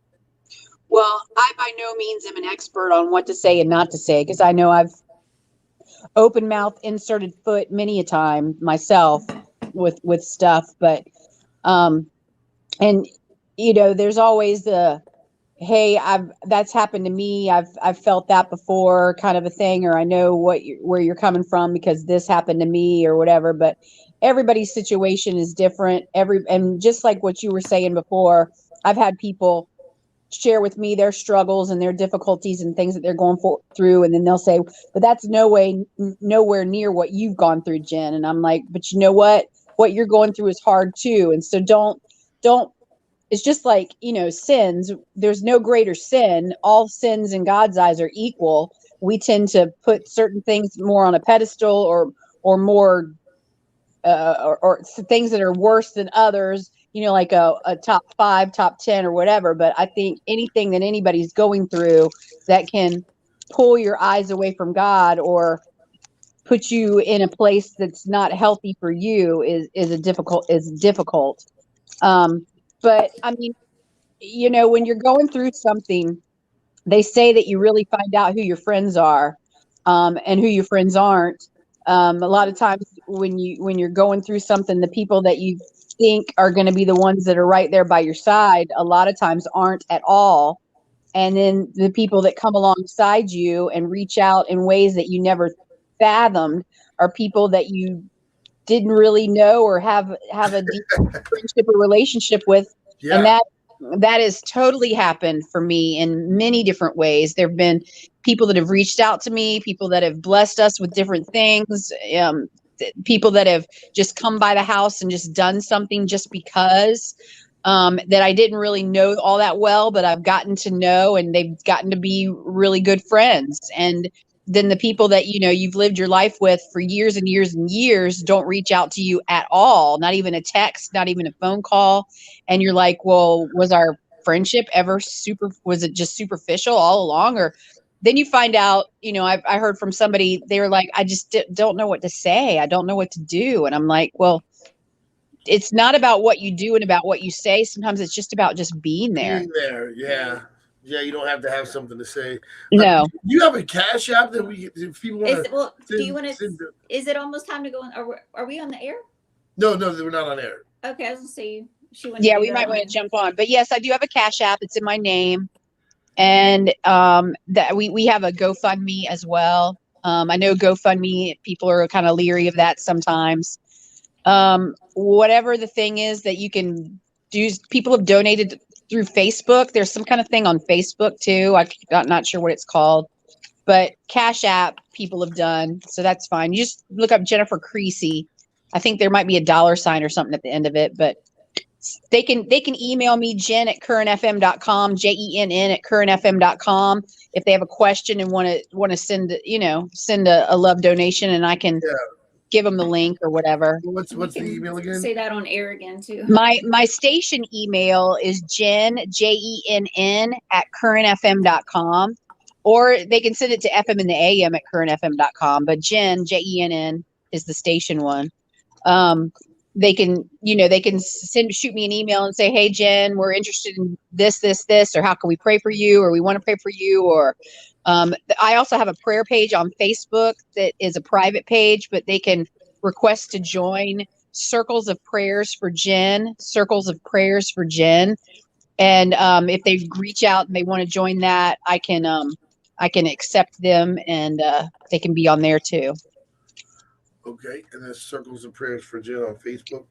Well, I by no means am an expert on what to say and not to say, because I know I've open mouth inserted foot many a time myself with stuff, but and there's always the, hey, that's happened to me, I've felt that before kind of a thing, or I know where you're coming from because this happened to me or whatever. But everybody's situation is different. And just like what you were saying before, I've had people share with me their struggles and their difficulties and things that they're going through, and then they'll say, but that's nowhere near what you've gone through, Jen. And I'm like, but you know what you're going through is hard too. And so don't it's just like, sins, there's no greater sin. All sins in God's eyes are equal. We tend to put certain things more on a pedestal or more or things that are worse than others, like a top 5, top 10 or whatever. But I think anything that anybody's going through that can pull your eyes away from God or put you in a place that's not healthy for you is difficult. But I mean, when you're going through something, they say that you really find out who your friends are, and who your friends aren't. A lot of times when you're going through something, the people that you think are going to be the ones that are right there by your side, a lot of times aren't at all. And then the people that come alongside you and reach out in ways that you never fathomed are people that you didn't really know or have a deep friendship or relationship with. Yeah. And that has totally happened for me in many different ways. There have been people that have reached out to me, people that have blessed us with different things, people that have just come by the house and just done something just because, that I didn't really know all that well, but I've gotten to know, and they've gotten to be really good friends. And then the people that, you've lived your life with for years and years and years don't reach out to you at all, not even a text, not even a phone call. And you're like, well, was our friendship ever was it just superficial all along? Or then you find out, I heard from somebody, they were like, I just don't know what to say. I don't know what to do. And I'm like, well, it's not about what you do and about what you say. Sometimes it's just about just being there. Yeah. Yeah, you don't have to have something to say. No. Do you have a Cash App that if people want to? Do you want to? Is it almost time to go on? Are we on the air? No, we're not on air. Okay, I was gonna say we might want to jump on, but yes, I do have a Cash App. It's in my name, and that we have a GoFundMe as well. I know GoFundMe, people are kind of leery of that sometimes. Whatever the thing is that you can do, people have donated through Facebook. There's some kind of thing on Facebook too. I'm not sure what it's called, but Cash App people have done. So that's fine. You just look up Jennifer Creasy. I think there might be a $sign or something at the end of it, but they can email me, Jenn@currentfm.com, JENN@currentfm.com, if they have a question and want to send a love donation, and I can give them the link or whatever. What's the email again? Say that on air again too. My station email is Jenn, JENN @currentfm.com, or they can send it to FM in the AM @currentfm.com. But Jenn, JENN, is the station one. They can shoot me an email and say, hey, Jenn, we're interested in this, or how can we pray for you? Or we want to pray for you. Or I also have a prayer page on Facebook that is a private page, but they can request to join Circles of Prayers for Jenn. And if they reach out and they want to join that, I can accept them, and they can be on there too. Okay, and there's Circles of Prayers for Jenn on Facebook.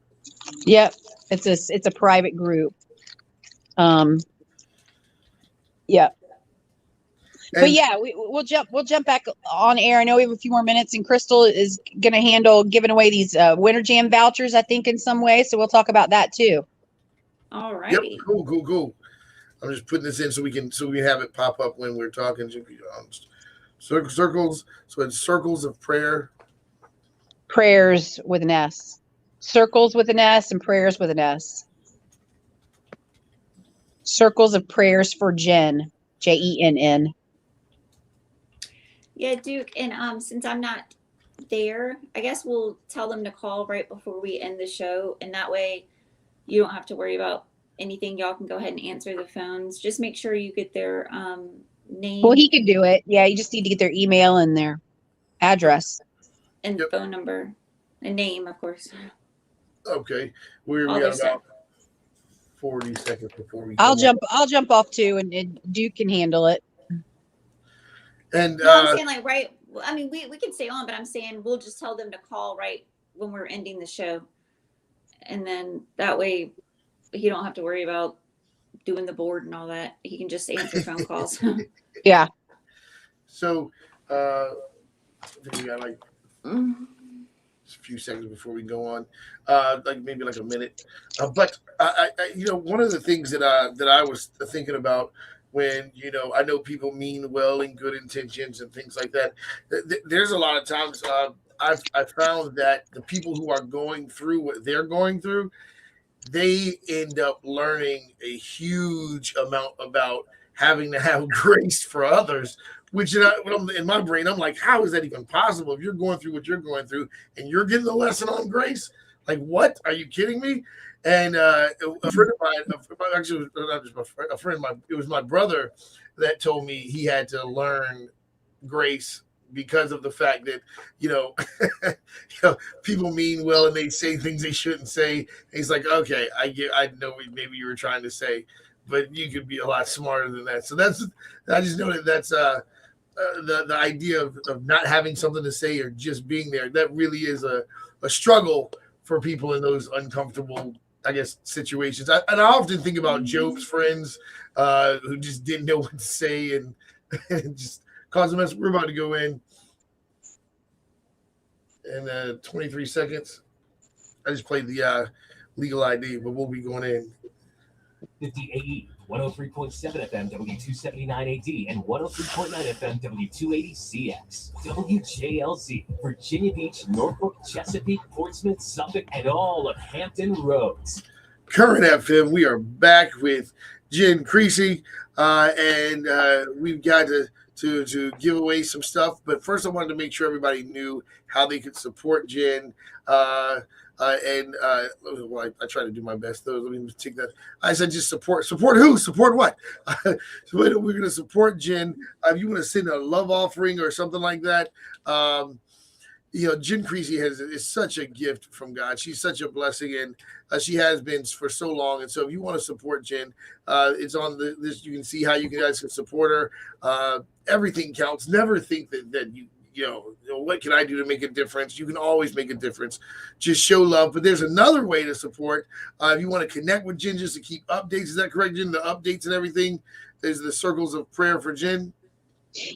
Yep, it's a private group. Yeah. But yeah, we'll jump back on air. I know we have a few more minutes, and Crystal is going to handle giving away these Winter Jam vouchers, I think, in some way. So we'll talk about that too. All right. Yep. Cool. I'm just putting this in so we can have it pop up when we're talking. Circles. So it's circles of prayer. Prayers with an S. Circles with an S and prayers with an S. Circles of prayers for Jenn. Jenn. Yeah, Duke. And since I'm not there, I guess we'll tell them to call right before we end the show, and that way you don't have to worry about anything. Y'all can go ahead and answer the phones. Just make sure you get their name. Well, he can do it. Yeah, you just need to get their email and their address and phone number and name, of course. Okay, we got about 40 seconds before we. I'll jump off too, and Duke can handle it. And no, I'm saying like right. I mean, we can stay on, but I'm saying we'll just tell them to call right when we're ending the show, and then that way he don't have to worry about doing the board and all that. He can just answer phone calls. Yeah. So, I think we got like a few seconds before we go on, like maybe like a minute. But I one of the things that I was thinking about when, I know people mean well and good intentions and things like that. There's a lot of times I've found that the people who are going through what they're going through, they end up learning a huge amount about having to have grace for others, which in my brain, I'm like, how is that even possible? If you're going through what you're going through and you're getting a lesson on grace, like, what? Are you kidding me? And a friend of mine, actually, not just a friend of mine, it was my brother that told me he had to learn grace because of the fact that, people mean well and they say things they shouldn't say. And he's like, okay, I know what maybe you were trying to say, but you could be a lot smarter than that. So I just know that's the idea of not having something to say or just being there. That really is a struggle for people in those uncomfortable, I guess, situations. I often think about Job's friends who just didn't know what to say and just caused a mess. We're about to go in 23 seconds. I just played the legal ID, but we'll be going in. 50 AE, 103.7 FM, W279 AD, and 103.9 FM, W280 CX. WJLZ, Virginia Beach, Norfolk, Chesapeake, Portsmouth, Suffolk, and all of Hampton Roads. Current FM, we are back with Jenn Creasy, and we've got to give away some stuff. But first, I wanted to make sure everybody knew how they could support Jenn. I try to do my best. Let me take that. I said just support who? Support what? So we're going to support Jenn. If you want to send a love offering or something like that, Jenn Creasy is such a gift from God. She's such a blessing, and she has been for so long. And so if you want to support Jenn, it's on this. You can see how you guys can support her. Everything counts. Never think that what can I do to make a difference? You can always make a difference. Just show love. But there's another way to support. If you want to connect with Jenn just to keep updates, is that correct, Jenn? The updates and everything is the circles of prayer for Jenn.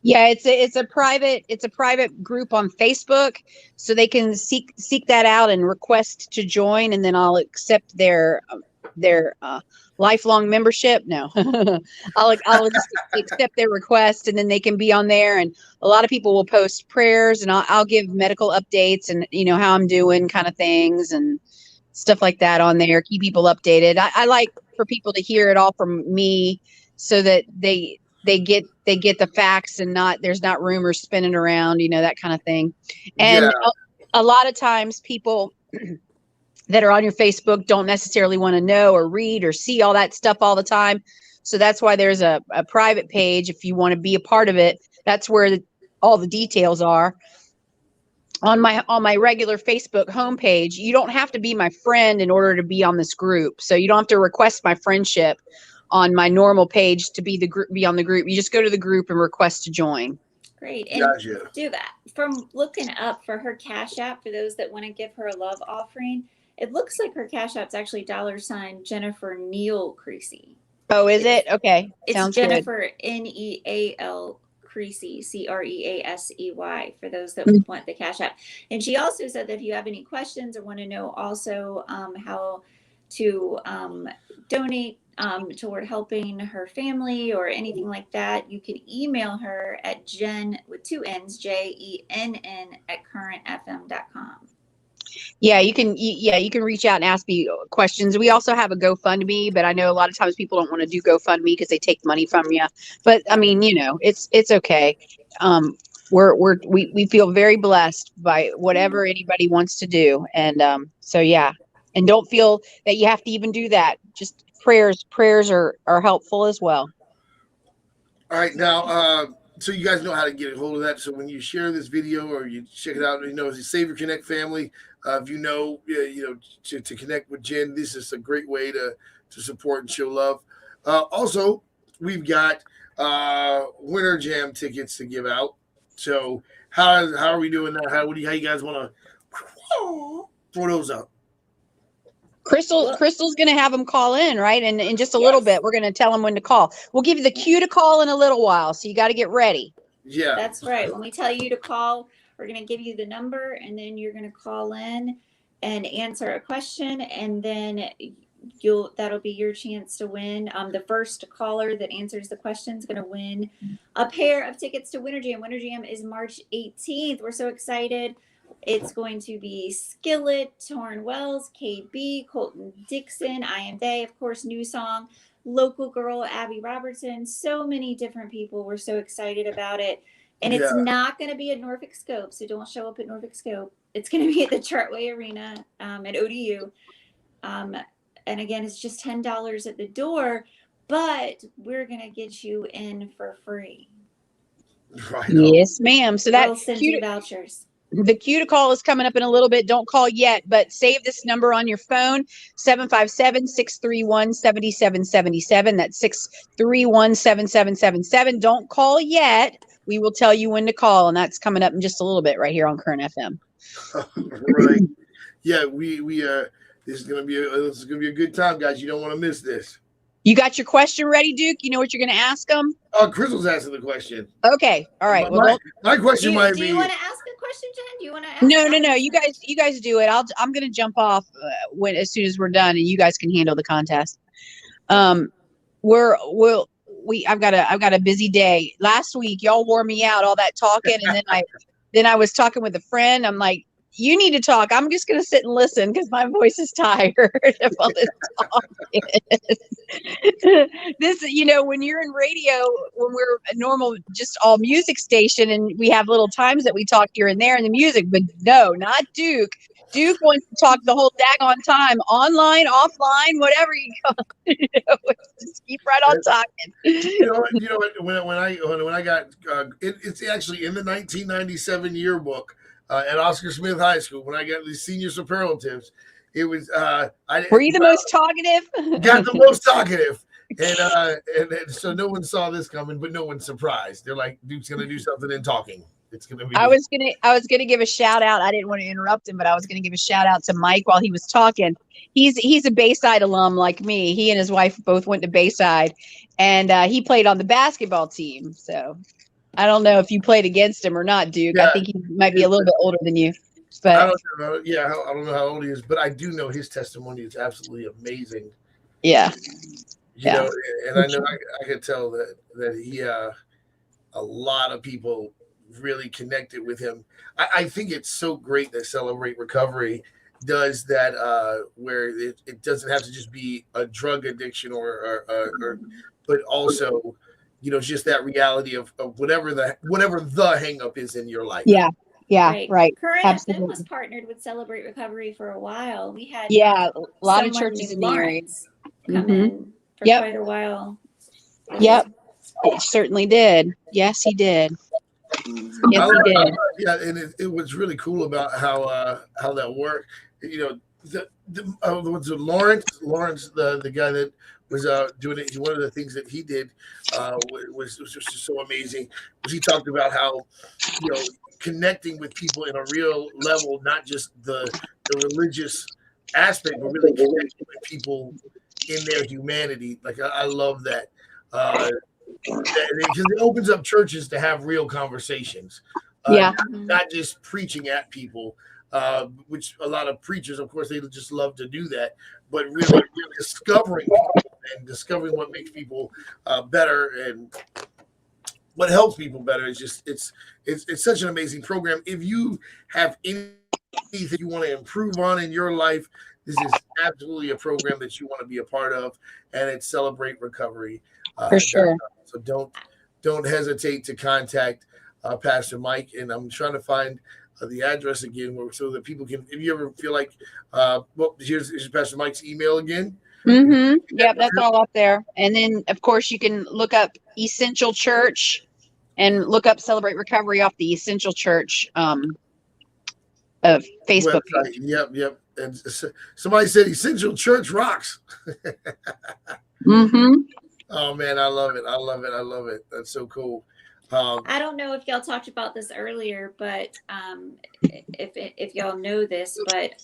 Yeah, it's a private group on Facebook, so they can seek that out and request to join, and then I'll accept their lifelong membership. No, I'll just accept their request, and then they can be on there. And a lot of people will post prayers, and I'll give medical updates and how I'm doing, kind of things and stuff like that on there. Keep people updated. I like for people to hear it all from me, so that they get the facts and there's not rumors spinning around, that kind of thing. And a lot of times people that are on your Facebook don't necessarily want to know or read or see all that stuff all the time. So that's why there's a private page. If you want to be a part of it, that's where all the details are. On my regular Facebook homepage, you don't have to be my friend in order to be on this group. So you don't have to request my friendship on my normal page to be on the group. You just go to the group and request to join. Great. And do that. From looking up for her Cash App, for those that want to give her a love offering, it looks like her Cash App's actually $ Jennifer Neal Creasy. Oh, is it? Okay. It's Sounds Jennifer good. Neal Creasy, Creasey, for those that want the Cash App. And she also said that if you have any questions or want to know also how to donate toward helping her family or anything like that, you can email her at Jenn with 2 N's, JENN at currentfm.com. Yeah, you can reach out and ask me questions. We also have a GoFundMe, but I know a lot of times people don't want to do GoFundMe because they take money from you. But I mean, it's okay. We feel very blessed by whatever anybody wants to do, and so yeah, and don't feel that you have to even do that. Just prayers are helpful as well. All right, now, so you guys know how to get a hold of that. So when you share this video or you check it out, as a Savior Connect family, if to connect with Jenn, this is a great way to support and show love. Also, we've got Winter Jam tickets to give out. So how are we doing that? How you guys want to throw those out? Crystal's going to have them call in, right? And in just a little bit, we're going to tell them when to call. We'll give you the cue to call in a little while, so you got to get ready. Yeah, that's right. When we tell you to call, we're going to give you the number, and then you're going to call in and answer a question, and then that'll be your chance to win. The first caller that answers the question is going to win a pair of tickets to Winter Jam. Winter Jam is March 18th. We're so excited. It's going to be Skillet, Torrin Wells, KB, Colton Dixon, I Am They, of course, New Song, Local Girl, Abby Robertson, so many different people. We're so excited about it. And it's not going to be at Norfolk Scope, so don't show up at Norfolk Scope. It's going to be at the Chartway Arena at ODU. And again, it's just $10 at the door, but we're going to get you in for free. Right. Yes, ma'am. So we'll send you vouchers. The cue to call is coming up in a little bit. Don't call yet, but save this number on your phone, 757-631-7777. That's 631-7777. Don't call yet. We will tell you when to call, and that's coming up in just a little bit right here on Current FM. Right. Yeah, this is gonna be a good time, guys. You don't want to miss this. You got your question ready, Duke? You know what you're going to ask them? Crystal's asking the question. Okay. All right. My question might be. Do you want to ask a question, Jenn? Do you want to ask? No. You guys do it. I'm going to jump off as soon as we're done, and you guys can handle the contest. I've got a busy day. Last week, y'all wore me out, all that talking, and then I was talking with a friend. I'm like, you need to talk. I'm just going to sit and listen because my voice is tired of all this talking. This, when you're in radio, when we're a normal, just all music station, and we have little times that we talk here and there in the music, but no, not Duke. Duke wants to talk the whole daggone time, online, offline, whatever you call it. Just keep right on talking. When I got, it's actually in the 1997 yearbook. At Oscar Smith High School, when I got these senior superlatives, it was were you the most talkative? Got the most talkative, and so no one saw this coming, but no one's surprised. They're like, Duke's gonna do something in talking. It's gonna be. I was gonna give a shout out. I didn't want to interrupt him, but I was gonna give a shout out to Mike while he was talking. He's a Bayside alum like me. He and his wife both went to Bayside, and he played on the basketball team. So. I don't know if you played against him or not, Duke. Yeah, I think he might be a little bit older than you. But I don't know. Yeah, I don't know how old he is, but I do know his testimony is absolutely amazing. Yeah. You know, and I know I could tell that he a lot of people really connected with him. I think it's so great that Celebrate Recovery does that, where it doesn't have to just be a drug addiction or but also. Just that reality of whatever the hang up is in your life. Yeah, right. Current FM was partnered with Celebrate Recovery for a while. We had a lot of churches in the area come in for quite a while. Yep, it certainly did. Yes, he did. Yes, he did. Yeah, and it was really cool about how that worked. Lawrence, the guy that was doing it. One of the things that he did was just so amazing. Was he talked about how connecting with people in a real level, not just the religious aspect, but really connecting with people in their humanity. Like I love that because it opens up churches to have real conversations. Not just preaching at people. Which a lot of preachers, of course, they just love to do that. but really discovering people and discovering what makes people better and what helps people better. It's just it's such an amazing program. If you have anything you want to improve on in your life, this is absolutely a program that you want to be a part of, and it's Celebrate Recovery. For sure. So don't hesitate to contact Pastor Mike, and I'm trying to find the address again so that people can, if you ever feel like, well, here's Pastor Mike's email again. Mm-hmm. Yep, that's all up there. And then, of course, you can look up Essential Church and look up Celebrate Recovery off the Essential Church Facebook website. page. Yep. And somebody said Essential Church rocks. Mm-hmm. Oh man, I love it. That's so cool. I don't know if y'all talked about this earlier, but if y'all know this, but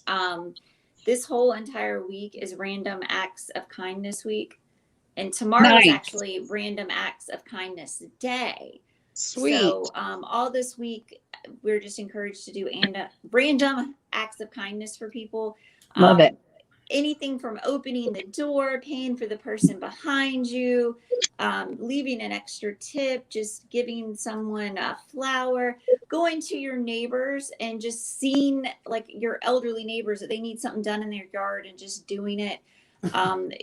this whole entire week is Random Acts of Kindness Week, and tomorrow is actually Random Acts of Kindness Day. Sweet. So all this week, we're just encouraged to do random acts of kindness for people. Love it. Anything from opening the door, paying for the person behind you, leaving an extra tip, just giving someone a flower, going to your neighbors and just seeing like your elderly neighbors that they need something done in their yard and just doing it.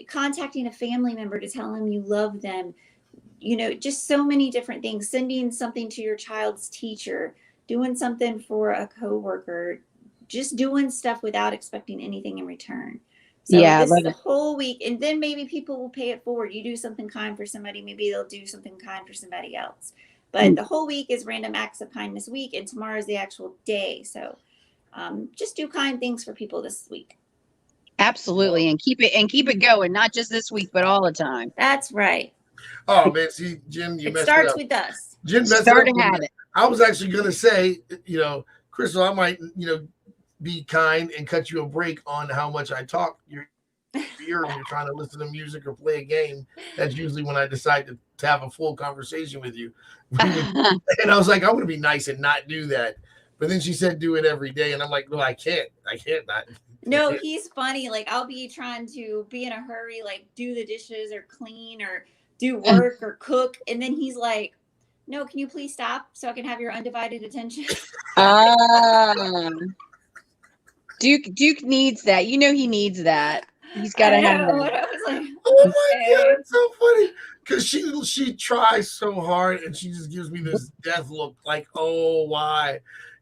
Contacting a family member to tell them you love them. You know, just so many different things. Sending something to your child's teacher, doing something for a coworker, just doing stuff without expecting anything in return. So this is the whole week, and then maybe people will pay it forward. You do something kind for somebody, maybe they'll do something kind for somebody else. But the whole week is Random Acts of Kindness Week, and tomorrow is the actual day. So just do kind things for people this week. Absolutely, and keep it going, not just this week, but all the time. That's right. Oh man, see, Jim, you messed it up. It starts with us. Jim messed Start it to up. have it. I was actually going to say, Crystal, I might, be kind and cut you a break on how much I talk. You're when you're trying to listen to music or play a game. That's usually when I decide to have a full conversation with you. And I was like, I'm going to be nice and not do that. But then she said, do it every day. And I'm like, no, I can't not. No, he's funny. Like I'll be trying to be in a hurry, like do the dishes or clean or do work or cook. And then he's like, no, can you please stop so I can have your undivided attention? Duke needs that. You know he needs that. He's got to have that. I was like, oh my God, it's so funny. Because she tries so hard and she just gives me this death look like, oh, why?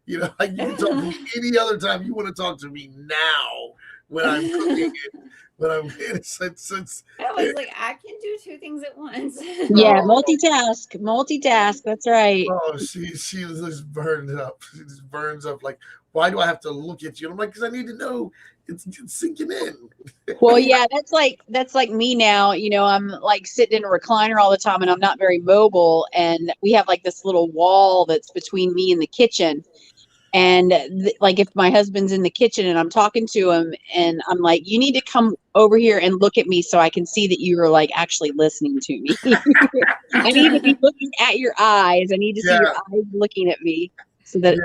Like you can talk to me any other time. You want to talk to me now when I'm cooking it. But I was like, I can do two things at once. Yeah, multitask. That's right. Oh, she was just burned up. She just burns up. Like, why do I have to look at you? And I'm like, because I need to know it's sinking in. Well, yeah, that's like me now. I'm like sitting in a recliner all the time, and I'm not very mobile. And we have like this little wall that's between me and the kitchen. And like if my husband's in the kitchen and I'm talking to him and I'm like, you need to come over here and look at me so I can see that you are like actually listening to me. I need to be looking at your eyes. I need to see your eyes looking at me so that.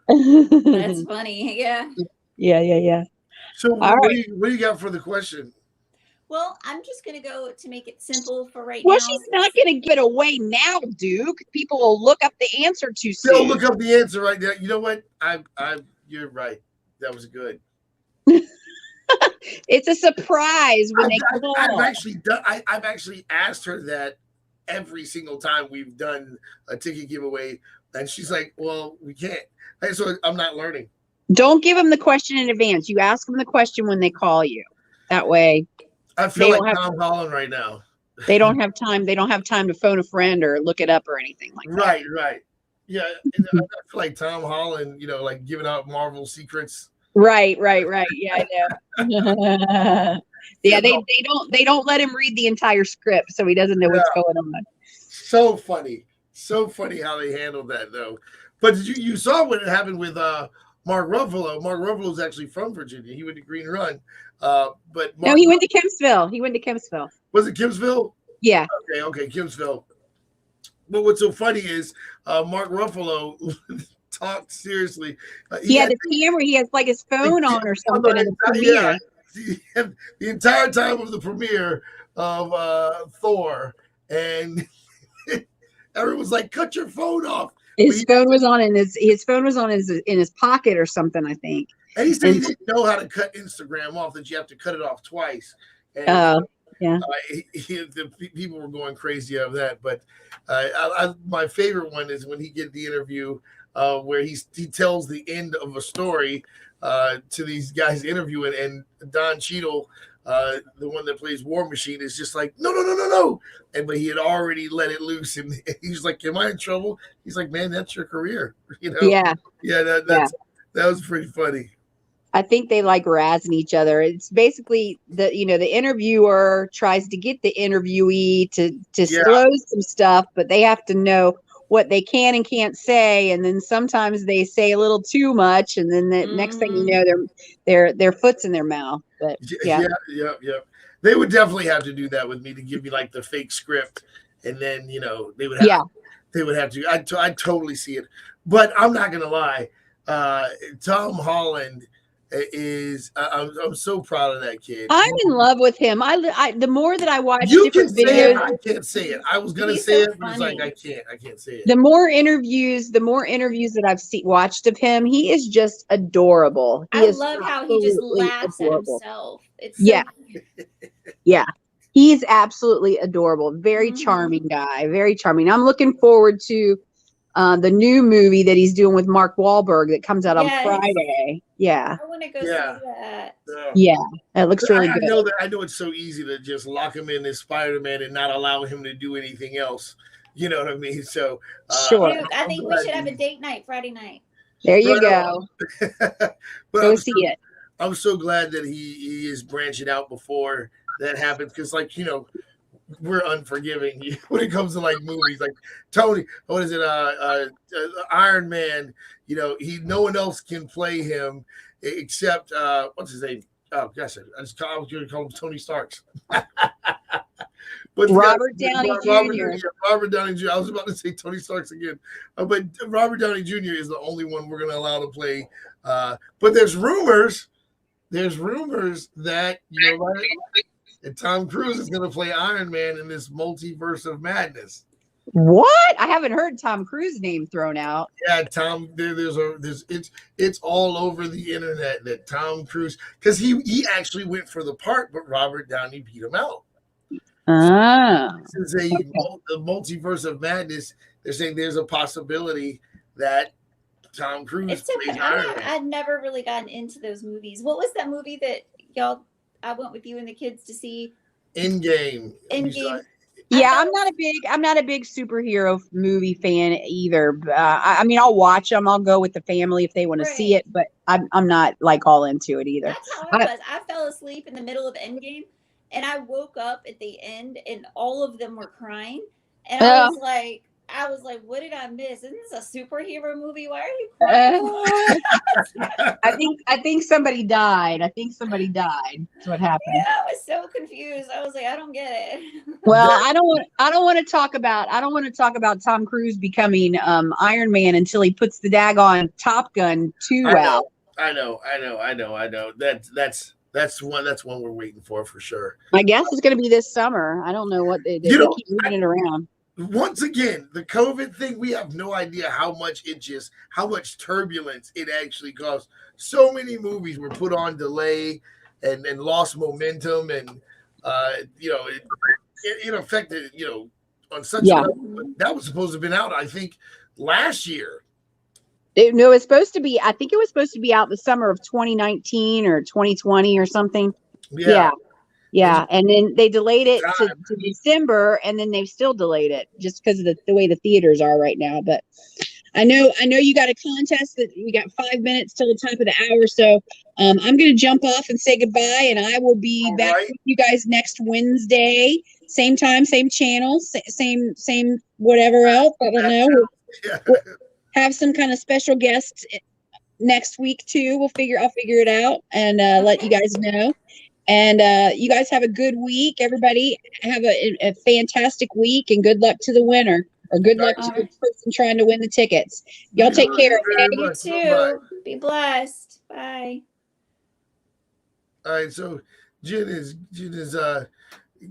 That's funny. Yeah. Yeah. So what do you got for the question? Well, I'm just going to go to make it simple for right now. Well, she's not going to give it away now, Duke. People will look up the answer too soon. They'll look up the answer right now. You know what? You're right. That was good. It's a surprise when they call. I've actually asked her that every single time we've done a ticket giveaway, and she's like, "Well, we can't." And so I'm not learning. Don't give them the question in advance. You ask them the question when they call you. That way. I feel like Tom Holland right now. They don't have time. They don't have time to phone a friend or look it up or anything like that. Right. Yeah, I feel like Tom Holland, like giving out Marvel secrets. Right. Yeah, I know. Yeah, they don't let him read the entire script, so he doesn't know what's going on. So funny how they handled that though. But you saw what happened with Mark Ruffalo. Mark Ruffalo is actually from Virginia. He went to Green Run. No, he went to Kempsville. Was it Kempsville? Yeah. Okay, Kempsville. But what's so funny is Mark Ruffalo talked seriously. He had the camera. He has like his phone on or something in the premiere. the entire time of the premiere of Thor, and everyone's like, "Cut your phone off." His phone was on in his pocket or something, I think. And he said he didn't know how to cut Instagram off; that you have to cut it off twice. And, yeah. The people were going crazy of that. But my favorite one is when he did the interview where he tells the end of a story to these guys interviewing, and Don Cheadle, the one that plays War Machine, is just like, no. But he had already let it loose, and he's like, "Am I in trouble?" He's like, "Man, that's your career." Yeah. That was pretty funny. I think they like razzing each other. It's basically the interviewer tries to get the interviewee to disclose some stuff, but they have to know what they can and can't say. And then sometimes they say a little too much, and then the next thing you know, their foot's in their mouth. But yeah. They would definitely have to do that with me, to give me like the fake script, and then they would have to. I totally see it, but I'm not gonna lie. Tom Holland is I'm so proud of that kid. I'm in love with him. I the more that I watch different videos, videos, I can't say it. I was gonna say it, but it's like I can't say it. The more interviews that I've watched of him, he is just adorable. I love how he just laughs at himself. It's yeah. He's absolutely adorable. Very charming guy. Very charming. I'm looking forward to the new movie that he's doing with Mark Wahlberg that comes out on Friday. Yeah. I want to go see that. Yeah. It looks really good. I know it's so easy to just lock him in as Spider-Man and not allow him to do anything else. You know what I mean? So sure. Dude, I think we should have a date night Friday night. There you go. Go see it. I'm so glad that he is branching out before that happens, because we're unforgiving when it comes to like movies. Like Tony, what is it? Iron Man. No one else can play him except what's his name? Oh gosh, I was going to call him Tony Starks. But Robert Downey Jr. Robert Downey Jr. I was about to say Tony Starks again, but Robert Downey Jr. is the only one we're going to allow to play. But there's rumors that and Tom Cruise is going to play Iron Man in this multiverse of madness. What? I haven't heard Tom Cruise name thrown out. Yeah, Tom. It's all over the internet that Tom Cruise, because he actually went for the part, but Robert Downey beat him out. This is the multiverse of madness. They're saying there's a possibility that Tom Cruise plays Iron Man. I'd never really gotten into those movies. What was that movie that I went with you and the kids to see? Endgame. Yeah, I'm not a big superhero movie fan either. I mean, I'll watch them. I'll go with the family if they want to see it, but I'm not like all into it either. That's how I was. I fell asleep in the middle of Endgame, and I woke up at the end, and all of them were crying, and I was like, what did I miss? Isn't this a superhero movie? Why are you crying? I think somebody died. That's what happened. Yeah, I was so confused. I was like, I don't get it. Well, I don't want to talk about Tom Cruise becoming Iron Man until he puts the daggone Top Gun 2 out. I know. That's one we're waiting for sure. I guess it's going to be this summer. I don't know what they keep moving it around. Once again, the COVID thing, we have no idea how much turbulence it actually caused. So many movies were put on delay and lost momentum, and it affected on such a level. That was supposed to have been out, I think, last year. No, it's supposed to be. I think it was supposed to be out the summer of 2019 or 2020 or something. Yeah, and then they delayed it to December, and then they've still delayed it just because of the way the theaters are right now. But I know you got a contest that we got 5 minutes till the top of the hour, so I'm going to jump off and say goodbye, and I will be back with you guys next Wednesday, same time, same channel, same whatever else. I don't know. We'll have some kind of special guests next week too. I'll figure it out and let you guys know. And you guys have a good week. Everybody have a fantastic week, and good luck to the winner, or good luck to the person trying to win the tickets. Y'all take care. You too. Be blessed. Bye. All right, so Jenn is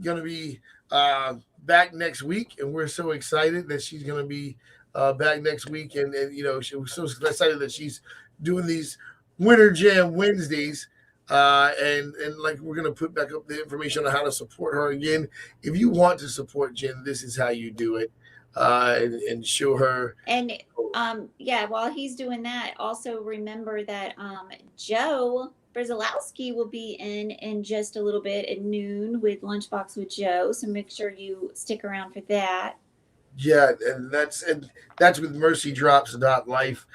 going to be back next week, and we're so excited that she's going to be back next week, and she was so excited that she's doing these Winter Jam Wednesdays, and like we're going to put back up the information on how to support her again. If you want to support Jenn, this is how you do it, and show her. And while he's doing that, also remember that Joe Brzezowski will be in just a little bit at noon with Lunchbox with Joe. So make sure you stick around for that. Yeah, and that's with mercydrops.life.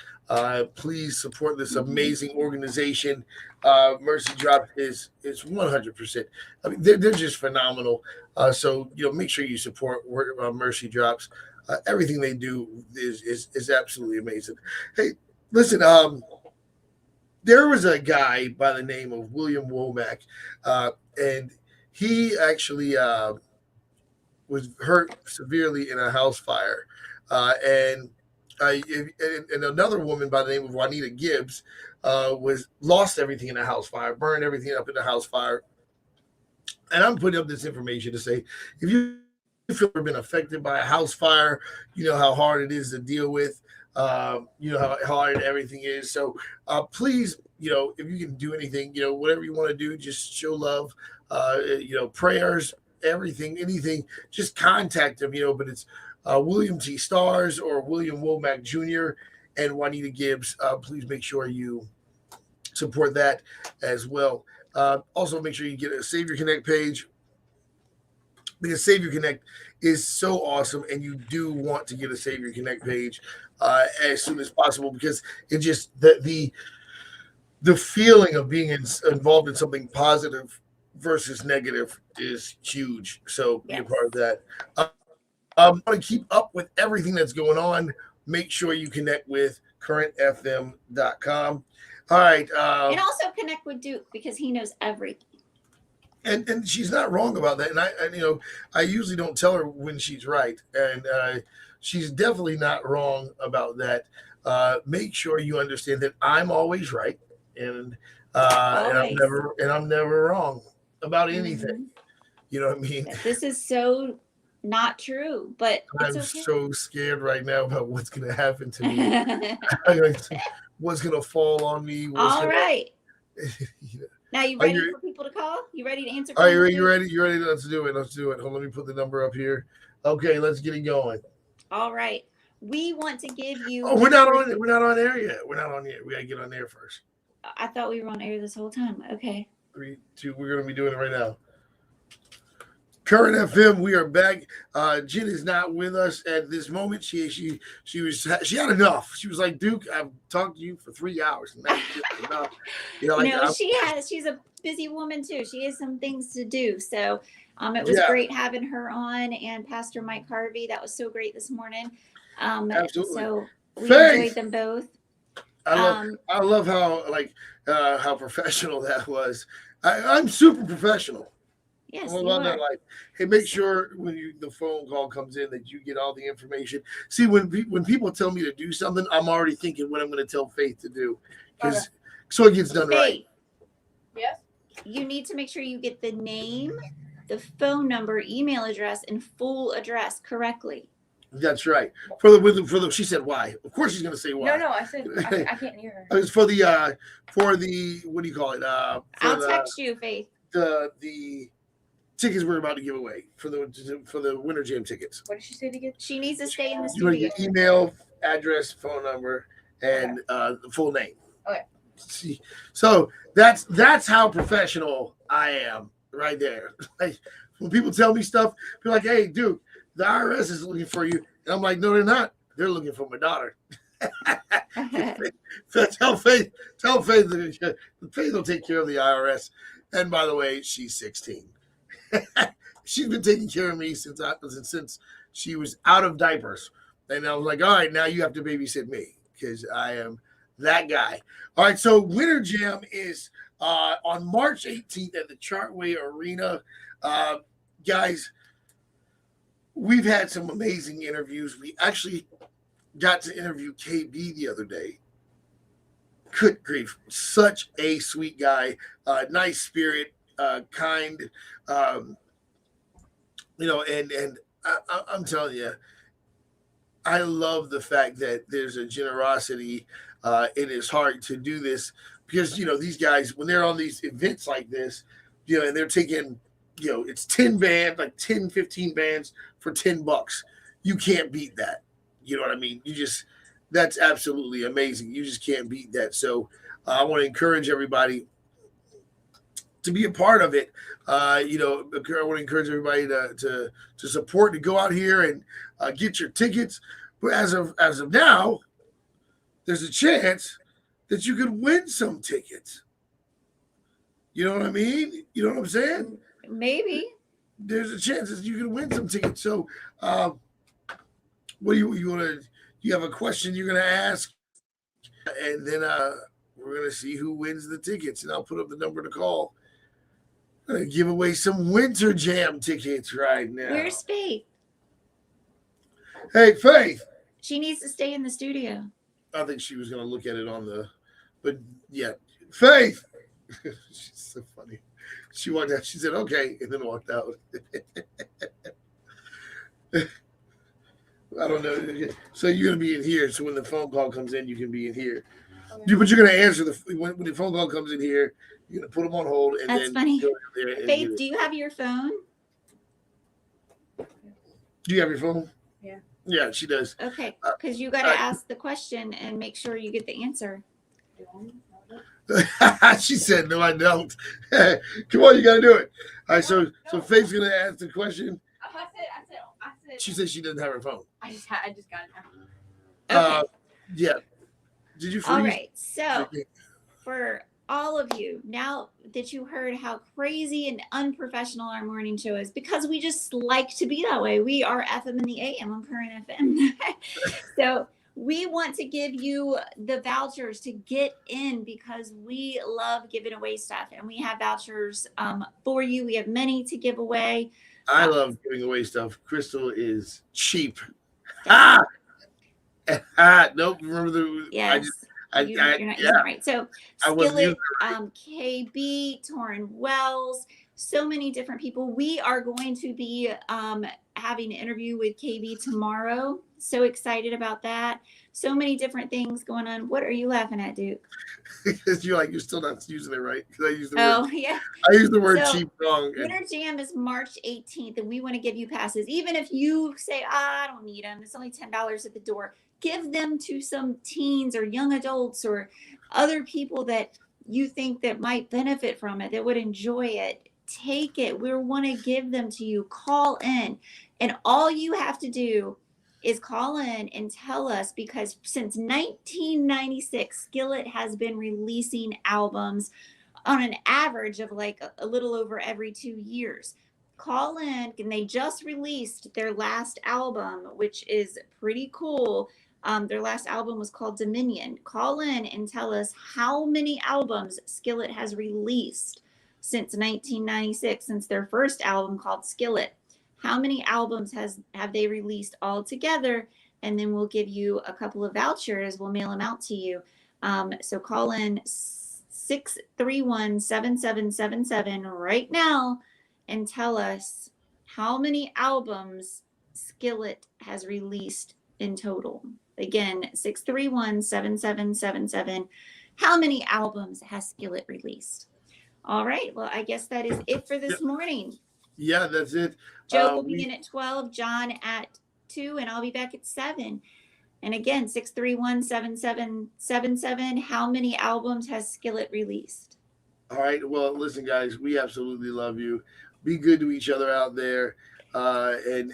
Please support this amazing organization. Mercy Drop is 100%. I mean, they're just phenomenal. So make sure you support Mercy Drops. Everything they do is absolutely amazing. Hey, listen, there was a guy by the name of William Womack, and he actually was hurt severely in a house fire, and another woman by the name of Juanita Gibbs lost everything in a house fire, burned everything up in the house fire. And I'm putting up this information to say, if you've ever been affected by a house fire, you know how hard it is to deal with. You know how hard everything is. So please, if you can do anything, whatever you want to do, just show love, prayers, everything, anything, just contact them, but it's William T. Stars or William Womack Jr. and Juanita Gibbs. Please make sure you support that as well. Also, make sure you get a Savior Connect page, because Savior Connect is so awesome, and you do want to get a Savior Connect page as soon as possible, because it just the feeling of being involved in something positive versus negative is huge. So be a part of that. Want to keep up with everything that's going on, make sure you connect with currentfm.com. All right. And also connect with Duke, because he knows everything. And she's not wrong about that. And I usually don't tell her when she's right. And she's definitely not wrong about that. Make sure you understand that I'm always right. And I'm never wrong about anything. Mm-hmm. You know what I mean? This is so not true, but I'm so scared right now about what's going to happen to me. What's going to fall on me. All right. Now you ready for people to call? You ready to answer? Are you ready? You ready? Let's do it. Hold on, let me put the number up here. Okay, let's get it going. All right. We want to give you. Oh, we're not on air yet. We're not on yet. We gotta get on air first. I thought we were on air this whole time. Okay. 3, 2. We're gonna be doing it right now. Current FM, we are back. Jenn is not with us at this moment. She had enough. She was like, Duke, I've talked to you for 3 hours. And that's just enough. She's a busy woman too. She has some things to do. So it was great having her on, and Pastor Mike Harvey. That was so great this morning. Absolutely. So we enjoyed them both. I love how professional that was. I'm super professional. Yes, I love that. Like, hey, make sure when the phone call comes in that you get all the information. See, when people tell me to do something, I'm already thinking what I'm going to tell Faith to do, so it gets done right. Yes. You need to make sure you get the name, the phone number, email address, and full address correctly. That's right. For the she said why. Of course she's going to say why. No, I said I can't hear her. It's for the what do you call it? I'll text you, Faith. The tickets we're about to give away for the Winter Jam tickets. What did she say to get? She needs to stay in the studio. You want to get email, address, phone number, and the full name. Okay. See, so that's how professional I am right there. Like, when people tell me stuff, they're like, "Hey, dude, the IRS is looking for you," and I'm like, "No, they're not. They're looking for my daughter." Tell Faith that Faith will take care of the IRS. And by the way, she's 16. She's been taking care of me since she was out of diapers. And I was like, all right, now you have to babysit me, because I am that guy. All right, so Winter Jam is on March 18th at the Chartway Arena. Guys, we've had some amazing interviews. We actually got to interview KB the other day. Good grief, such a sweet guy, nice spirit, kind, and I'm telling you, I love the fact that there's a generosity in his heart to do this, because these guys, when they're on these events like this, and they're taking, it's 10 bands, like 10, 15 bands for $10. You can't beat that. You know what I mean? That's absolutely amazing. You just can't beat that. So I want to encourage everybody to be a part of it. I want to encourage everybody to support, to go out here and get your tickets. But as of now, there's a chance that you could win some tickets. You know what I mean? You know what I'm saying? Maybe. There's a chance that you can win some tickets. So, what do you want to? You have a question you're going to ask, and then we're going to see who wins the tickets, and I'll put up the number to call. I'm going to give away some Winter Jam tickets right now. Where's Faith? Hey, Faith. She needs to stay in the studio. I think she was going to look at it but yeah, Faith. She's so funny. She walked out. She said, "Okay," and then walked out. I don't know. So you're going to be in here. So when the phone call comes in, you can be in here. Okay. But you're going to answer when the phone call comes in here. You're going to put them on hold. And that's then funny. Go there and Faith, do you have your phone? Do you have your phone? Yeah. Yeah, she does. Okay, because you got to ask the question and make sure you get the answer. She said, "No, I don't." Come on, you got to do it. All right, so Faith's going to ask the question. I said. She said she doesn't have her phone. I just got it now. Okay. Yeah. Did you freeze? All right. So for all of you, now that you heard how crazy and unprofessional our morning show is, because we just like to be that way. We are FM in the AM on Current FM. So we want to give you the vouchers to get in, because we love giving away stuff, and we have vouchers for you. We have many to give away. I love giving away stuff. Crystal is cheap. Nope. Remember the? Yes. You're not using it right. So Skillet, KB, Torrin Wells, so many different people. We are going to be having an interview with KB tomorrow. So excited about that. So many different things going on. What are you laughing at, Duke? You're still not using it right. Because I use the word. Oh, yeah. I use the word cheap wrong. Winter Jam is March 18th, and we want to give you passes. Even if you say, I don't need them, it's only $10 at the door. Give them to some teens or young adults or other people that you think that might benefit from it, that would enjoy it. Take it. We want to give them to you. Call in. And all you have to do is call in and tell us, because since 1996, Skillet has been releasing albums on an average of like a little over every 2 years. Call in, and they just released their last album, which is pretty cool. Their last album was called Dominion. Call in and tell us how many albums Skillet has released since 1996, since their first album called Skillet. How many albums have they released all together? And then we'll give you a couple of vouchers. We'll mail them out to you. So call in 631-7777 right now and tell us how many albums Skillet has released in total. Again, 631-7777. How many albums has Skillet released? All right. Well, I guess that is it for this morning. Yeah, that's it. Joe will be in at 12, John at 2, and I'll be back at 7. And again, 631-7777. How many albums has Skillet released? All right. Well, listen, guys, we absolutely love you. Be good to each other out there. And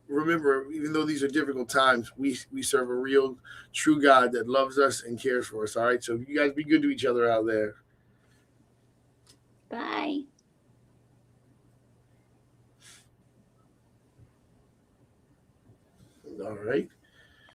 remember, even though these are difficult times, we serve a real, true God that loves us and cares for us. All right. So you guys be good to each other out there. Bye. All right.